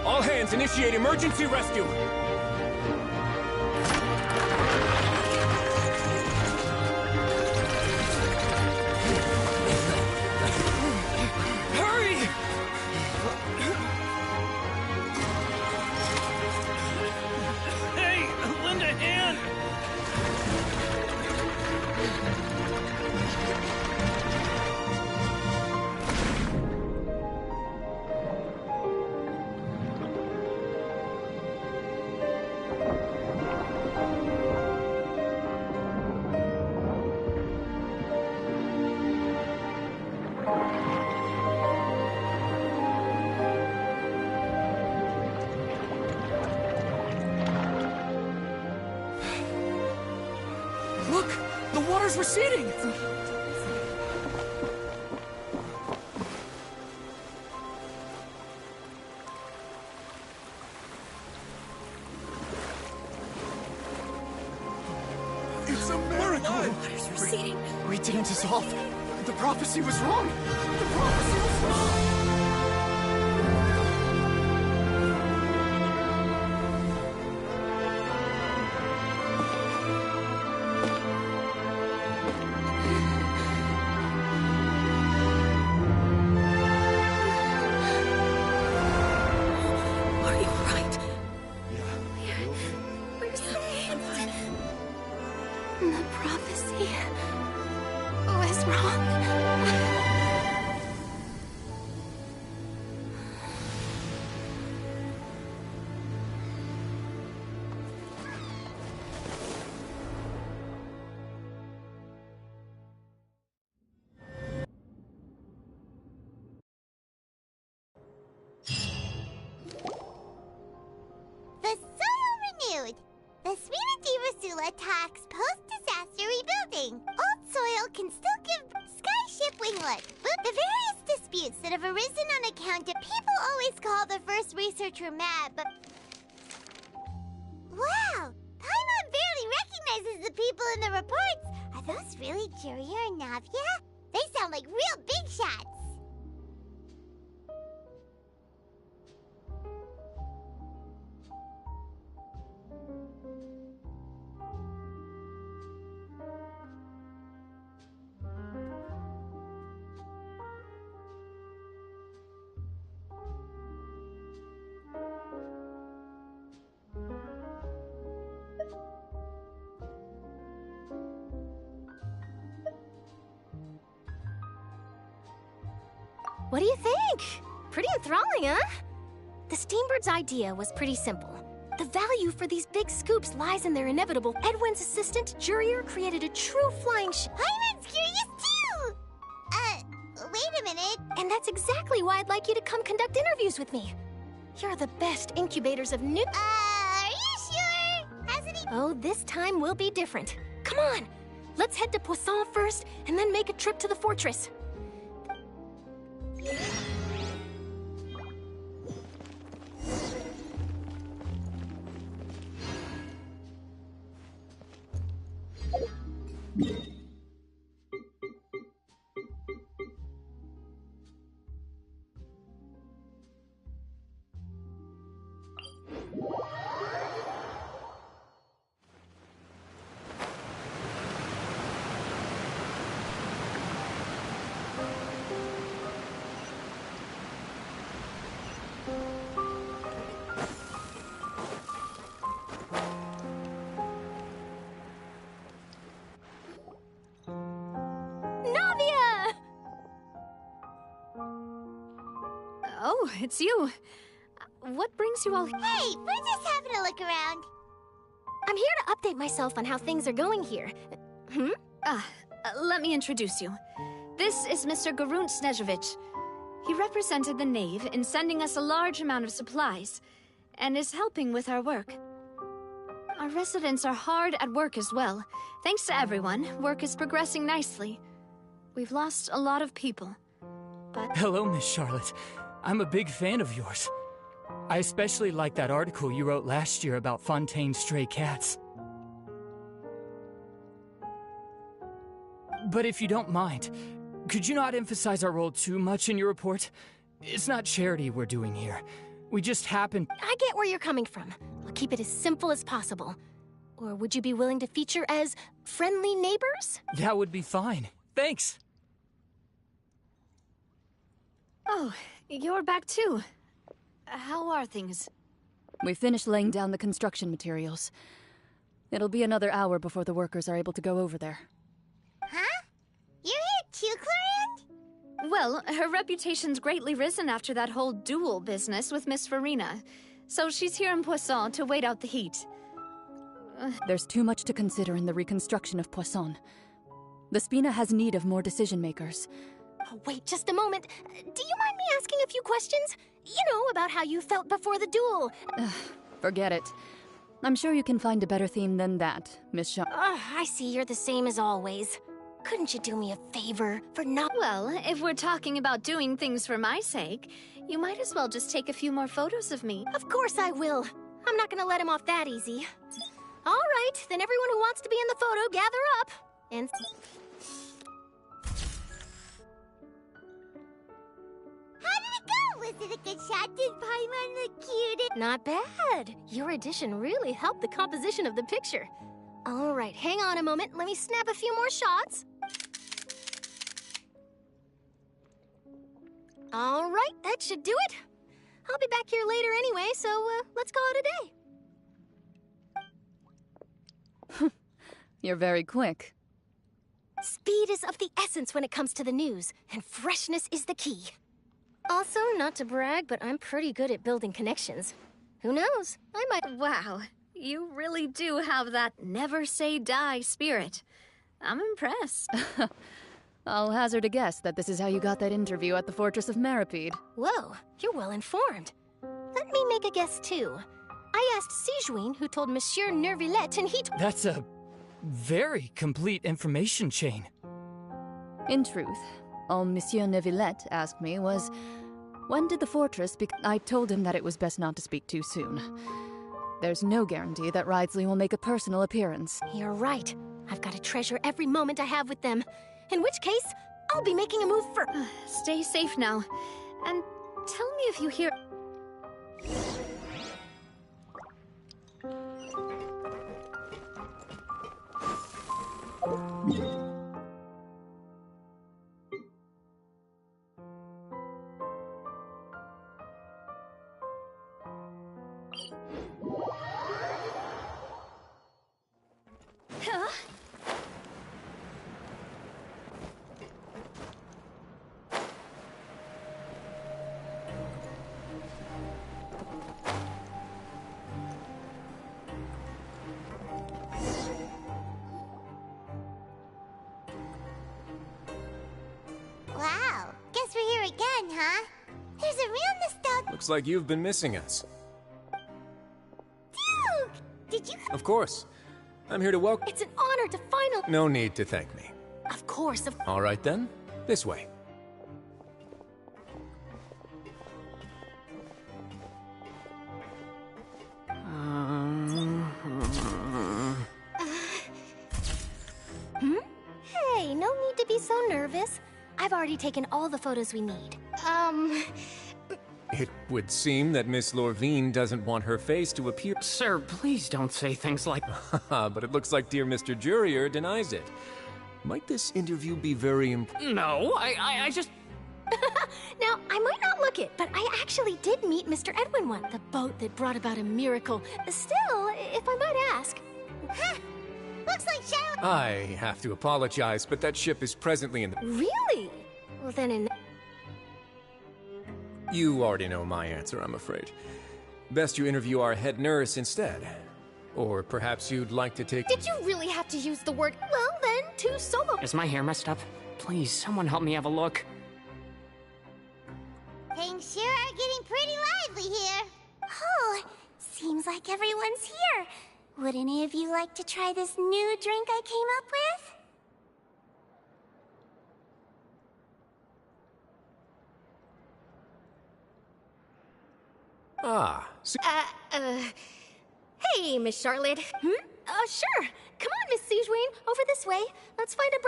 All hands, initiate emergency rescue! Hurry! Hey! Lend a hand! Look! The water's receding! It's a miracle! Water's receding. We didn't dissolve. The prophecy was wrong. The prophecy was wrong. Are you right? We're saved. The prophecy was wrong. The soil renewed. The Svina Divasula tax post-disaster rebuilding. Old soil can still give skyship winglet. But the various disputes that have arisen on account of people always call the first researcher mad, but... Wow! Paimon barely recognizes the people in the reports. Are those really Juria and Navia? They sound like real big shots. What do you think? Pretty enthralling, huh? The Steambird's idea was pretty simple. The value for these big scoops lies in their inevitable. Edwin's assistant, Jurier, created a true flying ship. Hyman's curious too! Wait a minute. And that's exactly why I'd like you to come conduct interviews with me. You're the best incubators of new... Are you sure? Hasn't he... Oh, this time will be different. Come on! Let's head to Poisson first, and then make a trip to the fortress. Oh, it's you. What brings you all here? Hey, we're just having a look around. I'm here to update myself on how things are going here. Let me introduce you. This is Mr. Garunt Snezhevich. He represented the Knave in sending us a large amount of supplies, and is helping with our work. Our residents are hard at work as well. Thanks to everyone, work is progressing nicely. We've lost a lot of people, but... Hello, Miss Charlotte. I'm a big fan of yours. I especially like that article you wrote last year about Fontaine's stray cats. But if you don't mind, could you not emphasize our role too much in your report? It's not charity we're doing here. We just happen... I get where you're coming from. I'll keep it as simple as possible. Or would you be willing to feature as friendly neighbors? That would be fine. Thanks! Oh, you're back too. How are things? We finished laying down the construction materials. It'll be another hour before the workers are able to go over there. Huh? You're here too, Clarant? Well, her reputation's greatly risen after that whole duel business with Miss Farina. So she's here in Poisson to wait out the heat. There's too much to consider in the reconstruction of Poisson. The Spina has need of more decision-makers. Oh, wait just a moment. Do you mind me asking a few questions? You know, about how you felt before the duel. Forget it. I'm sure you can find a better theme than that, Miss Shaw. I see you're the same as always. Couldn't you do me a favor for not... Well, if we're talking about doing things for my sake, you might as well just take a few more photos of me. Of course I will. I'm not gonna let him off that easy. All right, then everyone who wants to be in the photo, gather up. And... How did it go? Was it a good shot? Did Paimon look cute? Not bad. Your addition really helped the composition of the picture. All right, hang on a moment. Let me snap a few more shots. All right, that should do it. I'll be back here later anyway, so let's call it a day. You're very quick. Speed is of the essence when it comes to the news, and freshness is the key. Also, not to brag, but I'm pretty good at building connections. Who knows? I might... Wow, you really do have that never say die spirit. I'm impressed. I'll hazard a guess that this is how you got that interview at the Fortress of Maripede. Whoa, you're well informed. Let me make a guess, too. I asked Sijuin, who told Monsieur Nervillette, and he... That's a very complete information chain. In truth, all Monsieur Nervillette asked me was, when did the fortress I told him that it was best not to speak too soon. There's no guarantee that Ridsley will make a personal appearance. You're right. I've got to treasure every moment I have with them. In which case, I'll be making a move for... Stay safe now. And tell me if you hear... Looks like you've been missing us. Duke! Did you... Of course. I'm here to welcome... It's an honor to finally... No need to thank me. Of course, All right then. This way. Hey, no need to be so nervous. I've already taken all the photos we need. It would seem that Miss Lorvine doesn't want her face to appear... Sir, please don't say things like... But it looks like dear Mr. Jurier denies it. Might this interview be very important? No, I just... Now, I might not look it, but I actually did meet Mr. Edwin once. The boat that brought about a miracle. Still, if I might ask... Huh. Looks like Shadow... I have to apologize, but that ship is presently in the... Really? Well, then in... You already know my answer, I'm afraid. Best you interview our head nurse instead. Or perhaps you'd like to take... Did you really have to use the word, well then, to solo... Is my hair messed up? Please, someone help me have a look. Things sure are getting pretty lively here. Oh, seems like everyone's here. Would any of you like to try this new drink I came up with? Hey, Miss Charlotte. Sure. Come on, Miss Siegewayne. Over this way. Let's find a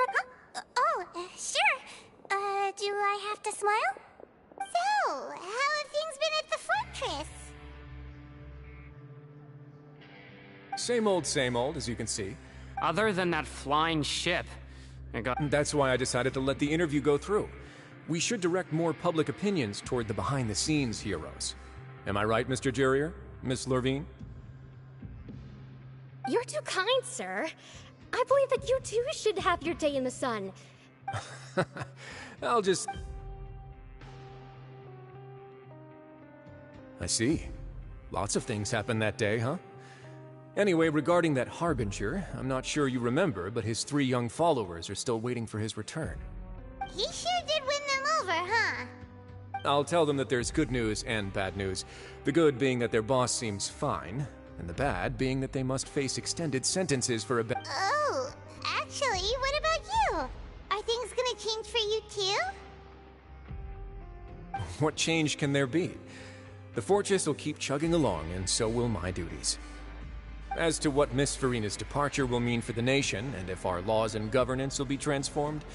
Sure. Do I have to smile? So, how have things been at the fortress? Same old, as you can see. Other than that flying ship. That's why I decided to let the interview go through. We should direct more public opinions toward the behind-the-scenes heroes. Am I right, Mr. Jurier? Miss Lorvine? You're too kind, sir. I believe that you too should have your day in the sun. I'll just... I see. Lots of things happened that day, huh? Anyway, regarding that Harbinger, I'm not sure you remember, but his 3 young followers are still waiting for his return. He sure did win them over, huh? I'll tell them that there's good news and bad news. The good being that their boss seems fine, and the bad being that they must face extended sentences for a Oh, actually, what about you? Are things gonna change for you too? What change can there be? The fortress will keep chugging along, and so will my duties. As to what Miss Farina's departure will mean for the nation, and if our laws and governance will be transformed,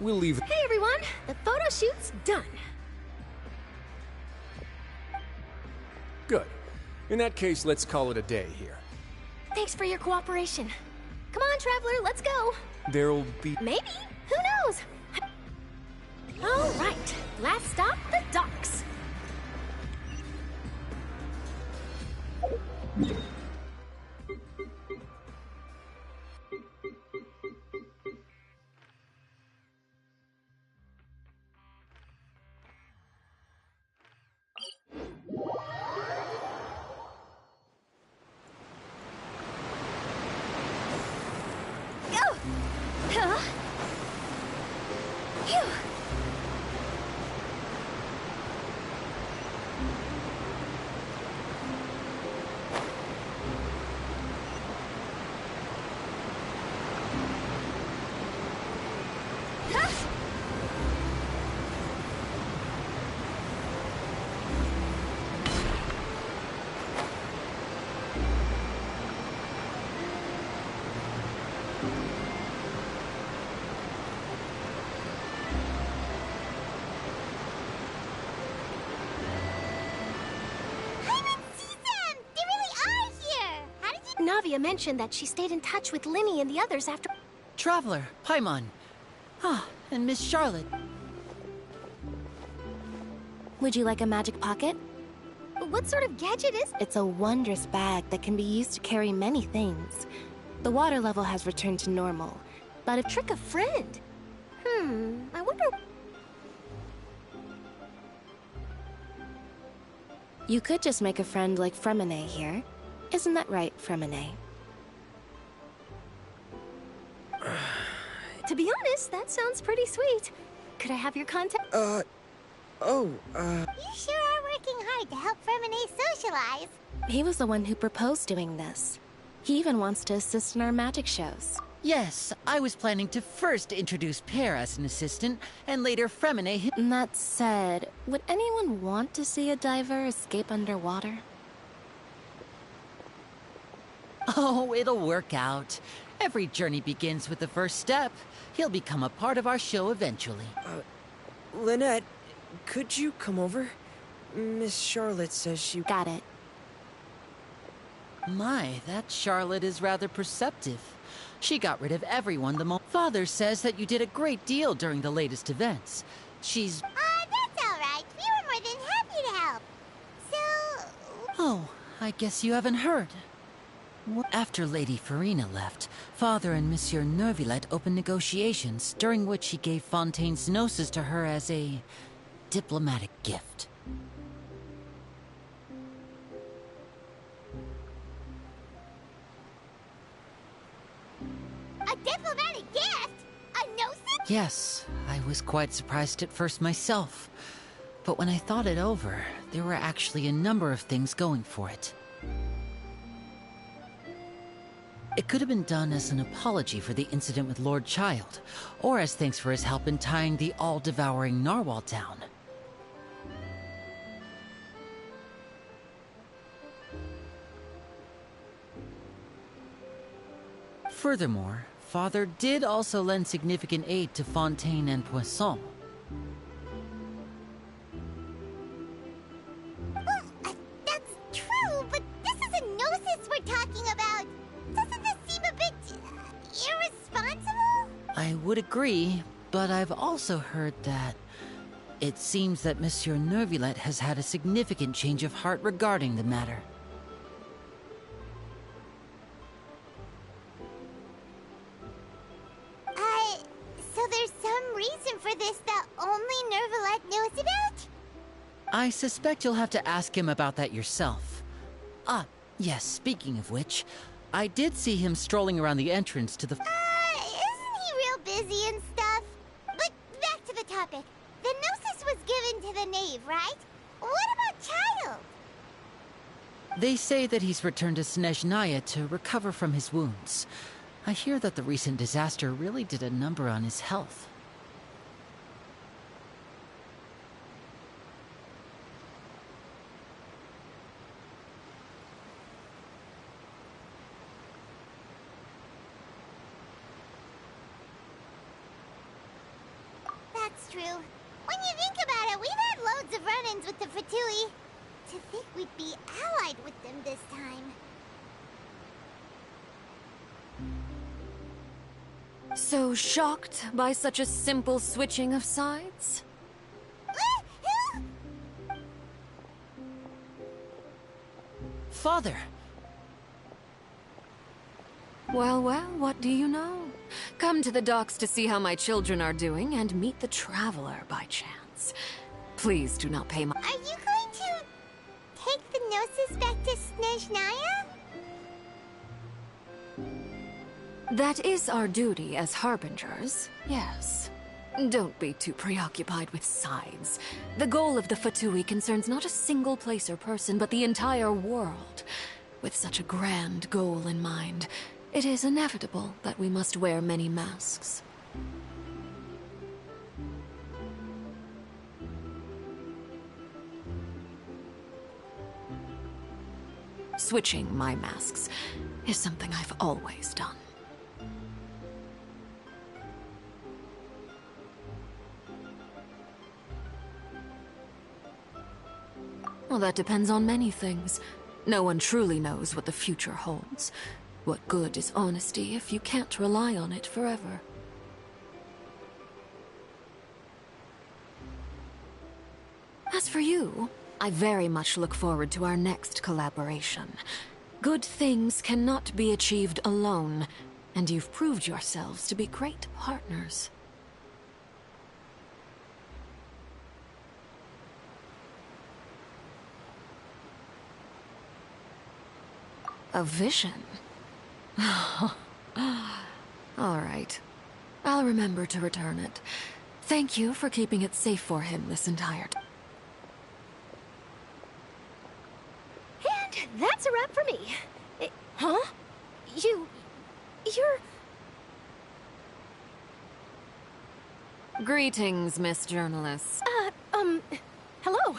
we'll leave... Hey everyone, the photo shoot's done. Good. In that case, let's call it a day here. Thanks for your cooperation. Come on, Traveler, let's go. There'll be... Maybe. Who knows? All right, last stop, the docks. Navia mentioned that she stayed in touch with Linny and the others after... Traveler, Paimon. Ah, and Miss Charlotte. Would you like a magic pocket? What sort of gadget is... It's a wondrous bag that can be used to carry many things. The water level has returned to normal, but if... Trick a friend? I wonder... You could just make a friend like Fremine here. Isn't that right, Fremine? To be honest, that sounds pretty sweet. Could I have your contact? You sure are working hard hired to help Fremine socialize. He was the one who proposed doing this. He even wants to assist in our magic shows. Yes, I was planning to first introduce Pear as an assistant, and later Fremine. That said, would anyone want to see a diver escape underwater? Oh, it'll work out. Every journey begins with the first step. He'll become a part of our show eventually. Lynette, could you come over? Miss Charlotte says she... Got it. My, that Charlotte is rather perceptive. She got rid of everyone the moment. Father says that you did a great deal during the latest events. She's... That's alright. We were more than happy to help. So... Oh, I guess you haven't heard. After Lady Farina left, Father and Monsieur Neuvillette opened negotiations, during which he gave Fontaine's Gnosis to her as a diplomatic gift. A diplomatic gift? A Gnosis? Yes, I was quite surprised at first myself. But when I thought it over, there were actually a number of things going for it. It could have been done as an apology for the incident with Lord Child, or as thanks for his help in tying the all-devouring narwhal down. Furthermore, Father did also lend significant aid to Fontaine and Poisson. That's true, but this is a Gnosis we're talking about. Doesn't this seem a bit... irresponsible? I would agree, but I've also heard that... It seems that Monsieur Neuvillette has had a significant change of heart regarding the matter. So there's some reason for this that only Neuvillette knows about? I suspect you'll have to ask him about that yourself. Ah, yes, speaking of which, I did see him strolling around the entrance to the... Isn't he real busy and stuff? But back to the topic. The Gnosis was given to the knave, right? What about Child? They say that he's returned to Snezhnaya to recover from his wounds. I hear that the recent disaster really did a number on his health. That's true. When you think about it, we've had loads of run-ins with the Fatui. To think we'd be allied with them this time. So shocked by such a simple switching of sides? Father! Well, well, what do you know? Come to the docks to see how my children are doing and meet the Traveler by chance. Please do not pay my... Are you going to take the Gnosis back to Snezhnaya? That is our duty as Harbingers, yes. Don't be too preoccupied with sides. The goal of the Fatui concerns not a single place or person, but the entire world. With such a grand goal in mind, it is inevitable that we must wear many masks. Switching my masks is something I've always done. Well, that depends on many things. No one truly knows what the future holds. What good is honesty if you can't rely on it forever? As for you, I very much look forward to our next collaboration. Good things cannot be achieved alone, and you've proved yourselves to be great partners. A vision? All right. I'll remember to return it. Thank you for keeping it safe for him this entire time. that's a wrap for me. Huh? You're... Greetings, Miss Journalist. Hello.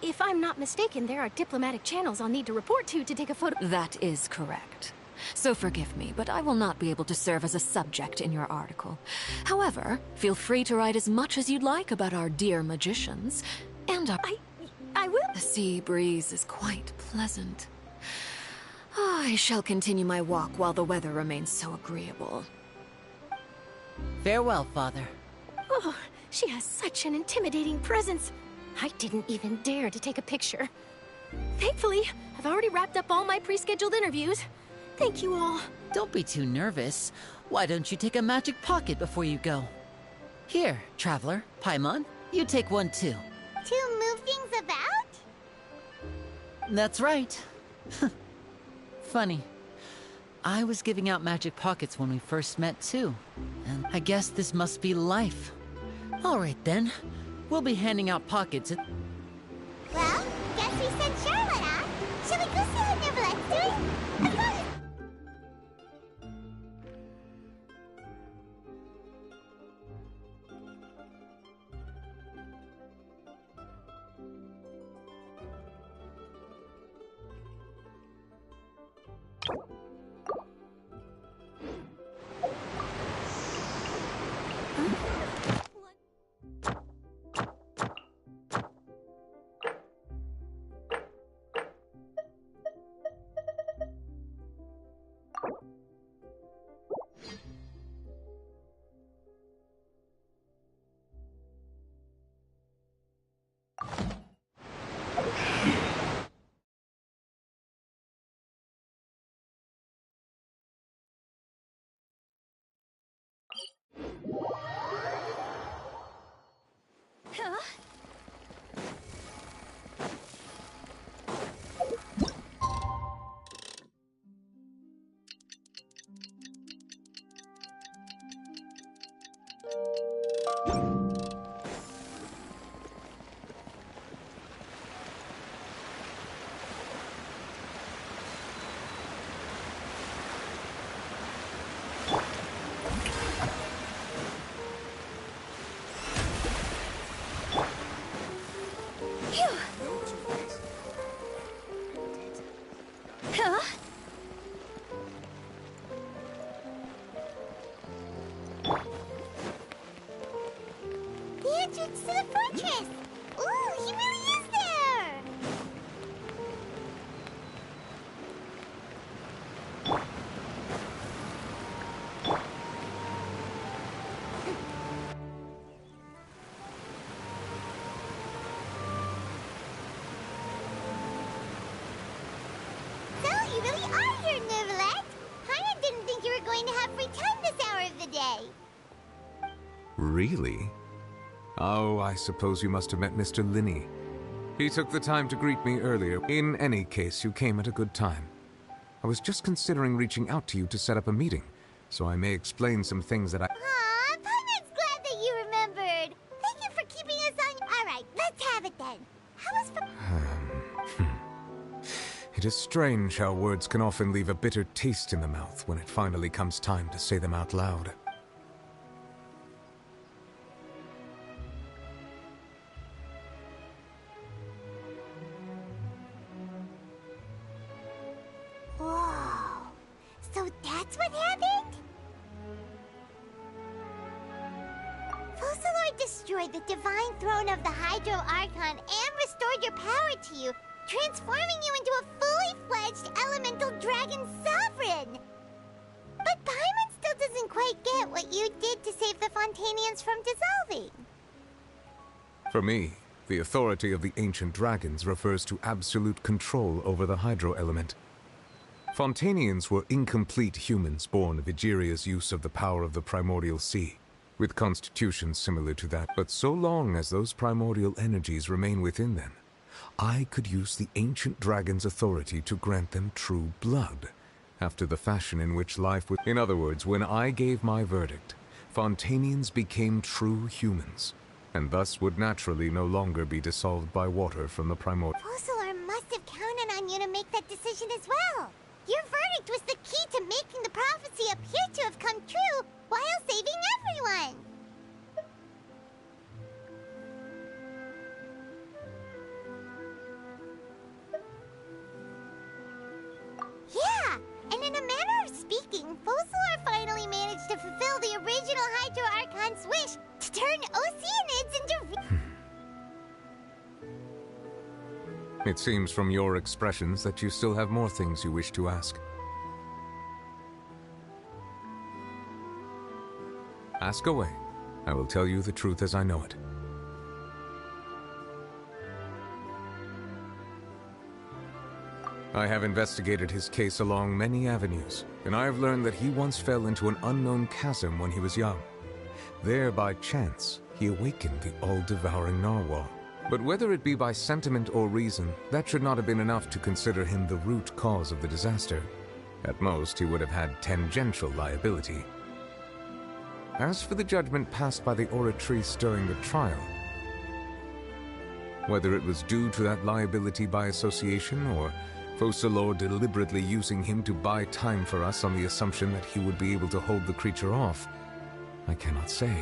If I'm not mistaken, there are diplomatic channels I'll need to report to take a photo. That is correct. So forgive me, but I will not be able to serve as a subject in your article. However, feel free to write as much as you'd like about our dear magicians, and our... I will. The sea breeze is quite pleasant. I shall continue my walk while the weather remains so agreeable. Farewell, Father. Oh, she has such an intimidating presence. I didn't even dare to take a picture. Thankfully, I've already wrapped up all my pre-scheduled interviews. Thank you all. Don't be too nervous. Why don't you take a magic pocket before you go? Here, Traveler, Paimon, you take one too. To move things about? That's right. Funny. I was giving out magic pockets when we first met too. And I guess this must be life. Alright then. We'll be handing out pockets at... Well, guess we sent Charlotte off. Shall we go see what Neverlette's doing? I got it. Huh? Huh? The entrance to the fortress! Ooh, he really is there! So, you really are here, Neverlette! Paimon didn't think you were going to have free time this hour of the day. Really? Oh, I suppose you must have met Mr. Linney. He took the time to greet me earlier. In any case, you came at a good time. I was just considering reaching out to you to set up a meeting, so I may explain some things that I... Aw, Paimon's glad that you remembered. Thank you for keeping us on... Alright, let's have it then. How was... It is strange how words can often leave a bitter taste in the mouth when it finally comes time to say them out loud. Whoa. So that's what happened? Focalord destroyed the divine throne of the Hydro Archon and restored your power to you, transforming you into a fully fledged elemental dragon sovereign. But Paimon still doesn't quite get what you did to save the Fontanians from dissolving. For me, the authority of the ancient dragons refers to absolute control over the hydro element. Fontanians were incomplete humans born of Egeria's use of the power of the primordial sea, with constitutions similar to that. But so long as those primordial energies remain within them, I could use the ancient dragon's authority to grant them true blood, after the fashion in which life would... In other words, when I gave my verdict, Fontanians became true humans, and thus would naturally no longer be dissolved by water from the primordial... Focalord must have counted on you to make that decision Your verdict was the key to making the prophecy appear to have come true while saving everyone. Yeah, and in a manner of speaking, Focalor finally managed to fulfill the original Hydro Archon's wish to turn Oceanids into... It seems from your expressions that you still have more things you wish to ask. Ask away. I will tell you the truth as I know it. I have investigated his case along many avenues, and I have learned that he once fell into an unknown chasm when he was young. There, by chance, he awakened the all-devouring narwhal. But whether it be by sentiment or reason, that should not have been enough to consider him the root cause of the disaster. At most, he would have had tangential liability. As for the judgment passed by the Oratrice during the trial, whether it was due to that liability by association, or Focalor deliberately using him to buy time for us on the assumption that he would be able to hold the creature off, I cannot say.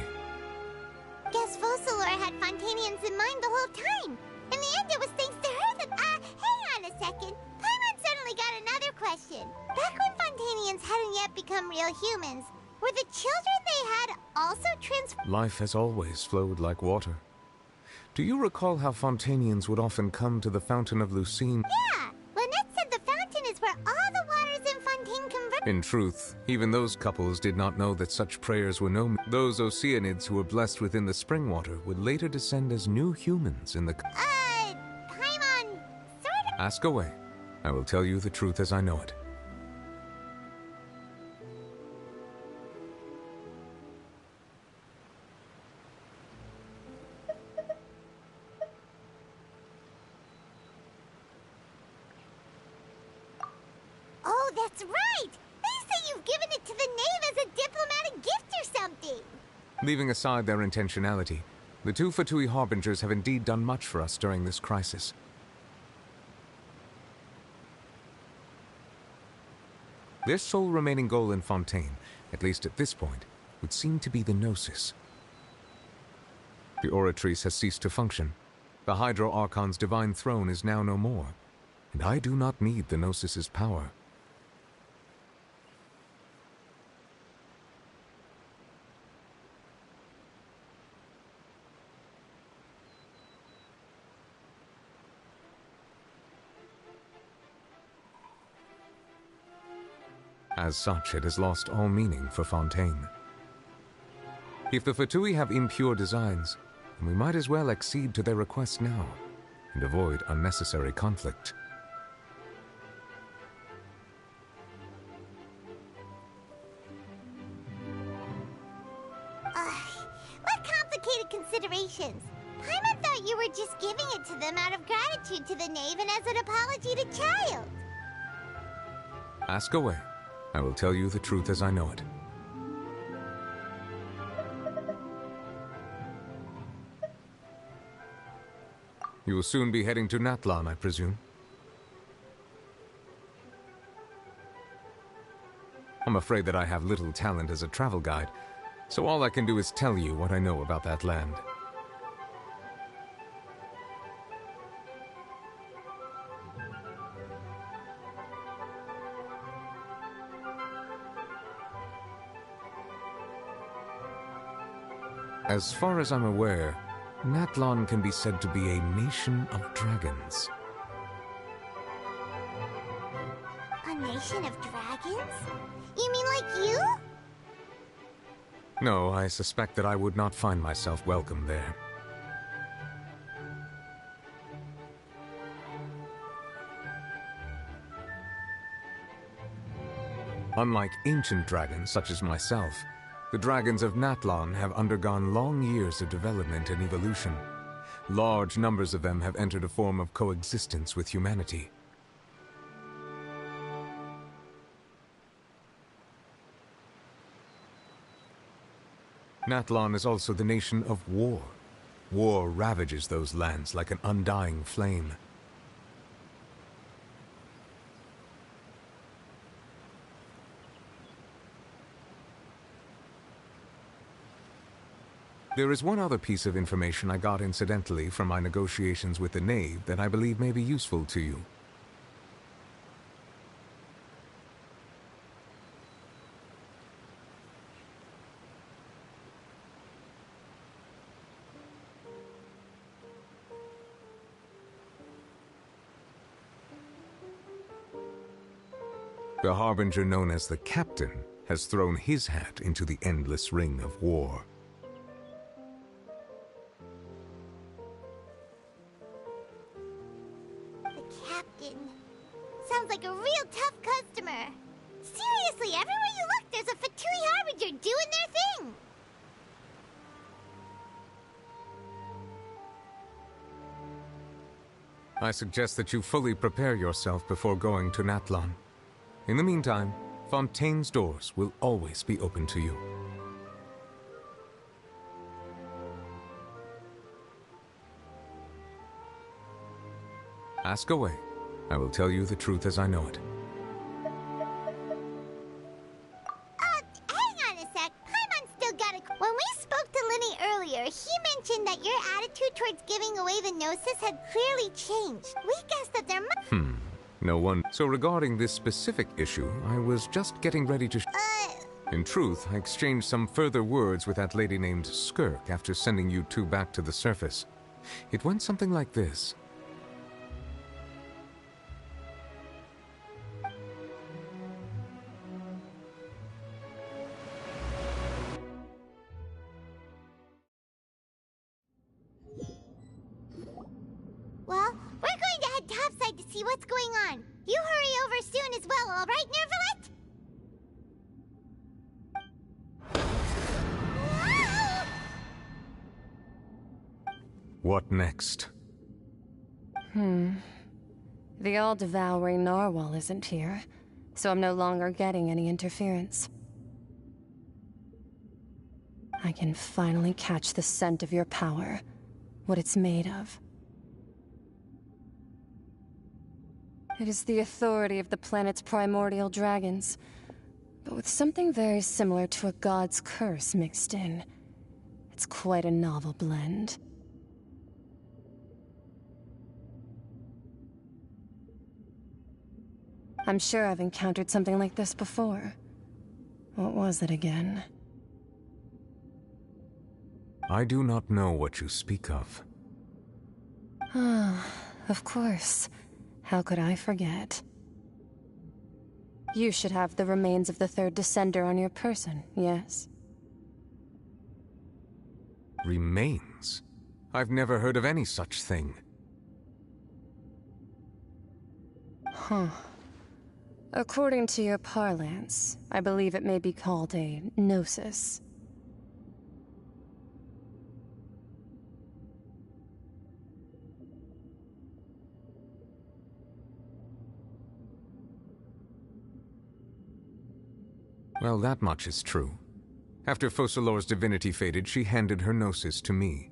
Guess Focalor had Fontanians in mind the whole time. In the end, it was thanks to her that... hang on a second. Paimon suddenly got another question. Back when Fontanians hadn't yet become real humans, were the children they had also transformed? Life has always flowed like water. Do you recall how Fontanians would often come to the Fountain of Lucine? Yeah! Lynette said the fountain is where all the waters in Fontaine converge. In truth, even those couples did not know that such prayers were no... Those Oceanids who were blessed within the spring water would later descend as new humans in the... Paimon, sort of... Ask away. I will tell you the truth as I know it. Oh, that's right! They say you've given it to the Knave as a diplomatic gift or something! Leaving aside their intentionality, the two Fatui Harbingers have indeed done much for us during this crisis. Their sole remaining goal in Fontaine, at least at this point, would seem to be the Gnosis. The Oratrice has ceased to function. The Hydro Archon's divine throne is now no more, and I do not need the Gnosis's power. As such, it has lost all meaning for Fontaine. If the Fatui have impure designs, then we might as well accede to their request now, and avoid unnecessary conflict. What complicated considerations! Paimon thought you were just giving it to them out of gratitude to the Knave and as an apology to Child. Ask away. I will tell you the truth as I know it. You will soon be heading to Natlan, I presume? I'm afraid that I have little talent as a travel guide, so all I can do is tell you what I know about that land. As far as I'm aware, Natlan can be said to be a nation of dragons. A nation of dragons? You mean like you? No, I suspect that I would not find myself welcome there. Unlike ancient dragons such as myself, the dragons of Natlan have undergone long years of development and evolution. Large numbers of them have entered a form of coexistence with humanity. Natlan is also the nation of war. War ravages those lands like an undying flame. There is one other piece of information I got incidentally from my negotiations with the Knave that I believe may be useful to you. The Harbinger known as the Captain has thrown his hat into the endless ring of war. The Captain. Sounds like a real tough customer. Seriously, everywhere you look, there's a Fatui Harbinger doing their thing. I suggest that you fully prepare yourself before going to Natlan. In the meantime, Fontaine's doors will always be open to you. Ask away. I will tell you the truth as I know it. Hang on a sec. Paimon still got a... When we spoke to Linny earlier, he mentioned that your attitude towards giving away the Gnosis had clearly changed. We guessed that there must... No one. So regarding this specific issue, I was just getting ready to... In truth, I exchanged some further words with that lady named Skirk after sending you two back to the surface. It went something like this. Well, we're going to head topside to see what's going on. You hurry over soon as well, all right, Nervalet? What next? The all-devouring narwhal isn't here, so I'm no longer getting any interference. I can finally catch the scent of your power, what it's made of. It is the authority of the planet's primordial dragons, but with something very similar to a god's curse mixed in. It's quite a novel blend. I'm sure I've encountered something like this before. What was it again? I do not know what you speak of. Ah, of course. How could I forget? You should have the remains of the third Descender on your person, yes? Remains? I've never heard of any such thing. Huh. According to your parlance, I believe it may be called a gnosis. Well, that much is true. After Focalor's divinity faded, she handed her gnosis to me.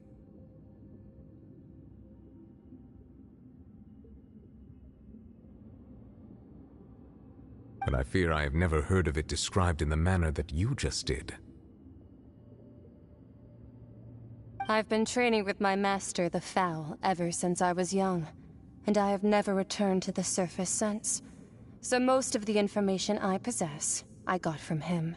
But I fear I have never heard of it described in the manner that you just did. I've been training with my master, the Foul, ever since I was young, and I have never returned to the surface since. So most of the information I possess, I got from him.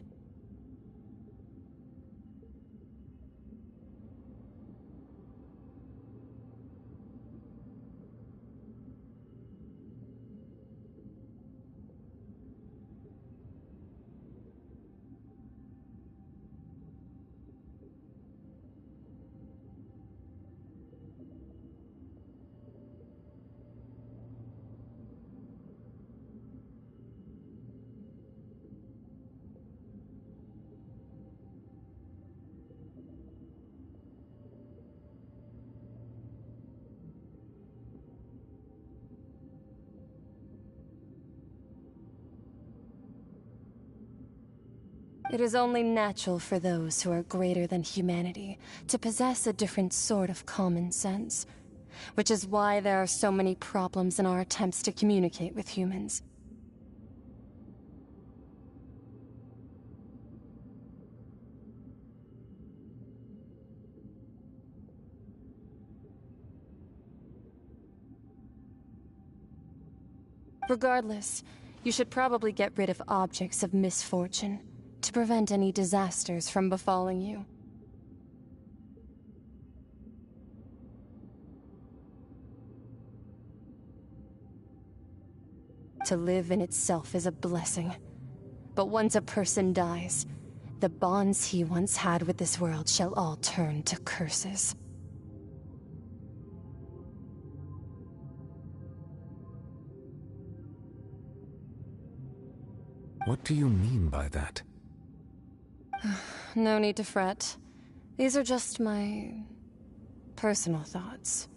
It is only natural for those who are greater than humanity to possess a different sort of common sense, which is why there are so many problems in our attempts to communicate with humans. Regardless, you should probably get rid of objects of misfortune to prevent any disasters from befalling you. To live in itself is a blessing. But once a person dies, the bonds he once had with this world shall all turn to curses. What do you mean by that? No need to fret. These are just my personal thoughts.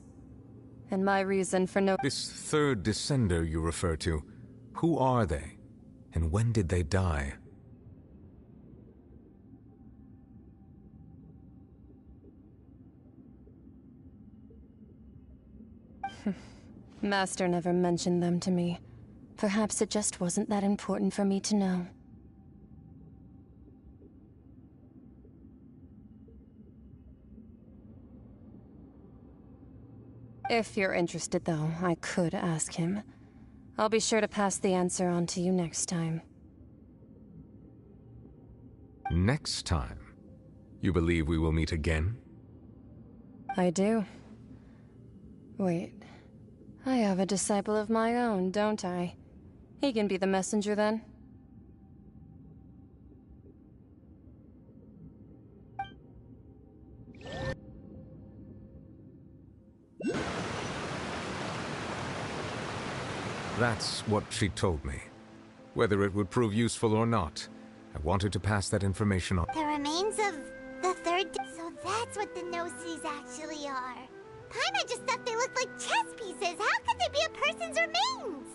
And my reason for no— This third descender you refer to, who are they? And when did they die? Master never mentioned them to me. Perhaps it just wasn't that important for me to know. If you're interested, though, I could ask him. I'll be sure to pass the answer on to you next time. Next time? You believe we will meet again? I do. Wait. I have a disciple of my own, don't I? He can be the messenger, then. That's what she told me. Whether it would prove useful or not, I wanted to pass that information on. The remains of the third... So that's what the Gnosis actually are. Paimon just thought they looked like chess pieces. How could they be a person's remains?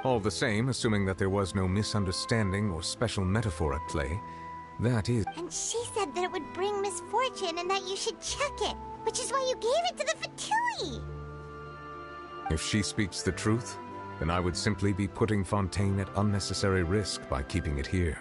All the same, assuming that there was no misunderstanding or special metaphor at play, that is... And she said that it would bring misfortune and that you should check it, which is why you gave it to the Fatui. If she speaks the truth, then I would simply be putting Fontaine at unnecessary risk by keeping it here.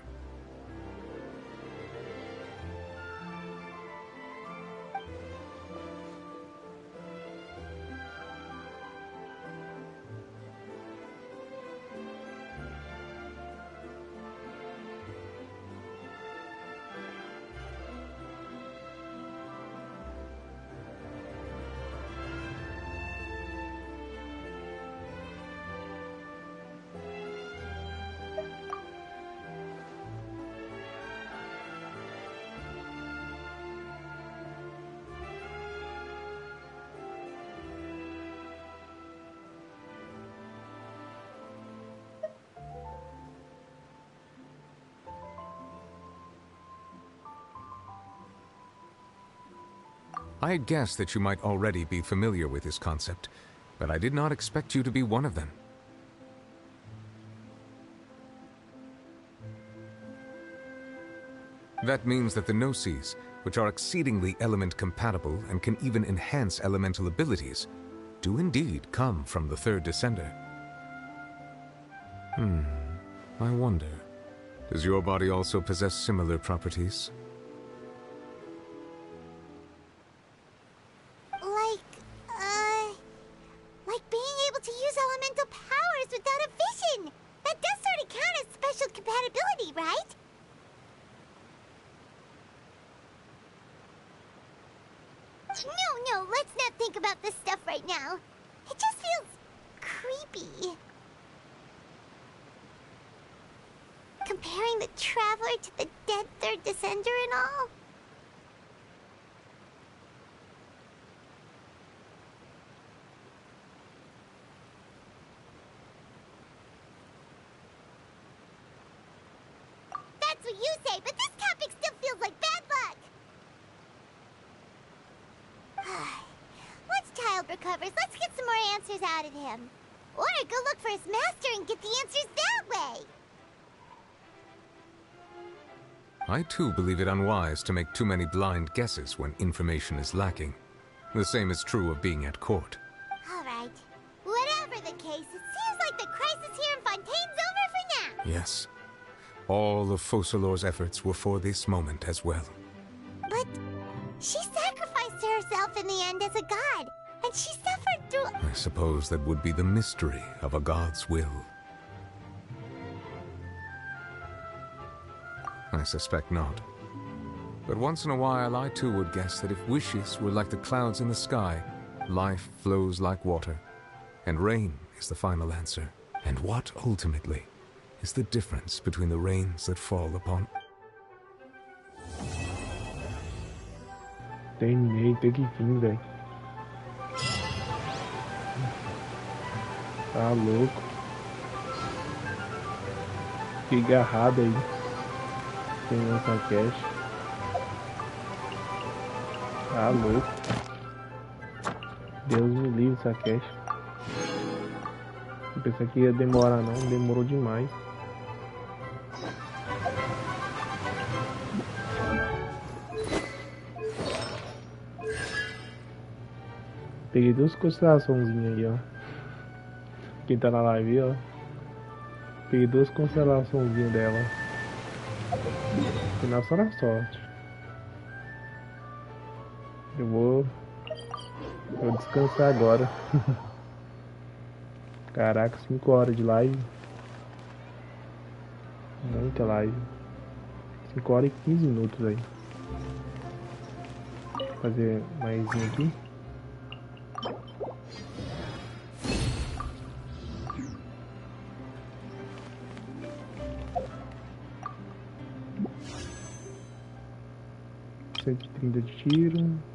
I had guessed that you might already be familiar with this concept, but I did not expect you to be one of them. That means that the Gnosis, which are exceedingly element-compatible and can even enhance elemental abilities, do indeed come from the third descender. I wonder, does your body also possess similar properties? Like being able to use elemental powers without a vision. That does sort of count as special compatibility, right? No, let's not think about this stuff right now. It just feels creepy. Comparing the Traveler to the dead third descender and all. That's what you say, but this topic still feels like bad luck. Once Child recovers, let's get some more answers out of him. Or go look for his master and get the answers that way. I too believe it unwise to make too many blind guesses when information is lacking. The same is true of being at court. All right. Whatever the case, it seems like the crisis here in Fontaine's over for now. Yes. All of Focalor's efforts were for this moment as well. But she sacrificed herself in the end as a god, and she suffered through... I suppose that would be the mystery of a god's will. I suspect not. But once in a while, I too would guess that if wishes were like the clouds in the sky, life flows like water, and rain is the final answer. And what, ultimately, is the difference between the rains that fall upon... Terminei, até que enfim, velho. Tá louco. Fiquei agarrado aí. Tem essa cash. Tá louco. Deus me livre essa cash. Eu pensei que ia demorar, não. Demorou demais. Peguei duas constelaçãozinhas aí, ó. Quem tá na live, ó. Peguei duas constelaçãozinhas dela. Final só na sorte. Eu vou descansar agora. Caraca, 5 horas de live. Muita live. 5 horas e 15 minutos aí. Vou fazer mais um aqui. $130 de tiro.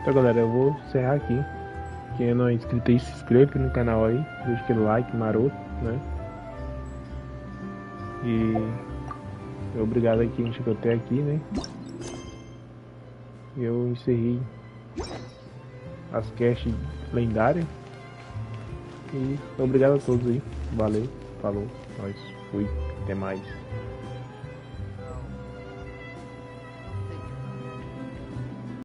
Então, galera, eu vou encerrar aqui. Quem não é inscrito aí, se inscreve no canal aí, deixa aquele like maroto, né? E obrigado a quem chegou até aqui, né? Eu encerrei as caches lendárias. E obrigado a todos aí. Valeu, falou, nós, fui, até mais.